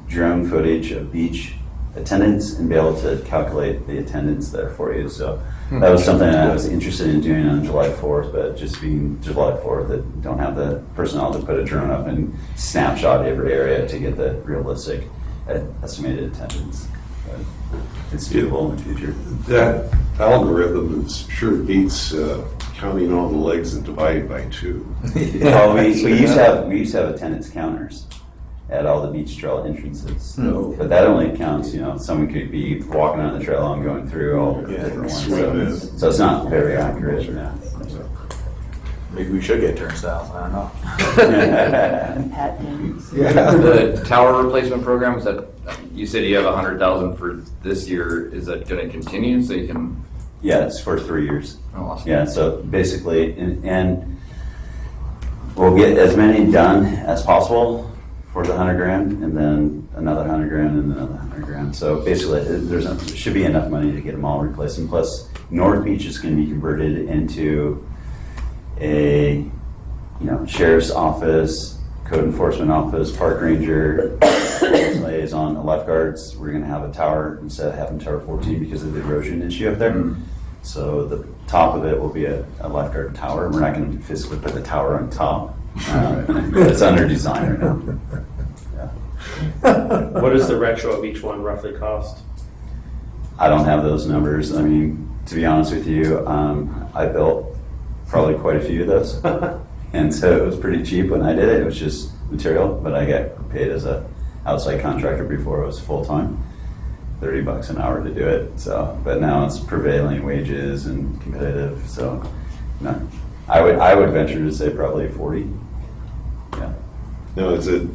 drone footage of beach attendance and be able to calculate the attendance there for you. So that was something I was interested in doing on July 4th, but just being July 4th, that don't have the personnel to put a drone up and snapshot every area to get the realistic estimated attendance. But it's doable in the future. That algorithm is sure beats counting all the legs and dividing by 2. Well, we used to have attendance counters at all the beach trail entrances. But that only counts, someone could be walking on the trail and going through all the different ones. So it's not very accurate. Yeah. Maybe we should get turnstiles. I don't know. The tower replacement program, is that, you said you have 100,000 for this year. Is that going to continue so you can? Yeah, it's for 3 years. Oh, awesome. Yeah, so basically, and we'll get as many done as possible for the 100 grand, and then another 100 grand, and another 100 grand. So basically, there should be enough money to get them all replaced. And plus, North Beach is going to be converted into a sheriff's office, code enforcement office, park ranger, liaison, lifeguards. We're going to have a tower instead of having Tower 14 because of the erosion issue up there. Mm-hmm. So the top of it will be a lifeguard tower. We're not going to physically put the tower on top. It's under design right now. Yeah. What does the retro of each one roughly cost? I don't have those numbers. I mean, to be honest with you, I built probably quite a few of those. And so it was pretty cheap when I did it. It was just material, but I got paid as an outside contractor before it was full-time. $30 an hour to do it. So, but now it's prevailing wages and competitive. So, no, I would venture to say probably 40. Yeah. Now, is it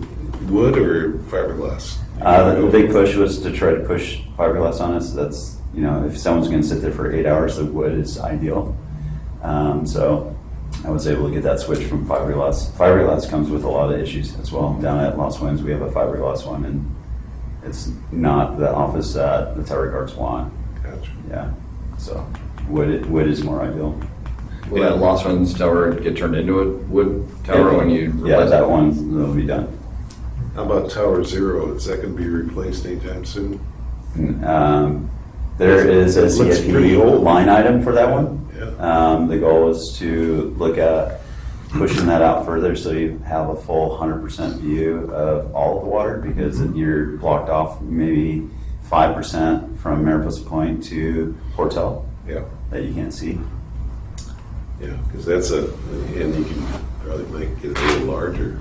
wood or fiberglass? The big push was to try to push fiberglass on us. That's, if someone's going to sit there for 8 hours, the wood is ideal. I was able to get that switch from fiberglass. Fiberglass comes with a lot of issues as well. Down at Lost Winds, we have a fiberglass one, and it's not the office that the tower guards want. Gotcha. Yeah, so wood is more ideal. Will that Lost Winds tower get turned into a wood tower when you replace Yeah, it? that one will be done. How about Tower Zero? Is that going to be replaced anytime soon? There is a It looks pretty CFP old. line item for that one. Yeah. The goal is to look at pushing that out further so you have a full 100% view of all of the water, because you're blocked off maybe 5% from Mariposa Point to Portel Yeah. that you can't see. Yeah, because that's and you can probably make it a little larger.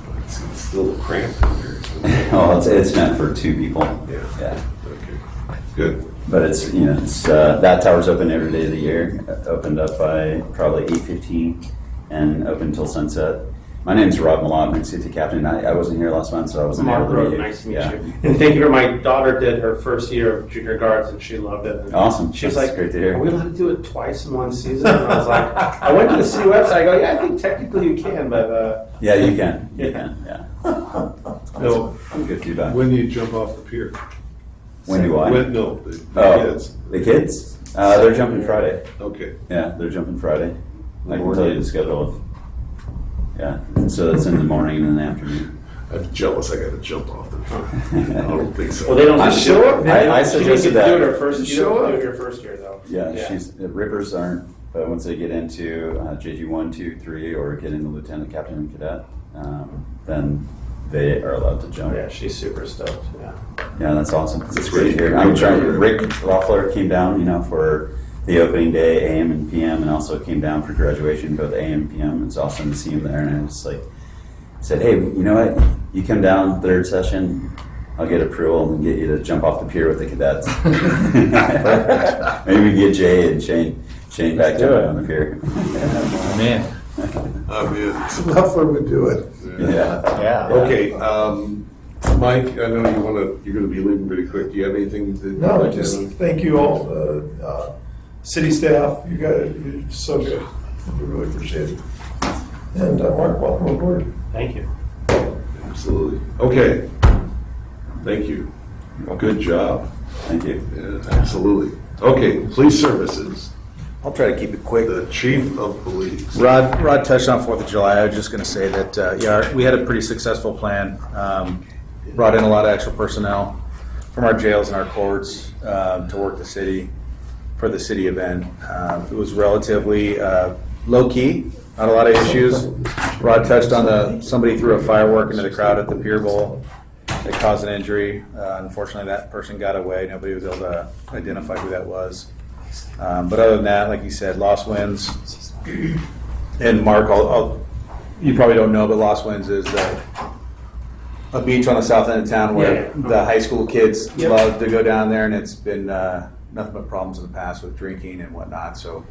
But it's still cramped in there. Well, it's meant for 2 people. Yeah. Yeah. Okay. Good. But it's, that tower's open every day of the year, opened up by probably 8:15 and open until sunset. My name's Rob Malott, I'm safety captain. I wasn't here last month, so I wasn't able to Mark, meet you. nice to meet Yeah. you. And thank you. My daughter did her first year of junior guards, and she loved it. And Awesome. She was That's like, great to hear. "Are we allowed to do it twice in one season?" And I was like, "I went to the city website. I go, yeah, I think technically you can, but Yeah, you can. You Yeah. can, yeah. No, Good feedback. when do you jump off the pier? When do I? No, the kids. The kids? They're jumping Friday. Okay. Yeah, they're jumping Friday. I can tell you the schedule. Yeah, so it's in the morning and in the afternoon. I'm jealous. I got to jump off the pier. I don't think so. well, they don't just show up. I She suggested didn't get to do that. it her first. You Show don't up. do it your first year though. Yeah, the Rippers aren't, but once they get into JG 1, 2, 3, or get into lieutenant, captain, and cadet, then they are allowed to jump. Yeah, she's super stoked. Yeah. Yeah, that's awesome. That's That's great to great. hear. I'm trying. Rick Loeffler came down, for the opening day, AM and PM, and also came down for graduation, both AM and PM. It's awesome to see him there, and I was like, said, hey, you know what? You come down third session, I'll get approval and get you to jump off the pier with the cadets. Maybe we get Jay and Shane back do jumping it. on the pier. Man. Loeffler would do it. Yeah. Yeah. Okay, Mike, I know you're going to be leaving pretty quick. Do you have anything to? No, just thank you all, city staff, you're so good. We really appreciate it. And Mark, welcome aboard. Thank you. Absolutely. Okay. Thank you. Good job. Thank you. Yeah, absolutely. Okay, police services. I'll try to keep it quick. The chief of police. Rod touched on 4th of July. I was just going to say that, we had a pretty successful plan. Brought in a lot of extra personnel from our jails and our courts to work the city for the city event. It was relatively low-key, not a lot of issues. Rod touched on somebody threw a firework into the crowd at the Pier Bowl. It caused an injury. Unfortunately, that person got away. Nobody was able to identify who that was. But other than that, like you said, Lost Winds. And Mark, you probably don't know, but Lost Winds is a beach on the south end of town where the high school kids love to go down there, and it's been nothing but problems in the past with drinking and whatnot. So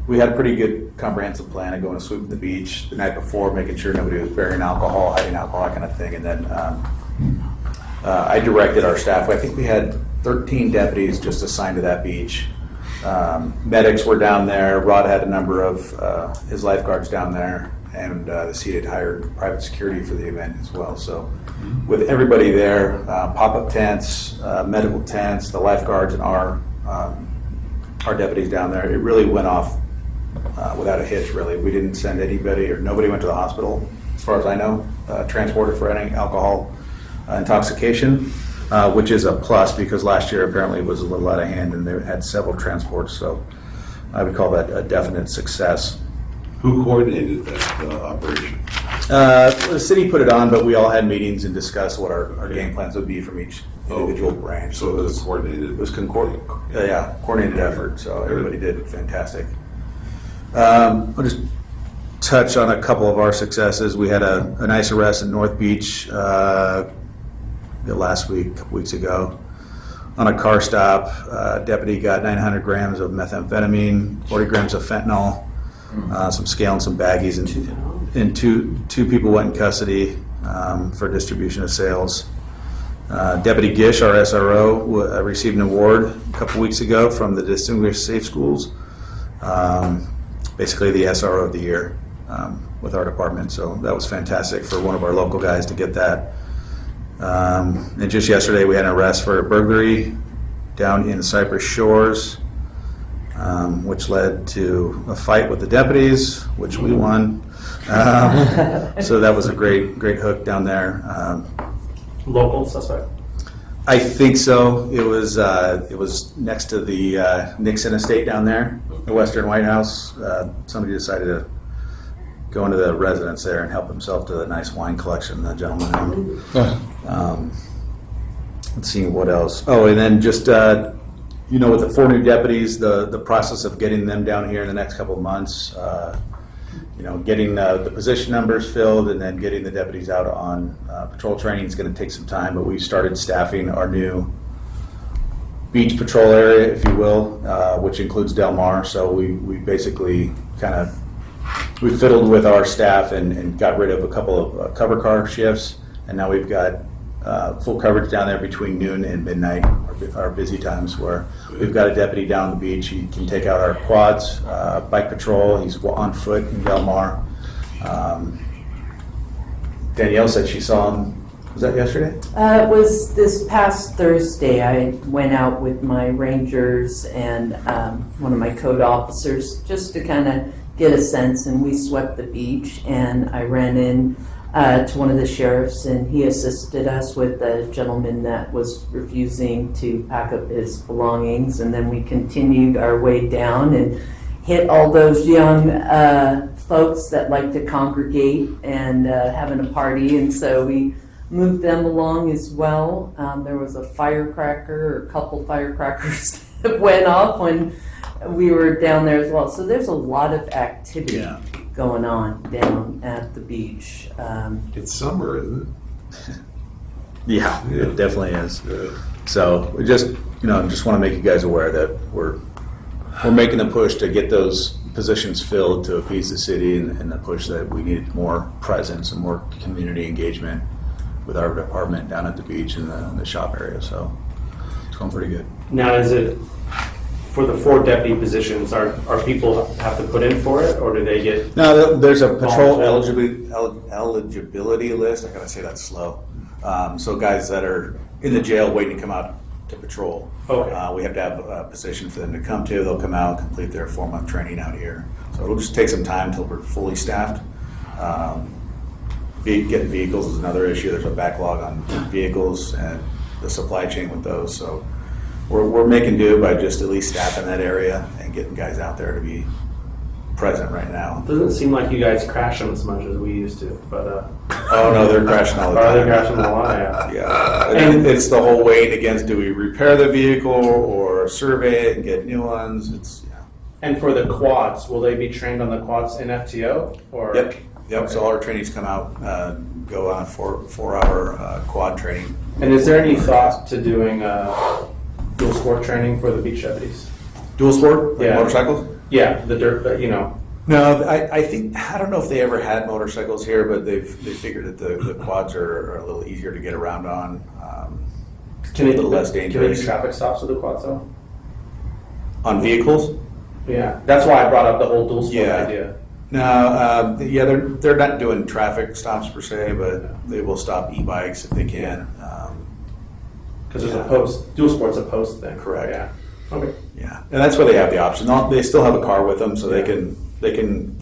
we had a pretty good comprehensive plan of going to sweep the beach the night before, making sure nobody was bearing alcohol, hiding alcohol, that kind of thing. And then I directed our staff. I think we had 13 deputies just assigned to that beach. Medics were down there. Rod had a number of his lifeguards down there, and the city had hired private security for the event as well. So with everybody there, pop-up tents, medical tents, the lifeguards, and our deputies down there, it really went off without a hitch, really. We didn't send anybody, or nobody went to the hospital, as far as I know, transported for any alcohol intoxication. Which is a plus, because last year apparently it was a little out of hand and they had several transports, so I would call that a definite success. Who coordinated that operation? The city put it on, but we all had meetings and discussed what our game plans would be from each individual branch. So it was coordinated. It was coordinated effort, so everybody did fantastic. I'll just touch on a couple of our successes. We had a nice arrest in North Beach last week, a couple weeks ago, on a car stop. Deputy got 900 grams of methamphetamine, 40 grams of fentanyl, some scale and some baggies, and two people went in custody for distribution of sales. Deputy Gish, our SRO, received an award a couple weeks ago from the Distinguished Safe Schools basically the SRO of the year with our department. So that was fantastic for one of our local guys to get that. And just yesterday we had an arrest for a burglary down in Cypress Shores, which led to a fight with the deputies, which we won. So that was a great hook down there. Local suspect? I think so. It was next to the Nixon estate down there, the Western White House. Somebody decided to go into the residence there and help himself to the nice wine collection the gentleman owned. Let's see what else. Oh, and then just with the 4 new deputies, the process of getting them down here in the next couple of months. Getting the position numbers filled and then getting the deputies out on patrol training is going to take some time, but we started staffing our new beach patrol area, if you will, which includes Del Mar. So we basically we fiddled with our staff and got rid of a couple of cover car shifts, and now we've got full coverage down there between noon and midnight, our busy times, where we've got a deputy down the beach. He can take out our quads, bike patrol. He's on foot in Del Mar. Danielle said she saw him. Was that yesterday? It was this past Thursday. I went out with my rangers and one of my code officers just to kind of get a sense, and we swept the beach, and I ran in to one of the sheriffs, and he assisted us with the gentleman that was refusing to pack up his belongings, and then we continued our way down and hit all those young folks that like to congregate and having a party, and so we moved them along as well. There was a firecracker or a couple firecrackers that went off when we were down there as well. So there's a lot of activity going on down at the beach. It's summer, isn't it? Yeah, it definitely is. So we just want to make you guys aware that we're making the push to get those positions filled to appease the city, and the push that we need more presence and more community engagement with our department down at the beach and the shop area. So it's going pretty good. Now, is it for the 4 deputy positions? Are people have to put in for it, or do they get? No, there's a patrol eligibility list. I gotta say that slow. So guys that are in the jail waiting to come out to patrol. Okay. We have to have a position for them to come to. They'll come out, complete their 4-month training out here. So it'll just take some time until we're fully staffed. Getting vehicles is another issue. There's a backlog on vehicles and the supply chain with those. So we're making do by just at least staffing that area and getting guys out there to be present right now. Doesn't seem like you guys crash them as much as we used to, but oh no, they're crashing all the time. They're crashing a lot, yeah. Yeah, and it's the whole weight against, do we repair the vehicle or survey it and get new ones? It's And for the quads, will they be trained on the quads in FTO? Or Yep. So all our trainings come out, go on 4-hour quad training. And is there any thought to doing dual sport training for the beach deputies? Dual sport? Like Yeah. motorcycles? Yeah, the dirt, No, I think, I don't know if they ever had motorcycles here, but they figured that the quads are a little easier to get around on. Can a they, little less can they dangerous. do traffic stops with the quads though? On vehicles? Yeah, that's why I brought up the whole dual sport idea. No, they're not doing traffic stops per se, but they will stop e-bikes if they can. Because there's a post, dual sport's a post thing. Correct. Yeah. Okay. Yeah, and that's where they have the option. They still have a car with them, so they can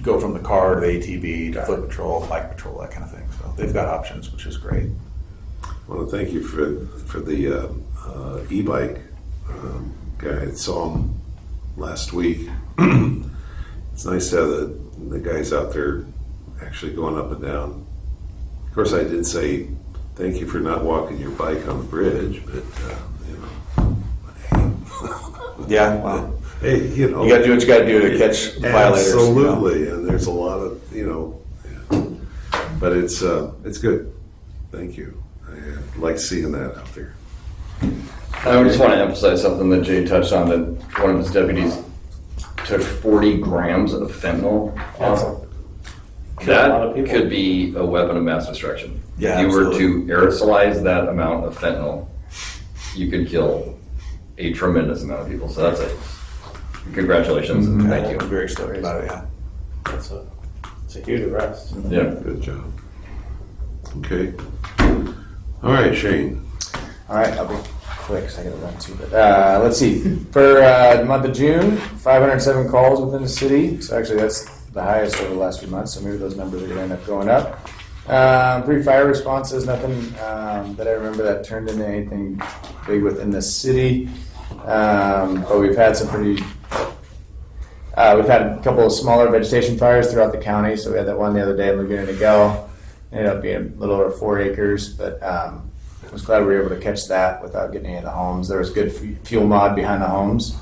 go from the car to the ATV to foot patrol, bike patrol, that kind of thing. So they've got options, which is great. I want to thank you for the e-bike guy. I saw him last week. It's nice to have the guys out there actually going up and down. Of course, I did say thank you for not walking your bike on the bridge, but Yeah, well, hey, you got to do what you got to do to catch the violators. Absolutely, and there's a lot of but it's good. Thank you. I like seeing that out there. I just want to emphasize something that Jay touched on, that one of his deputies took 40 grams of fentanyl off. That could be a weapon of mass destruction. Yeah, if you were absolutely. to aerosolize that amount of fentanyl, you could kill a tremendous amount of people. So that's it. Congratulations and thank you. I'm very stoked about it, yeah. It's a huge arrest. Yeah. Good job. Okay. All right, Shane. All right, I'll be quick because I got to run too. But let's see. For the month of June, 507 calls within the city. So actually, that's the highest over the last few months. So maybe those numbers are going to end up going up. 3 fire responses. Nothing that I remember that turned into anything big within the city. But we've had some pretty. We've had a couple of smaller vegetation fires throughout the county. So we had that one the other day in Laguna Niguel. Ended up being a little over 4 acres, but I was glad we were able to catch that without getting any of the homes. There was good fuel mod behind the homes,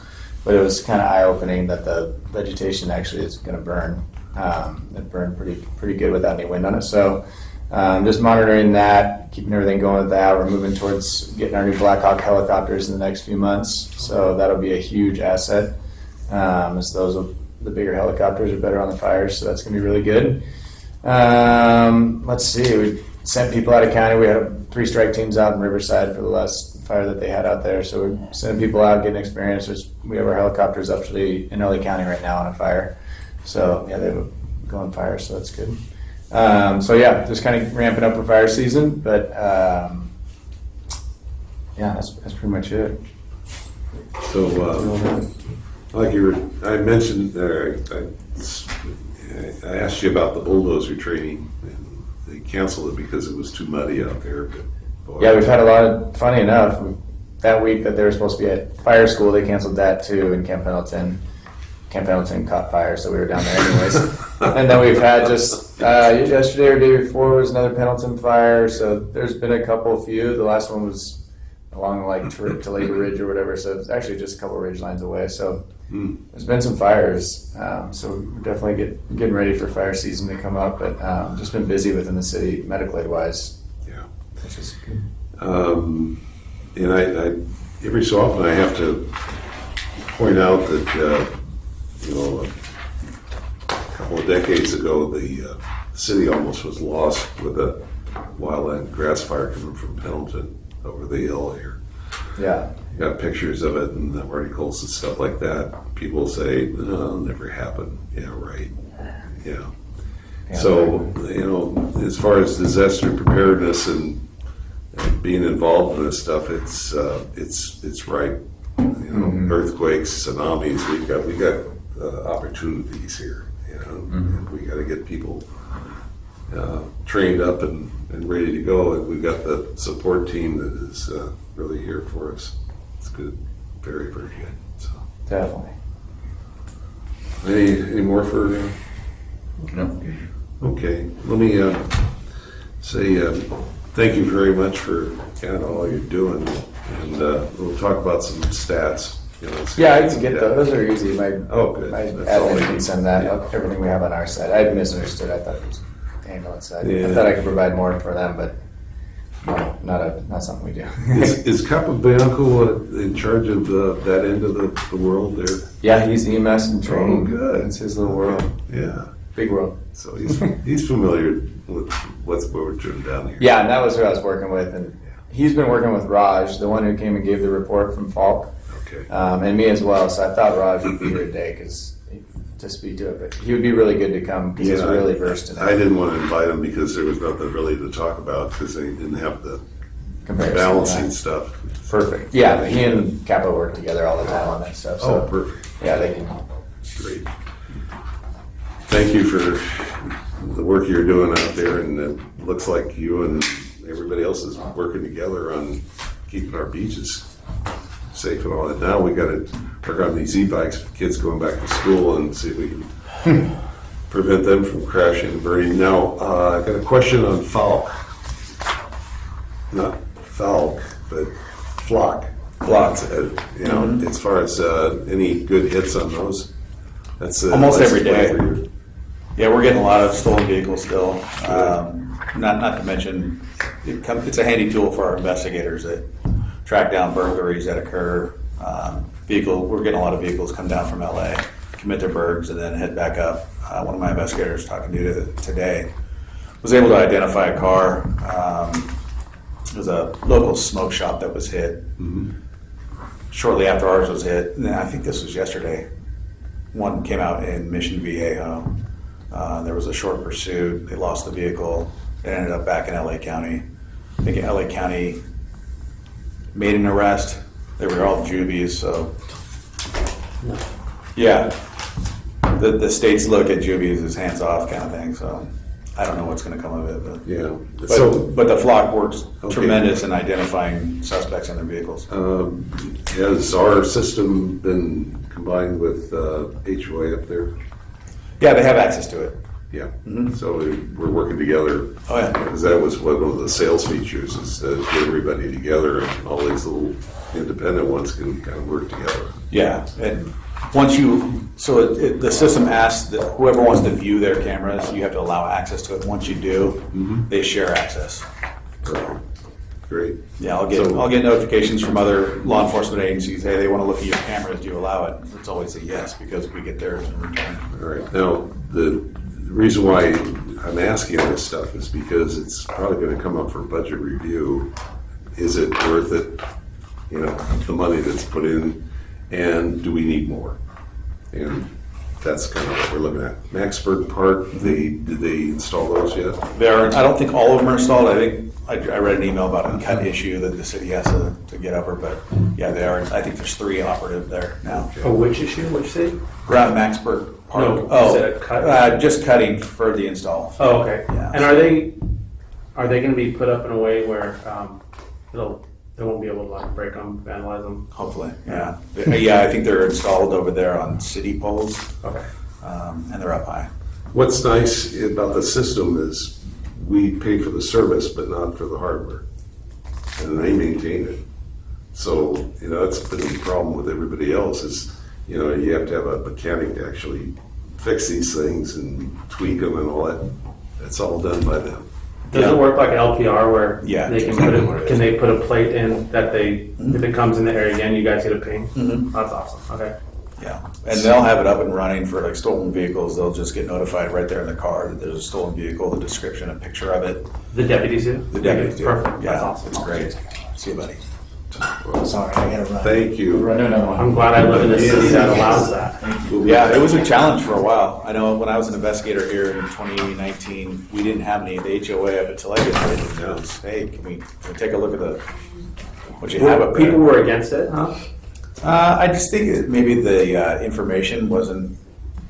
but it was kind of eye-opening that the vegetation actually is going to burn. It burned pretty good without any wind on it. So just monitoring that, keeping everything going with that. We're moving towards getting our new Black Hawk helicopters in the next few months, so that'll be a huge asset. As the bigger helicopters are better on the fires, so that's going to be really good. Let's see. We sent people out of county. We had 3 strike teams out in Riverside for the last fire that they had out there. So we're sending people out, getting experience. We have our helicopters actually in LA County right now on a fire. So yeah, they have a going fire, so that's good. So yeah, just kind of ramping up for fire season. But yeah, that's pretty much it. So, like I mentioned, I asked you about the bulldozer training, and they canceled it because it was too muddy out there. But boy, yeah, we've had a lot of, funny enough, that week that they were supposed to be at fire school, they canceled that too in Camp Pendleton. Camp Pendleton caught fire, so we were down there anyways. And then we've had just, yesterday or day before was another Pendleton fire, so there's been a few. The last one was along like Toledo Ridge or whatever, so it's actually just a couple of ridge lines away. So there's been some fires, so we're definitely getting ready for fire season to come up, but just been busy within the city medical aid wise. Yeah, which is good. And I every so often I have to point out that a couple of decades ago the city almost was lost with a wildland grass fire coming from Pendleton over the hill here. Yeah. Got pictures of it and articles and stuff like that. People say, no, it'll never happen. Yeah, right. Yeah. So, as far as disaster preparedness and being involved in this stuff, it's right. Earthquakes, tsunamis, we got opportunities here. And we got to get people trained up and ready to go. And we've got the support team that is really here for us. It's good, very, very good. So definitely. Any more for? No. Okay. Let me say thank you very much for kind of all you're doing, and we'll talk about some stats. Yeah, I can get those. Those are easy. My good. My That's all I admin can need. send that. Everything we have on our side. I misunderstood. I thought it was the ambulance side. Yeah. I thought I could provide more for them, but no, not something we do. Is Capobianco in charge of that end of the world there? Yeah, he's EMS and training. Oh, good. It's his little world. Yeah. Big world. So he's familiar with what we're doing down here. Yeah, and that was who I was working with, and he's been working with Raj, the one who came and gave the report from Falk. Okay. And me as well. So I thought Raj would be here today to speak to it, but he would be really good to come because he's really versed in it. I didn't want to invite him because there was nothing really to talk about because they didn't have the Comparison, balancing yeah. stuff. Perfect. Yeah, but he and Capo work together all the time on that stuff. So, Oh, perfect. Yeah, they can. Great. Thank you for the work you're doing out there, and it looks like you and everybody else is working together on keeping our beaches safe and all that. Now we got to work on these e-bikes for kids going back to school and see if we can prevent them from crashing and burning. Now, I got a question on Falk. Not Falk, but Flock. Flocks. As far as any good hits on those. That's Almost that's every day. for you. Yeah, we're getting a lot of stolen vehicles still. Not to mention, it's a handy tool for our investigators that track down burglaries that occur. We're getting a lot of vehicles come down from LA, commit their burgs, and then head back up. One of my investigators talking to today was able to identify a car. It was a local smoke shop that was hit. Shortly after ours was hit, and I think this was yesterday, one came out in Mission Viejo. There was a short pursuit. They lost the vehicle. It ended up back in LA County. I think LA County made an arrest. They were all juvies, so yeah. The states look at juvies as hands off kind of thing. So I don't know what's going to come of it. But Yeah. but the flock works tremendous in identifying suspects in their vehicles. Has our system been combined with HOA up there? Yeah, they have access to it. Yeah. So we're working together. Oh, yeah. Because that was one of the sales features, is to get everybody together and all these little independent ones can kind of work together. Yeah, and once the system asks that whoever wants to view their cameras, you have to allow access to it. Once you do, they share access. Great. Yeah, I'll get notifications from other law enforcement agencies. Hey, they want to look at your cameras. Do you allow it? It's always a yes because we get theirs in return. All right. Now, the reason why I'm asking this stuff is because it's probably going to come up for budget review. Is it worth it? You know, the money that's put in, and do we need more? And that's kind of what we're looking at. Maxburg Park, did they install those yet? I don't think all of them are installed. I think I read an email about a cut issue that the city has to get over, but yeah, they are. I think there's 3 operative there now. Oh, which issue? Which city? Around Maxburg Park. No, is it a cut? Just cutting for the install. Oh, okay. Yeah. And are they going to be put up in a way where they won't be able to like break them, vandalize them? Hopefully, yeah. Yeah, I think they're installed over there on city poles. Okay. And they're up high. What's nice about the system is we pay for the service, but not for the hardware. And they maintain it. So, you know, that's been the problem with everybody else is, you know, you have to have a mechanic to actually fix these things and tweak them and all that. That's all done by them. Does it work like an LPR where Yeah, they can can they put a plate in that if it comes in the area again, you guys get a ping? That's awesome. Okay. Yeah, and they'll have it up and running for like stolen vehicles. They'll just get notified right there in the car that there's a stolen vehicle, the description, a picture of it. The deputies do? The deputies do. Perfect. Yeah, That's awesome. it's great. See you, buddy. Sorry, I gotta run. Thank you. I'm glad I live in a city that allows that. Yeah, it was a challenge for a while. I know when I was an investigator here in 2019, we didn't have any of the HOA up until I did it. It was, hey, can we take a look at what you have up there? People were against it, huh? I just think maybe the information wasn't.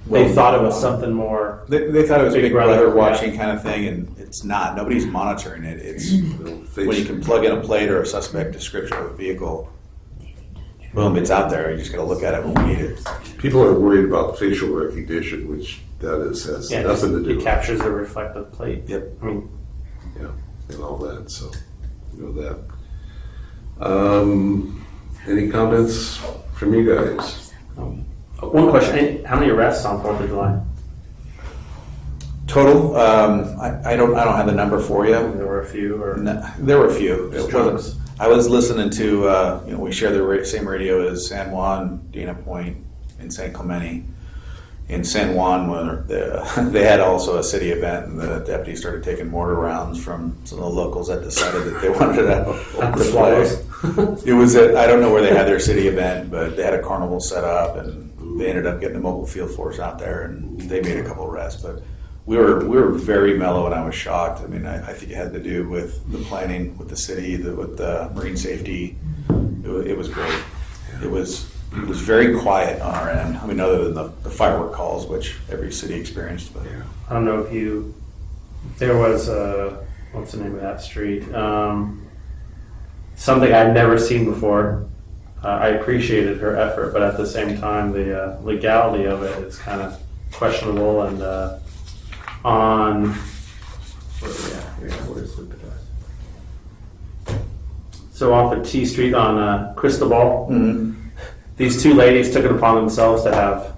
They thought it was something more. They thought it was Big Brother yeah. watching kind of thing, and it's not. Nobody's monitoring it. It's when you can plug in a plate or a suspect description of a vehicle. Boom, it's out there. You just got to look at it when we need it. People are worried about facial recognition, which has nothing to do. It captures the reflective plate. Yep. I mean, yeah, and all that. So, you know that. Any comments from you guys? one question: how many arrests on 4th of July? Total, I don't have the number for you. There were a few, or there were a few. Just It wasn't- I was listening to, we share the same radio as San Juan, Dana Point, and San Clemente. In San Juan, when they had also a city event, and the deputies started taking mortar rounds from some of the locals that decided that they wanted to play. It was I don't know where they had their city event, but they had a carnival set up, and they ended up getting a mobile field force out there, and they made a couple arrests. But we were very mellow, and I was shocked. I mean, I think it had to do with the planning with the city, with the marine safety. It was great. It was very quiet on our end. I mean, other than the firework calls, which every city experienced. But I don't know if there was what's the name of that street? Something I'd never seen before. I appreciated her effort, but at the same time, the legality of it is kind of questionable. And where's the address? So off of T Street on Cristobal. Mm-hmm. These two ladies took it upon themselves to have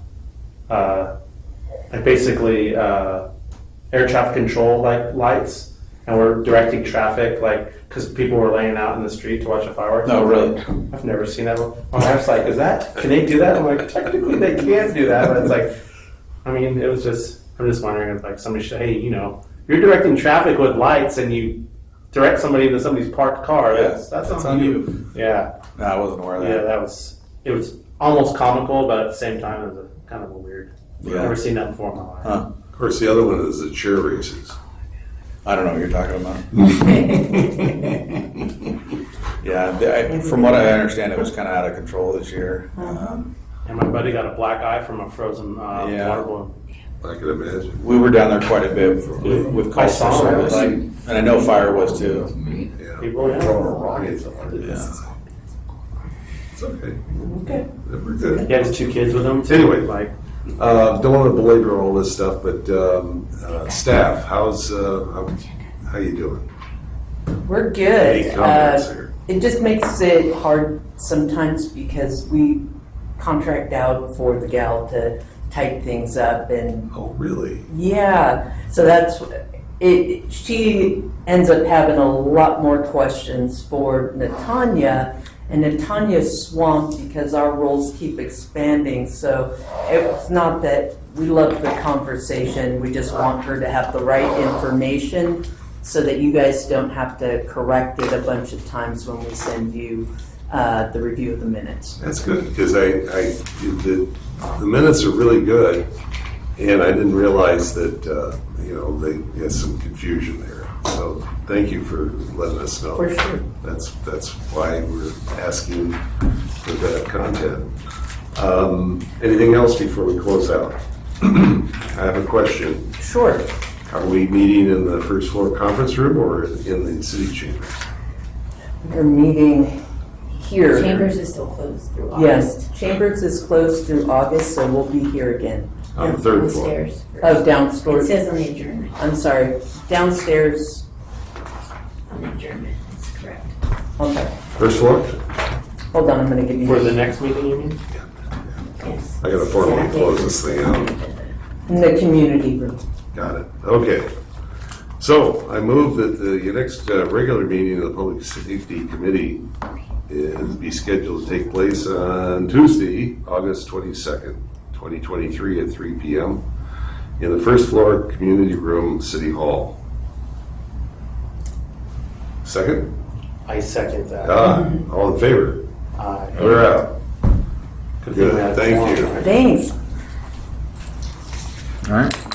basically air traffic control lights, and we're directing traffic because people were laying out in the street to watch a fireworks. No, really? I've never seen that. My wife's like, can they do that? I'm like, technically they can't do that, but it's like, I mean, I'm just wondering if somebody should, hey, you're directing traffic with lights and you direct somebody into somebody's parked car. Yeah, that's on you. Yeah. No, I wasn't aware of that. Yeah, it was almost comical, but at the same time, it was kind of a weird. I've Yeah. never seen that before in my life. Huh. Of course, the other one is the chair races. I don't know what you're talking about. Yeah, from what I understand, it was kind of out of control this year. And my buddy got a black eye from a frozen water balloon. I can imagine. We were down there quite a bit with I calls for saw it, service, like- and I know fire was too. People Yeah. Yeah. It's okay. Okay. We're good. He had his 2 kids with him. Anyway, like don't want to belabor all this stuff, but staff, how you doing? We're good. Any comments here? It just makes it hard sometimes because we contract out for the gal to type things up and. Oh, really? Yeah, so that's it. She ends up having a lot more questions for Natanya, and Natanya's swamped because our roles keep expanding. So it's not that we love the conversation, we just want her to have the right information so that you guys don't have to correct it a bunch of times when we send you the review of the minutes. That's good, because the minutes are really good, and I didn't realize that, they had some confusion there. So thank you for letting us know. For sure. That's why we're asking for that content. Anything else before we close out? I have a question. Sure. Are we meeting in the first floor conference room or in the city chambers? We're meeting here. Chambers is still closed through August. Yes, Chambers is closed through August, so we'll be here again. On the third floor. Downstairs. Oh, downstairs. It says on the adjournment. I'm sorry, downstairs. On the adjournment, that's correct. Okay, First floor? hold on, I'm gonna give you. for the next meeting, you mean? Yes. I gotta formally close this thing out. In the community room. Got it. Okay. So I move that the next regular meeting of the Public Safety Committee be scheduled to take place on Tuesday, August 22nd, 2023 at 3 p.m. in the first floor community room, City Hall. Second? I second that. All in favor? Aye. We're out. Good thing we Good. had Thank quorum. you. Thanks. All right.